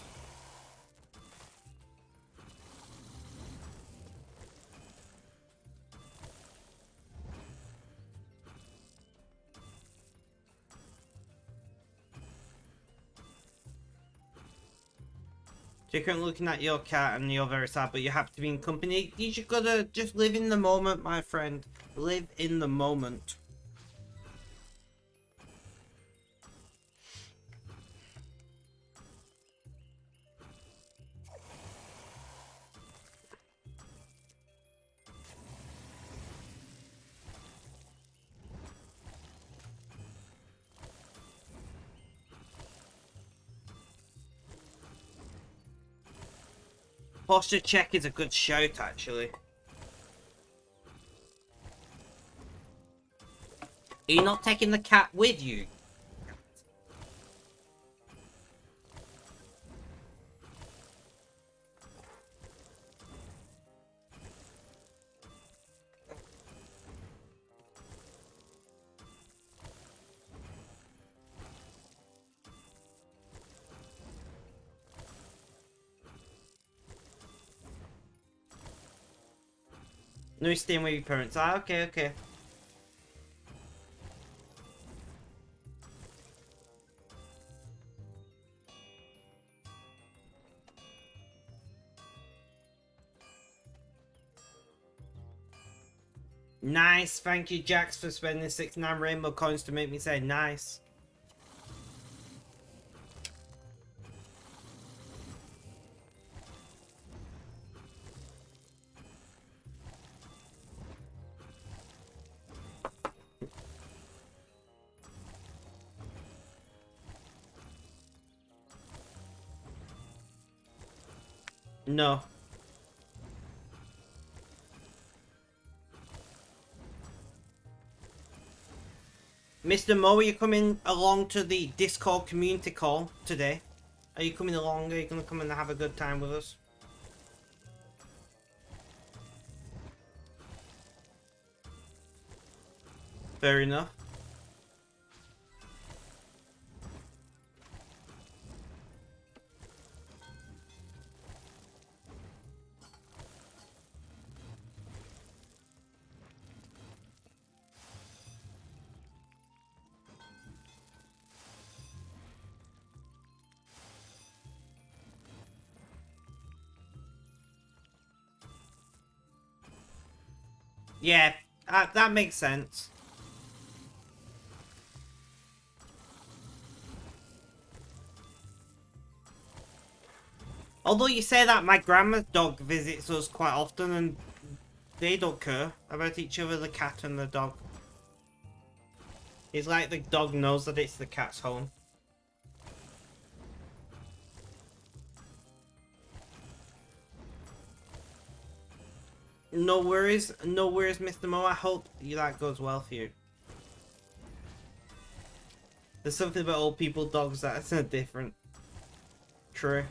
So you're currently looking at your cat and you're very sad, but you happy to be in company. You just gotta just live in the moment, my friend. Live in the moment. Posture check is a good shout, actually. Are you not taking the cat with you? No, he's staying with your parents. Ah, okay, okay. Nice, thank you Jax for spending 69 rainbow coins to make me say nice. No. Mr. Mo, are you coming along to the Discord community call today? Are you coming along? Are you going to come and have a good time with us? Fair enough. Yeah, that makes sense. Although you say that, my grandma's dog visits us quite often and they don't care about each other, the cat and the dog. It's like the dog knows that it's the cat's home. No worries, Mr. Mo. I hope that goes well for you. There's something about old people dogs that's different. True.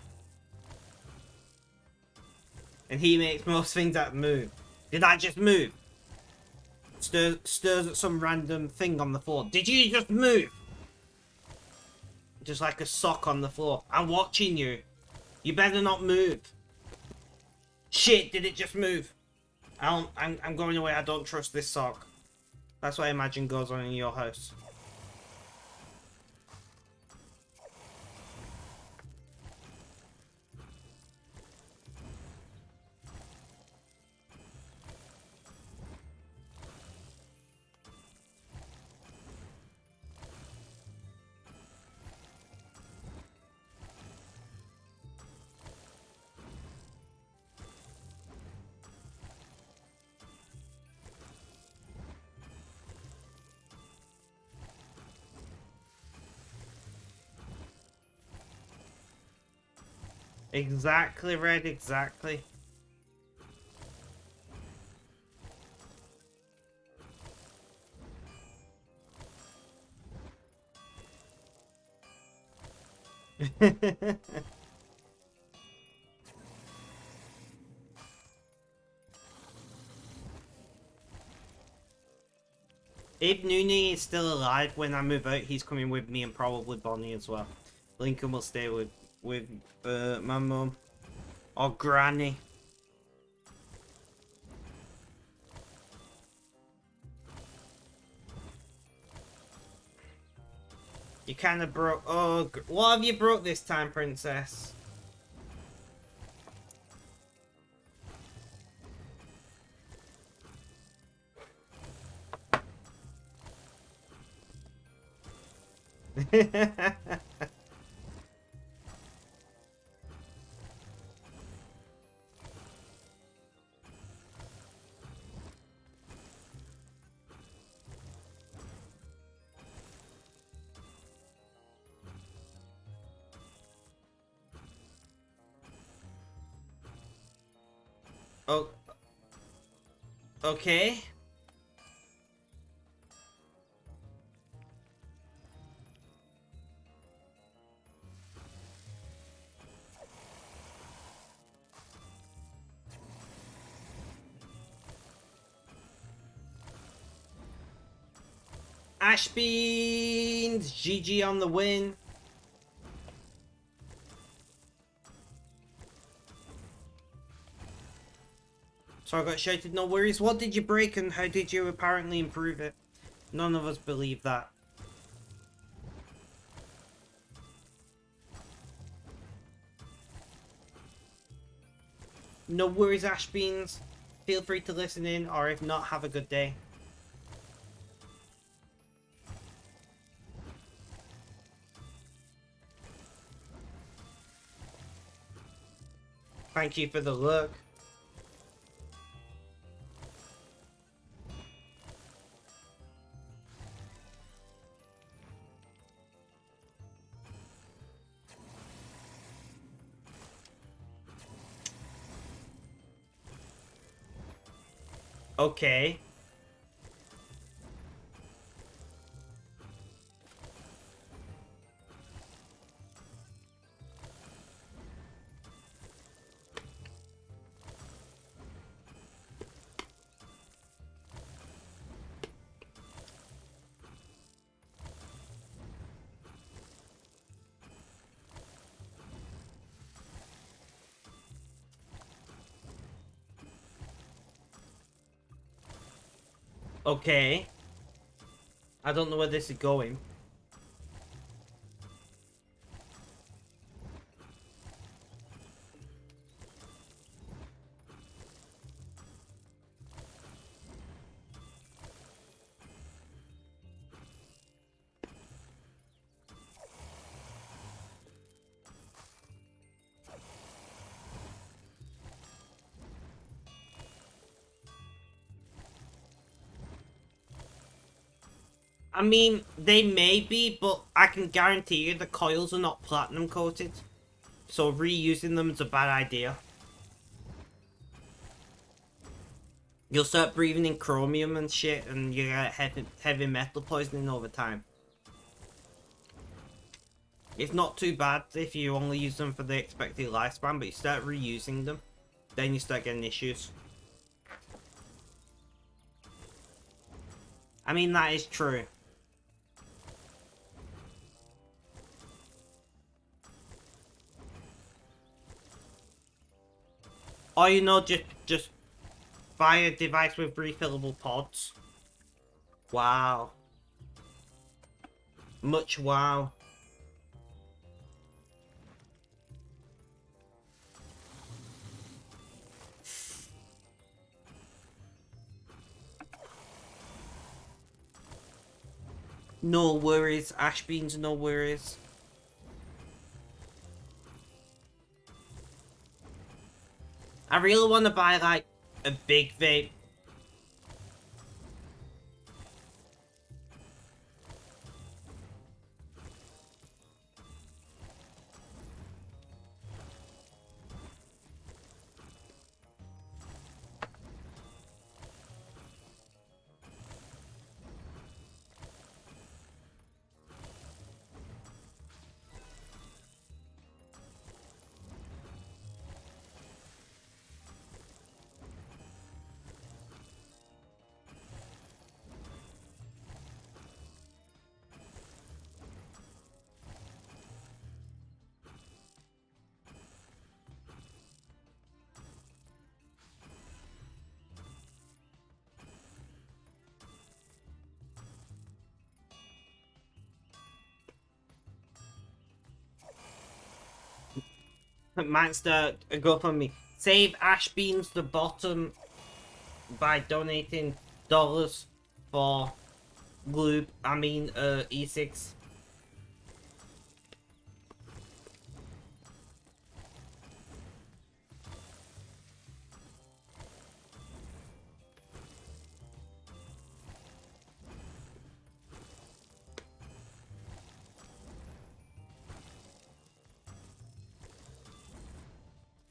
And he makes most things that move. Did I just move? Stirs at some random thing on the floor. Did you just move? Just like a sock on the floor. I'm watching you. You better not move. Shit, did it just move? I'm going away. I don't trust this sock. That's what I imagine goes on in your house. Exactly, Red, exactly. If Noonie is still alive when I move out, he's coming with me and probably Bonnie as well. Lincoln will stay with my mum. Or Granny. You kind of broke... Oh, what have you broke this time, Princess? Oh, okay. Ash Beans! GG on the win. So I got shouted, no worries. What did you break and how did you apparently improve it? None of us believe that. No worries, Ash Beans. Feel free to listen in, or if not, have a good day. Thank you for the look. Okay. Okay. I don't know where this is going. I mean, they may be, but I can guarantee you the coils are not platinum coated. So reusing them is a bad idea. You'll start breathing in chromium and shit, and you get heavy metal poisoning over time. It's not too bad if you only use them for the expected lifespan, but you start reusing them, then you start getting issues. I mean, that is true. Or, you know, just buy a device with refillable pods. Wow. Much wow. No worries, Ash Beans, no worries. I really want to buy, like, a big vape. Monster, go for me. Save Ash Beans the bottom by donating dollars for lube. E6.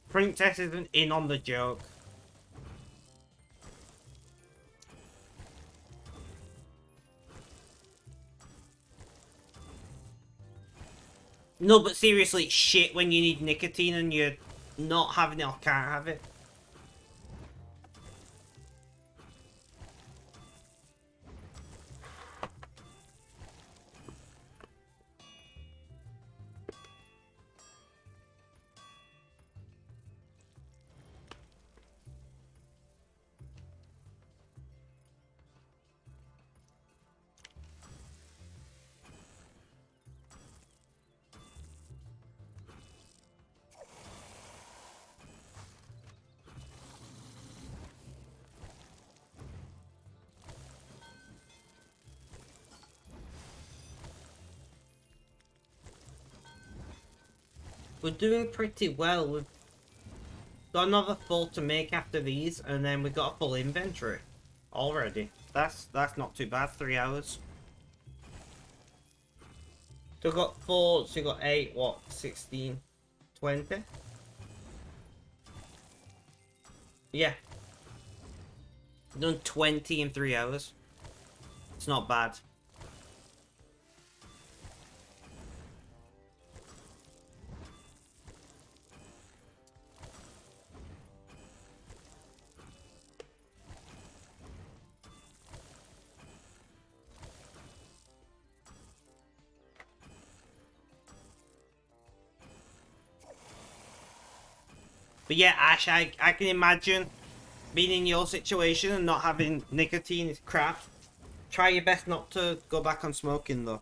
Princess isn't in on the joke. No, but seriously, it's shit when you need nicotine and you're not having it or can't have it. We're doing pretty well. We've got another full to make after these, and then we got a full inventory already. That's not too bad. 3 hours. So we got 4, so we got 8, what, 16, 20? Yeah. Done 20 in 3 hours. It's not bad. But yeah, Ash, I can imagine being in your situation and not having nicotine is crap. Try your best not to go back on smoking though.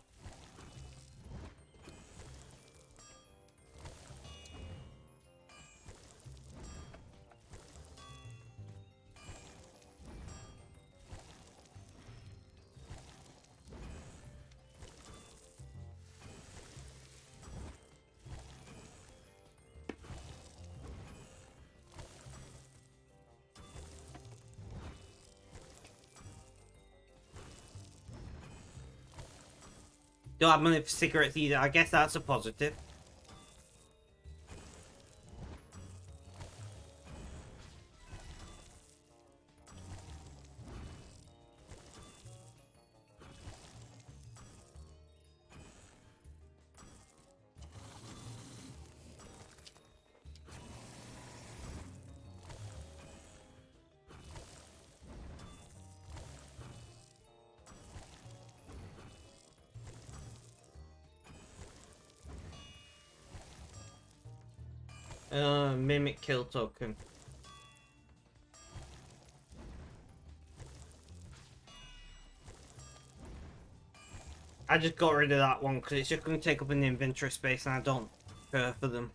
Don't have money for cigarettes either. I guess that's a positive. Mimic kill token. I just got rid of that one because it's just going to take up an inventory space and I don't care for them.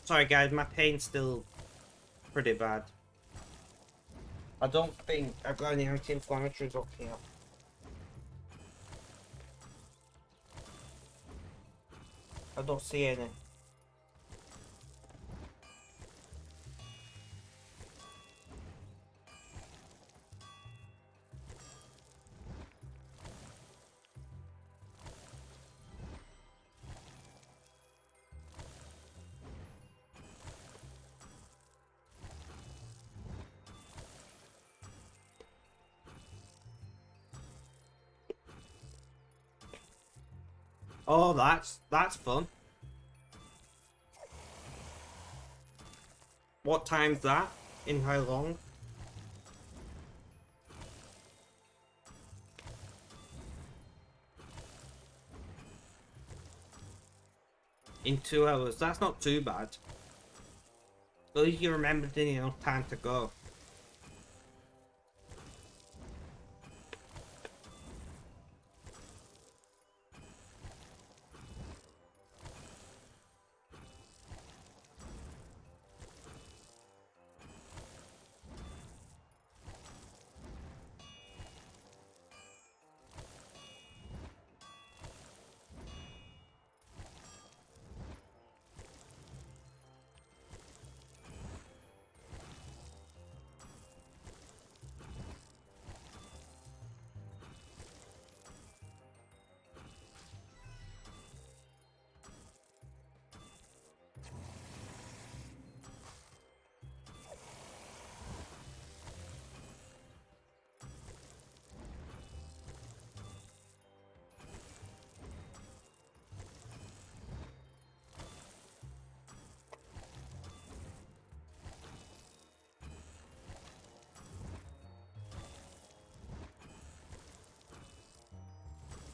Sorry guys, my pain's still pretty bad. I don't think I've got any anti-inflammatories up here. I don't see any. Oh, that's fun. What time's that? In how long? in 2 hours. That's not too bad. At least you remembered in enough time to go.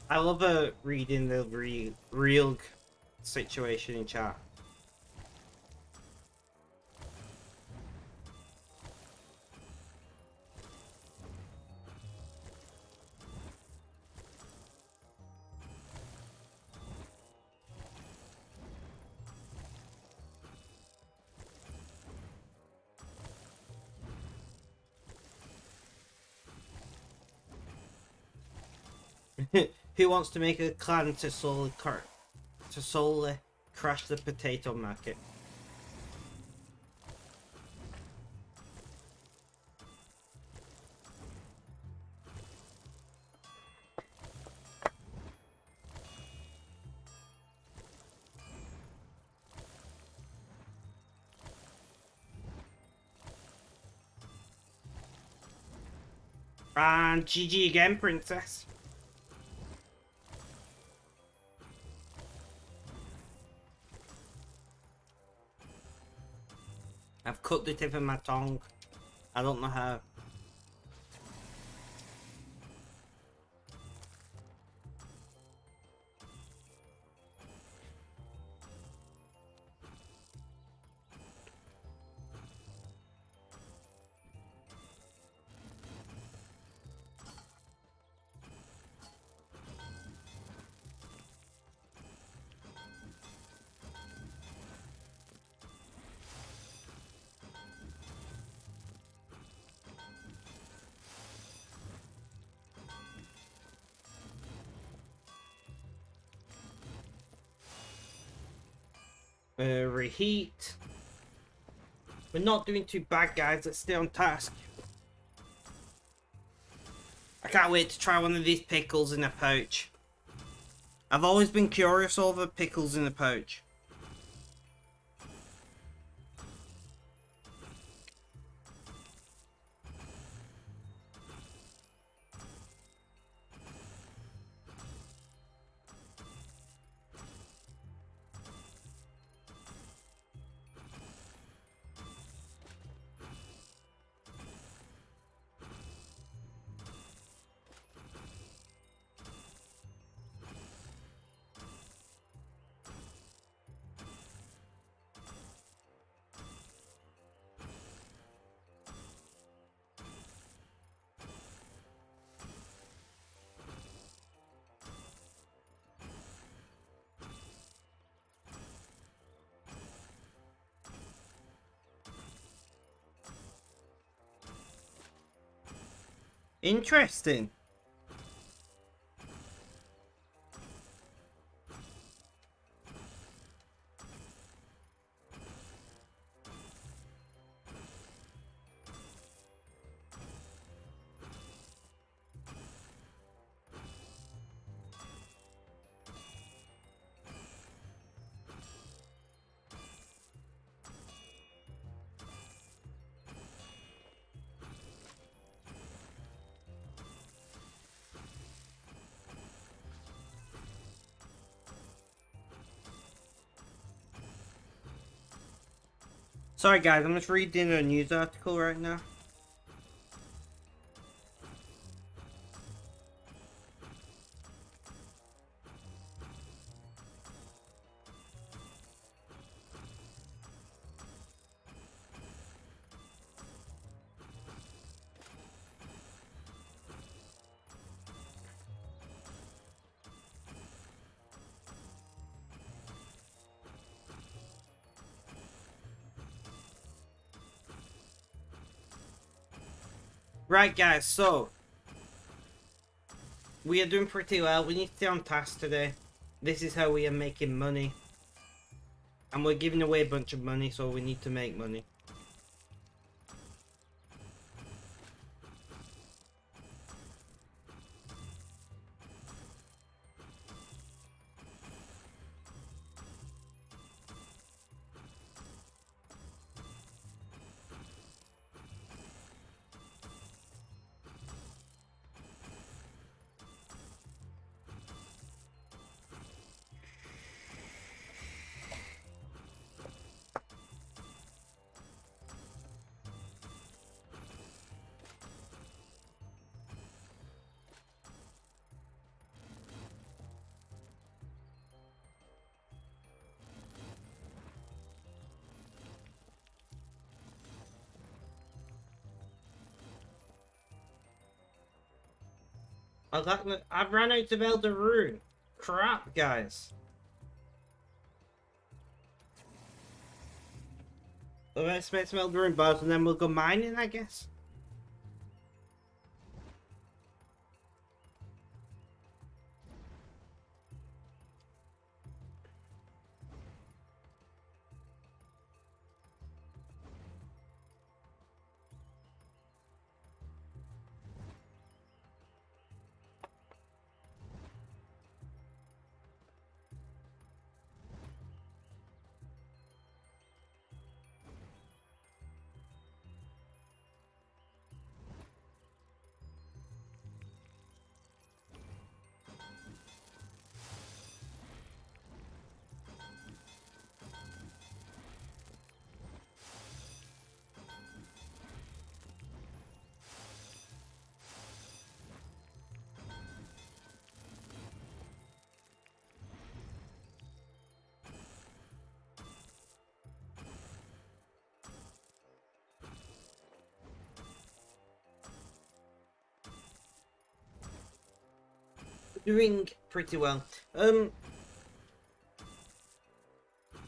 I love reading the real situation in chat. Who wants to make a clan to solely crash the potato market? And GG again, princess. I've cut the tip of my tongue. I don't know how. Reheat. We're not doing too bad, guys. Let's stay on task. I can't wait to try one of these pickles in a pouch. I've always been curious over pickles in a pouch. Interesting. Sorry guys, I'm just reading a news article right now. Right, guys, so we are doing pretty well. We need to stay on task today. This is how we are making money. And we're giving away a bunch of money, so we need to make money. I've run out of Elder Rune. Crap, guys. Let's make some Elder Rune bars and then we'll go mining, I guess. Doing pretty well. I don't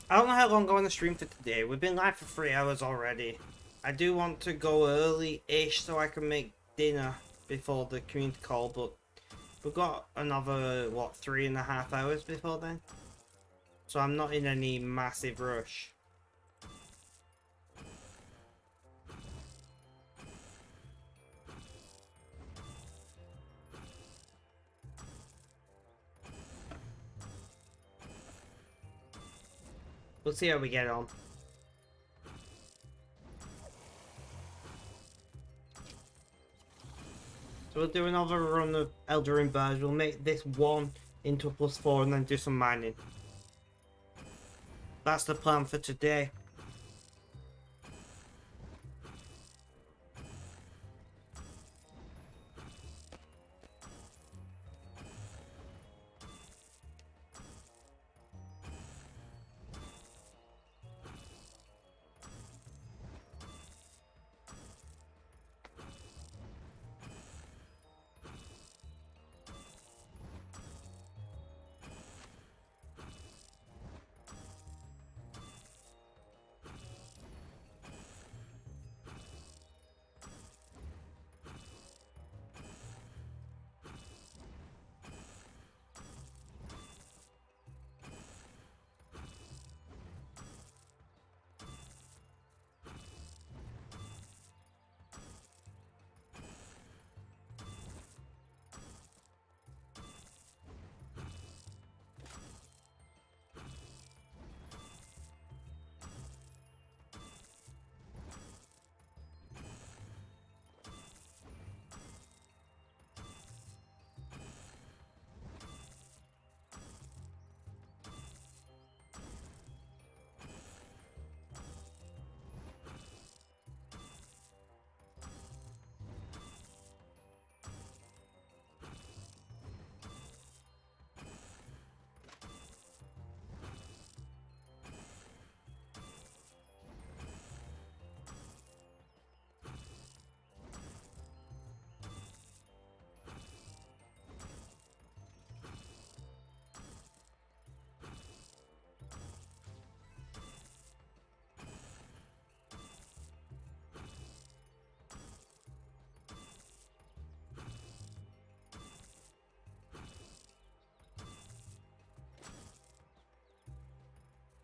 know how long I'm going to stream for today. We've been live for 3 hours already. I do want to go early-ish so I can make dinner before the community call, but we've got another, what, 3.5 hours before then? So I'm not in any massive rush. We'll see how we get on. So we'll do another run of Elder Rune bars. We'll make this one into a +4 and then do some mining. That's the plan for today.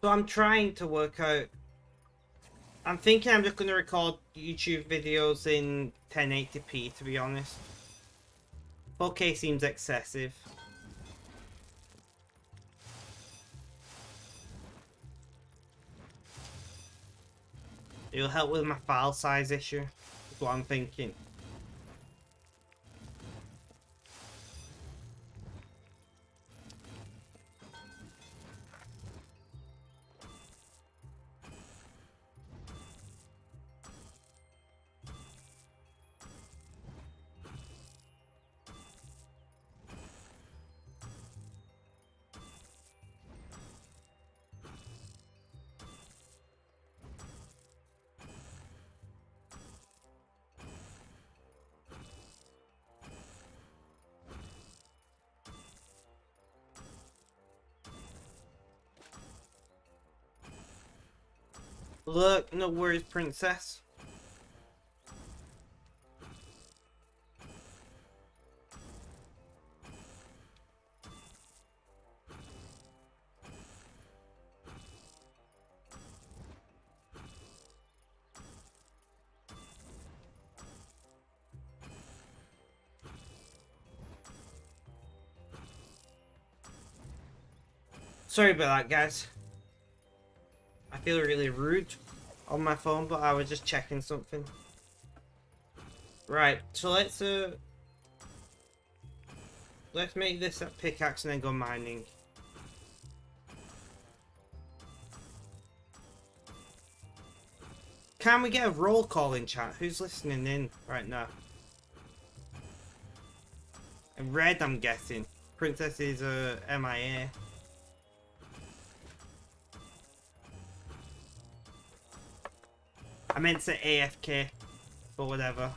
So I'm trying to work out. I'm thinking I'm just going to record YouTube videos in 1080p, to be honest. 4K seems excessive. It'll help with my file size issue, is what I'm thinking. Look, no worries, princess. Sorry about that, guys. I feel really rude on my phone, but I was just checking something. Right, so let's make this a pickaxe and then go mining. Can we get a roll call in chat? Who's listening in right now? Red, I'm guessing. Princess is MIA. I meant to say AFK, but whatever.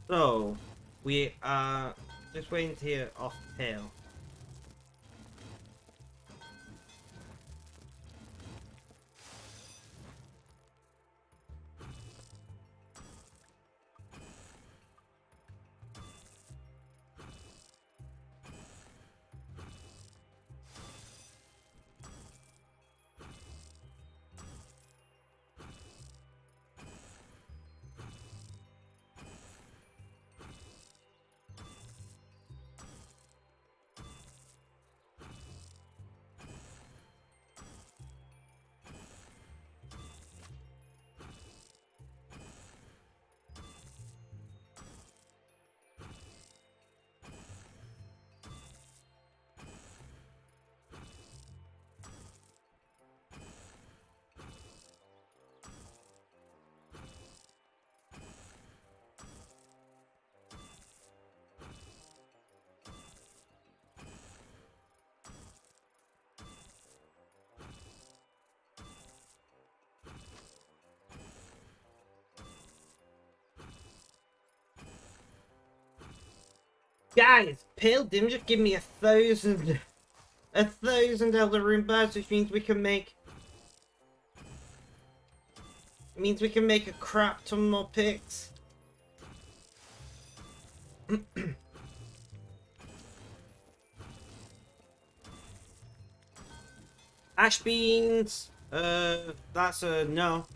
So, we are just waiting to hear off tail. Guys, Pale Dim just give me 1,000 Elder Rune Birds, which means we can make a crap ton more picks. Ash beans. That's a no.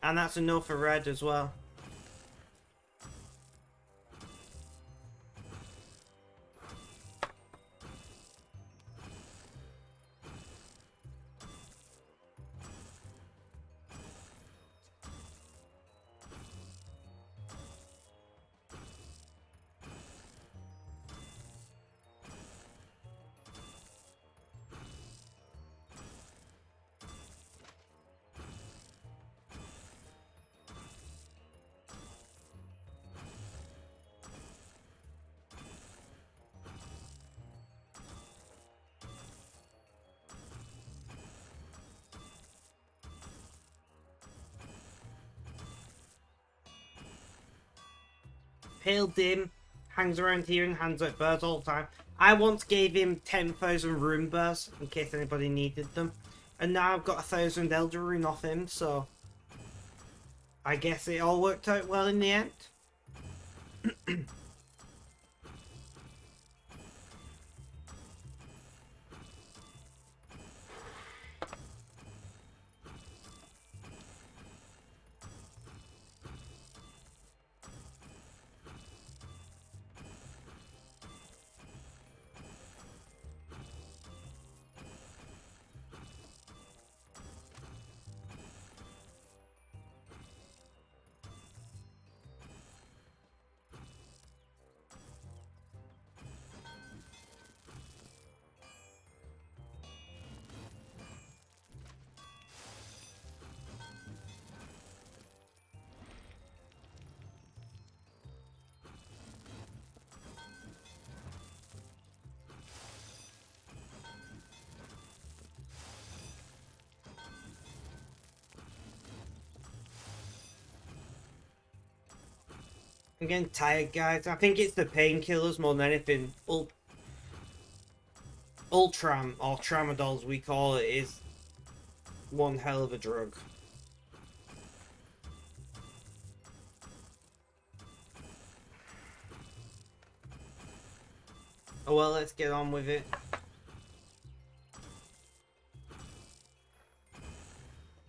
And that's a no for red as well. Pale Dim hangs around here and hands out birds all the time. I once gave him 10,000 rune bursts in case anybody needed them. And now I've got 1,000 Elder Rune off him, so I guess it all worked out well in the end. I'm getting tired, guys. I think it's the painkillers more than anything. Ultram, or Tramadol as we call it, is one hell of a drug. Oh well, let's get on with it.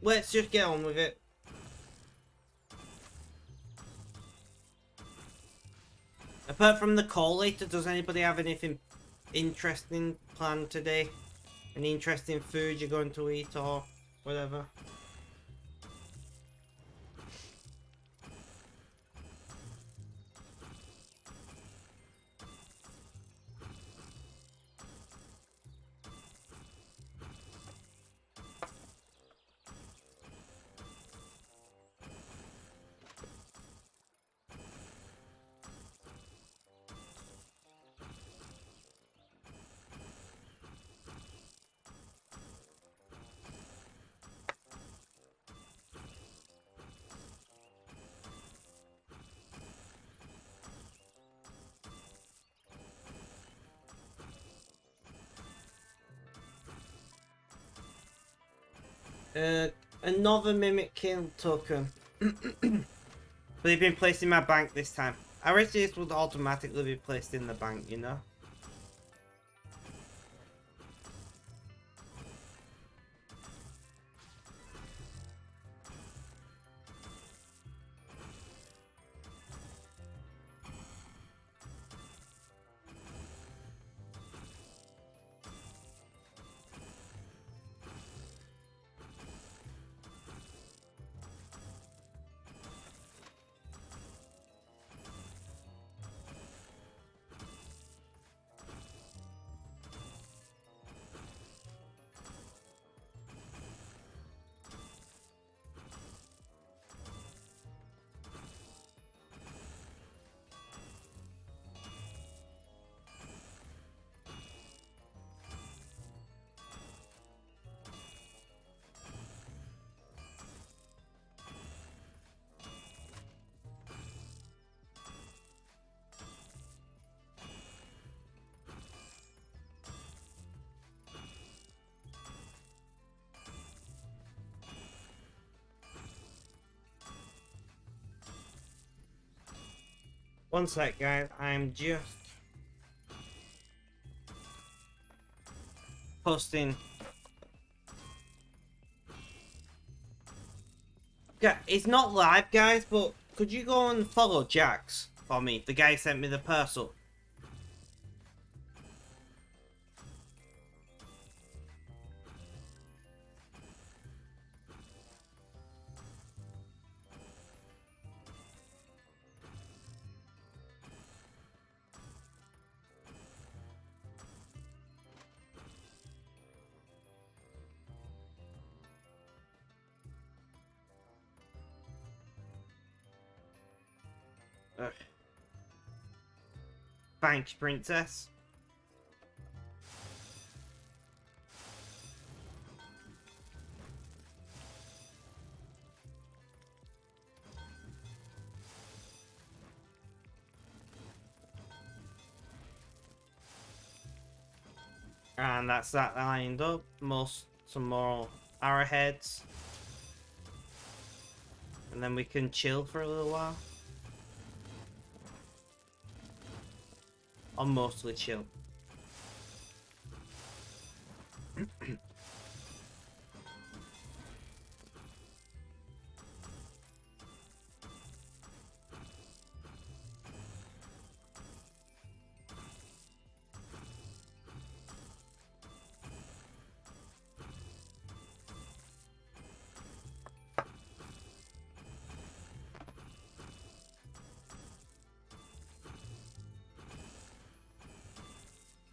Let's just get on with it. Apart from the call later, does anybody have anything interesting planned today? Any interesting food you're going to eat or whatever? Another mimic kill token. But they've been placed in my bank this time. I wish this would automatically be placed in the bank, you know? One sec, guys. I'm just posting. Yeah, it's not live, guys, but could you go and follow Jax for me? The guy sent me the parcel. Ugh. Thanks, princess. And that's that lined up. Some more arrowheads. And then we can chill for a little while. Or mostly chill.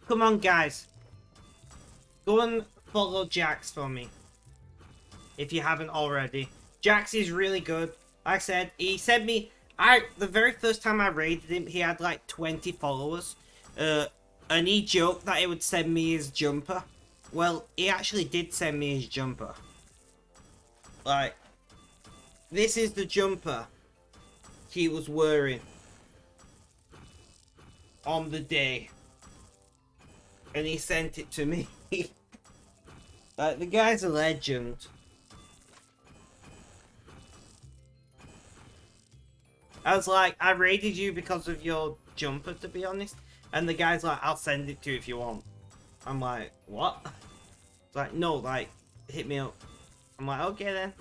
Come on, guys. Go and follow Jax for me. If you haven't already. Jax is really good. Like I said, he sent me... the very first time I raided him, he had like 20 followers. And he joked that he would send me his jumper. Well, he actually did send me his jumper. Like, this is the jumper he was wearing on the day. And he sent it to me. Like, the guy's a legend. I was like, I raided you because of your jumper, to be honest. And the guy's like, I'll send it to you if you want. I'm like, what? It's like, no, like, hit me up. I'm like, okay then.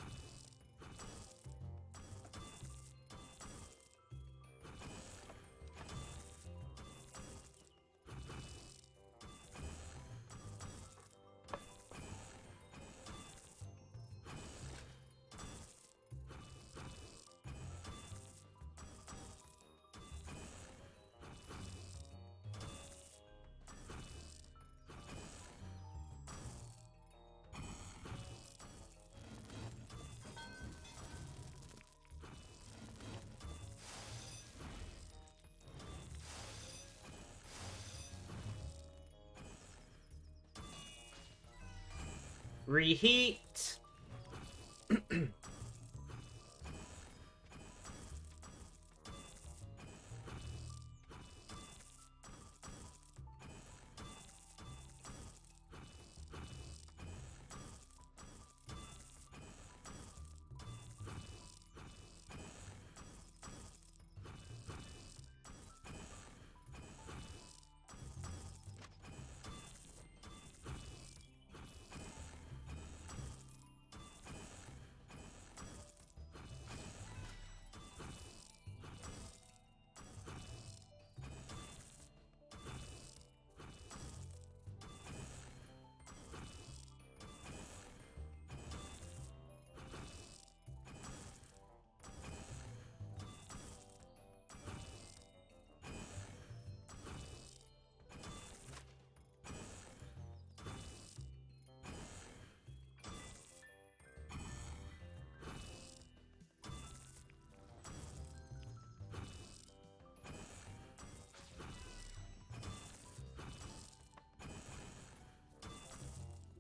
Reheat.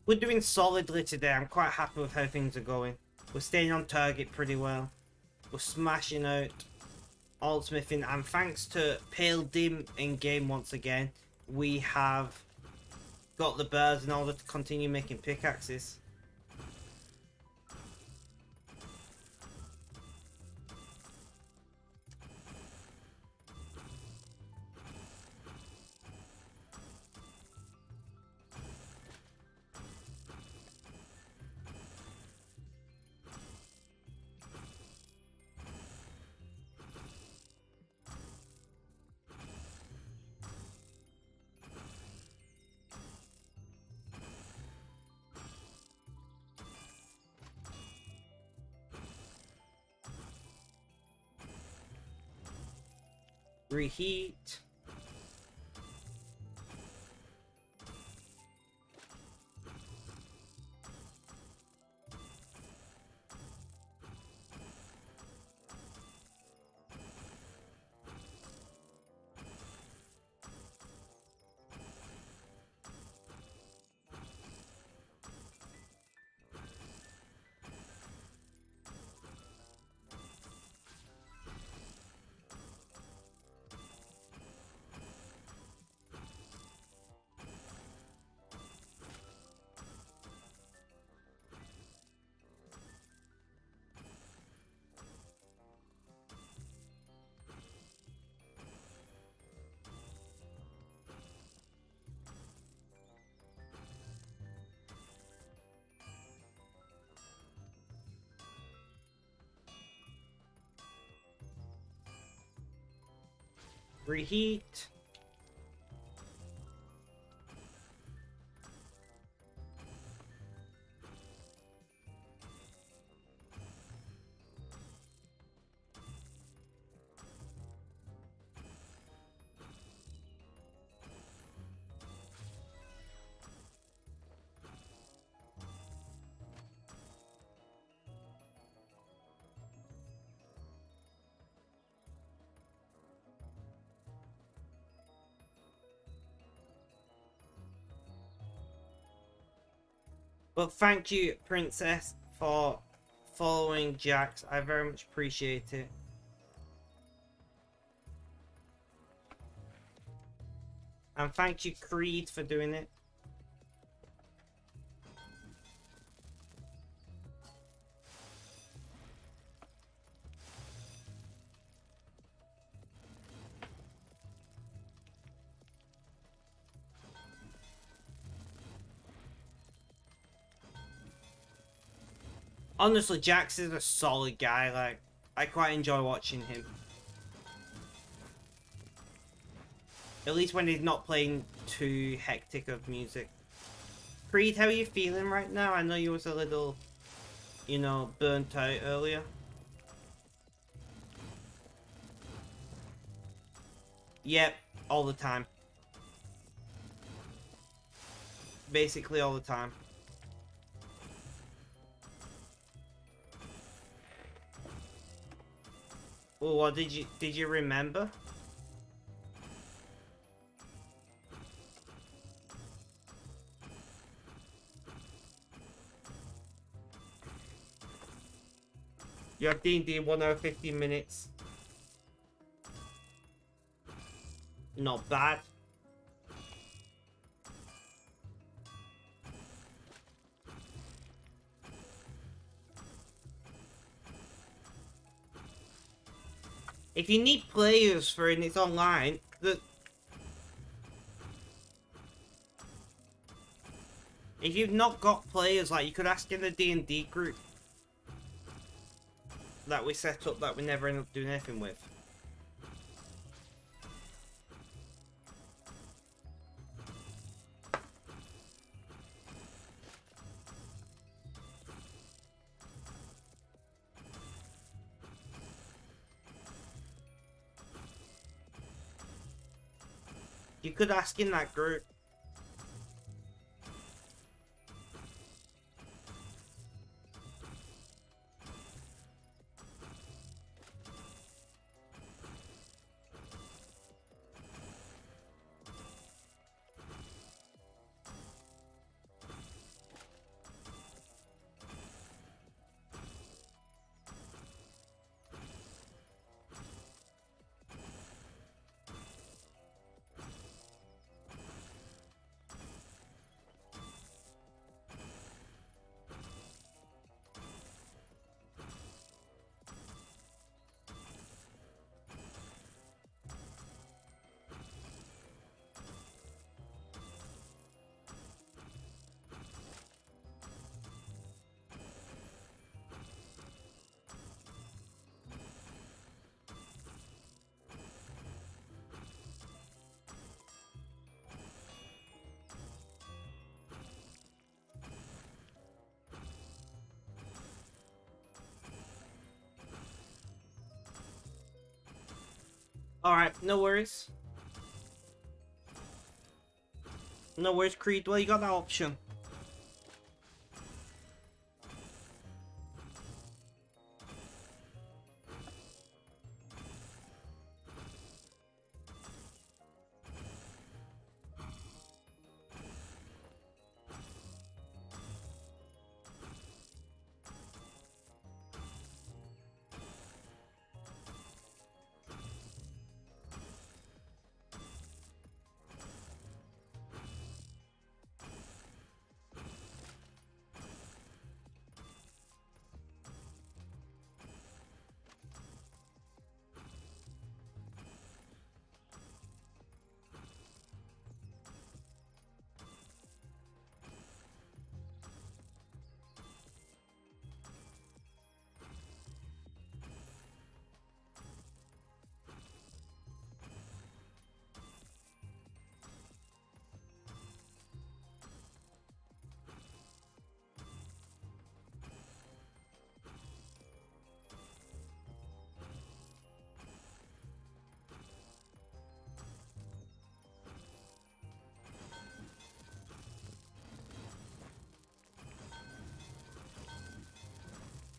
We're doing solidly today. I'm quite happy with how things are going. We're staying on target pretty well. We're smashing out Altsmithing, and thanks to Pale Dim in game once again, we have got the birds in order to continue making pickaxes. Reheat. Reheat. But thank you, Princess, for following Jax. I very much appreciate it. And thank you, Creed, for doing it. Honestly, Jax is a solid guy. Like, I quite enjoy watching him. At least when he's not playing too hectic of music. Creed, how are you feeling right now? I know you was a little, you know, burnt out earlier. Yep, all the time. Basically all the time. Well, what did you remember? You have D&D 1 hour 15 minutes. Not bad. If you need players for it and it's online, if you've not got players, like, you could ask in the D&D group that we set up that we never end up doing anything with. You could ask in that group. Alright, no worries. No worries, Creed. Well, you got that option.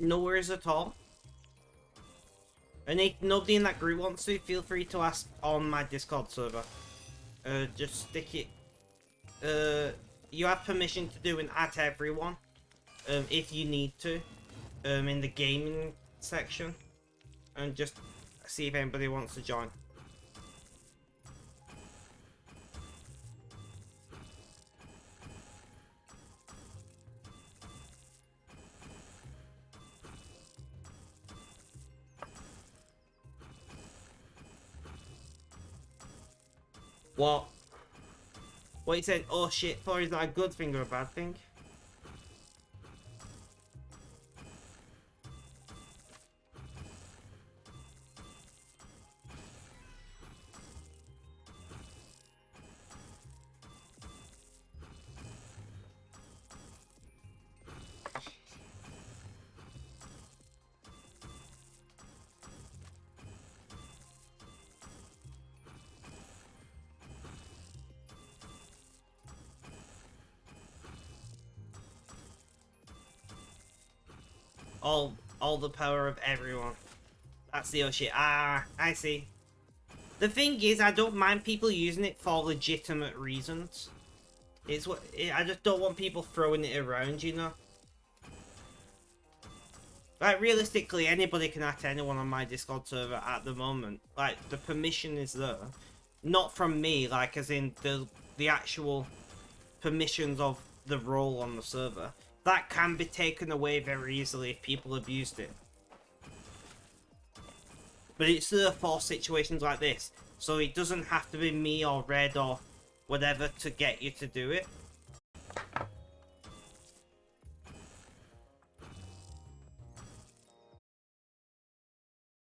No worries at all. And if nobody in that group wants to, feel free to ask on my Discord server. Just stick it. You have permission to do an at everyone, if you need to, in the gaming section, and just see if anybody wants to join. What? What he said? Oh shit! Thor is not a good thing or a bad thing. All the power of everyone. That's the oh shit. Ah, I see. The thing is, I don't mind people using it for legitimate reasons. It's what I just don't want people throwing it around, you know. Like realistically, anybody can add anyone on my Discord server at the moment. Like the permission is there, not from me. Like as in the actual permissions of the role on the server. That can be taken away very easily if people abused it. But it's there for situations like this. So it doesn't have to be me or Red or whatever to get you to do it.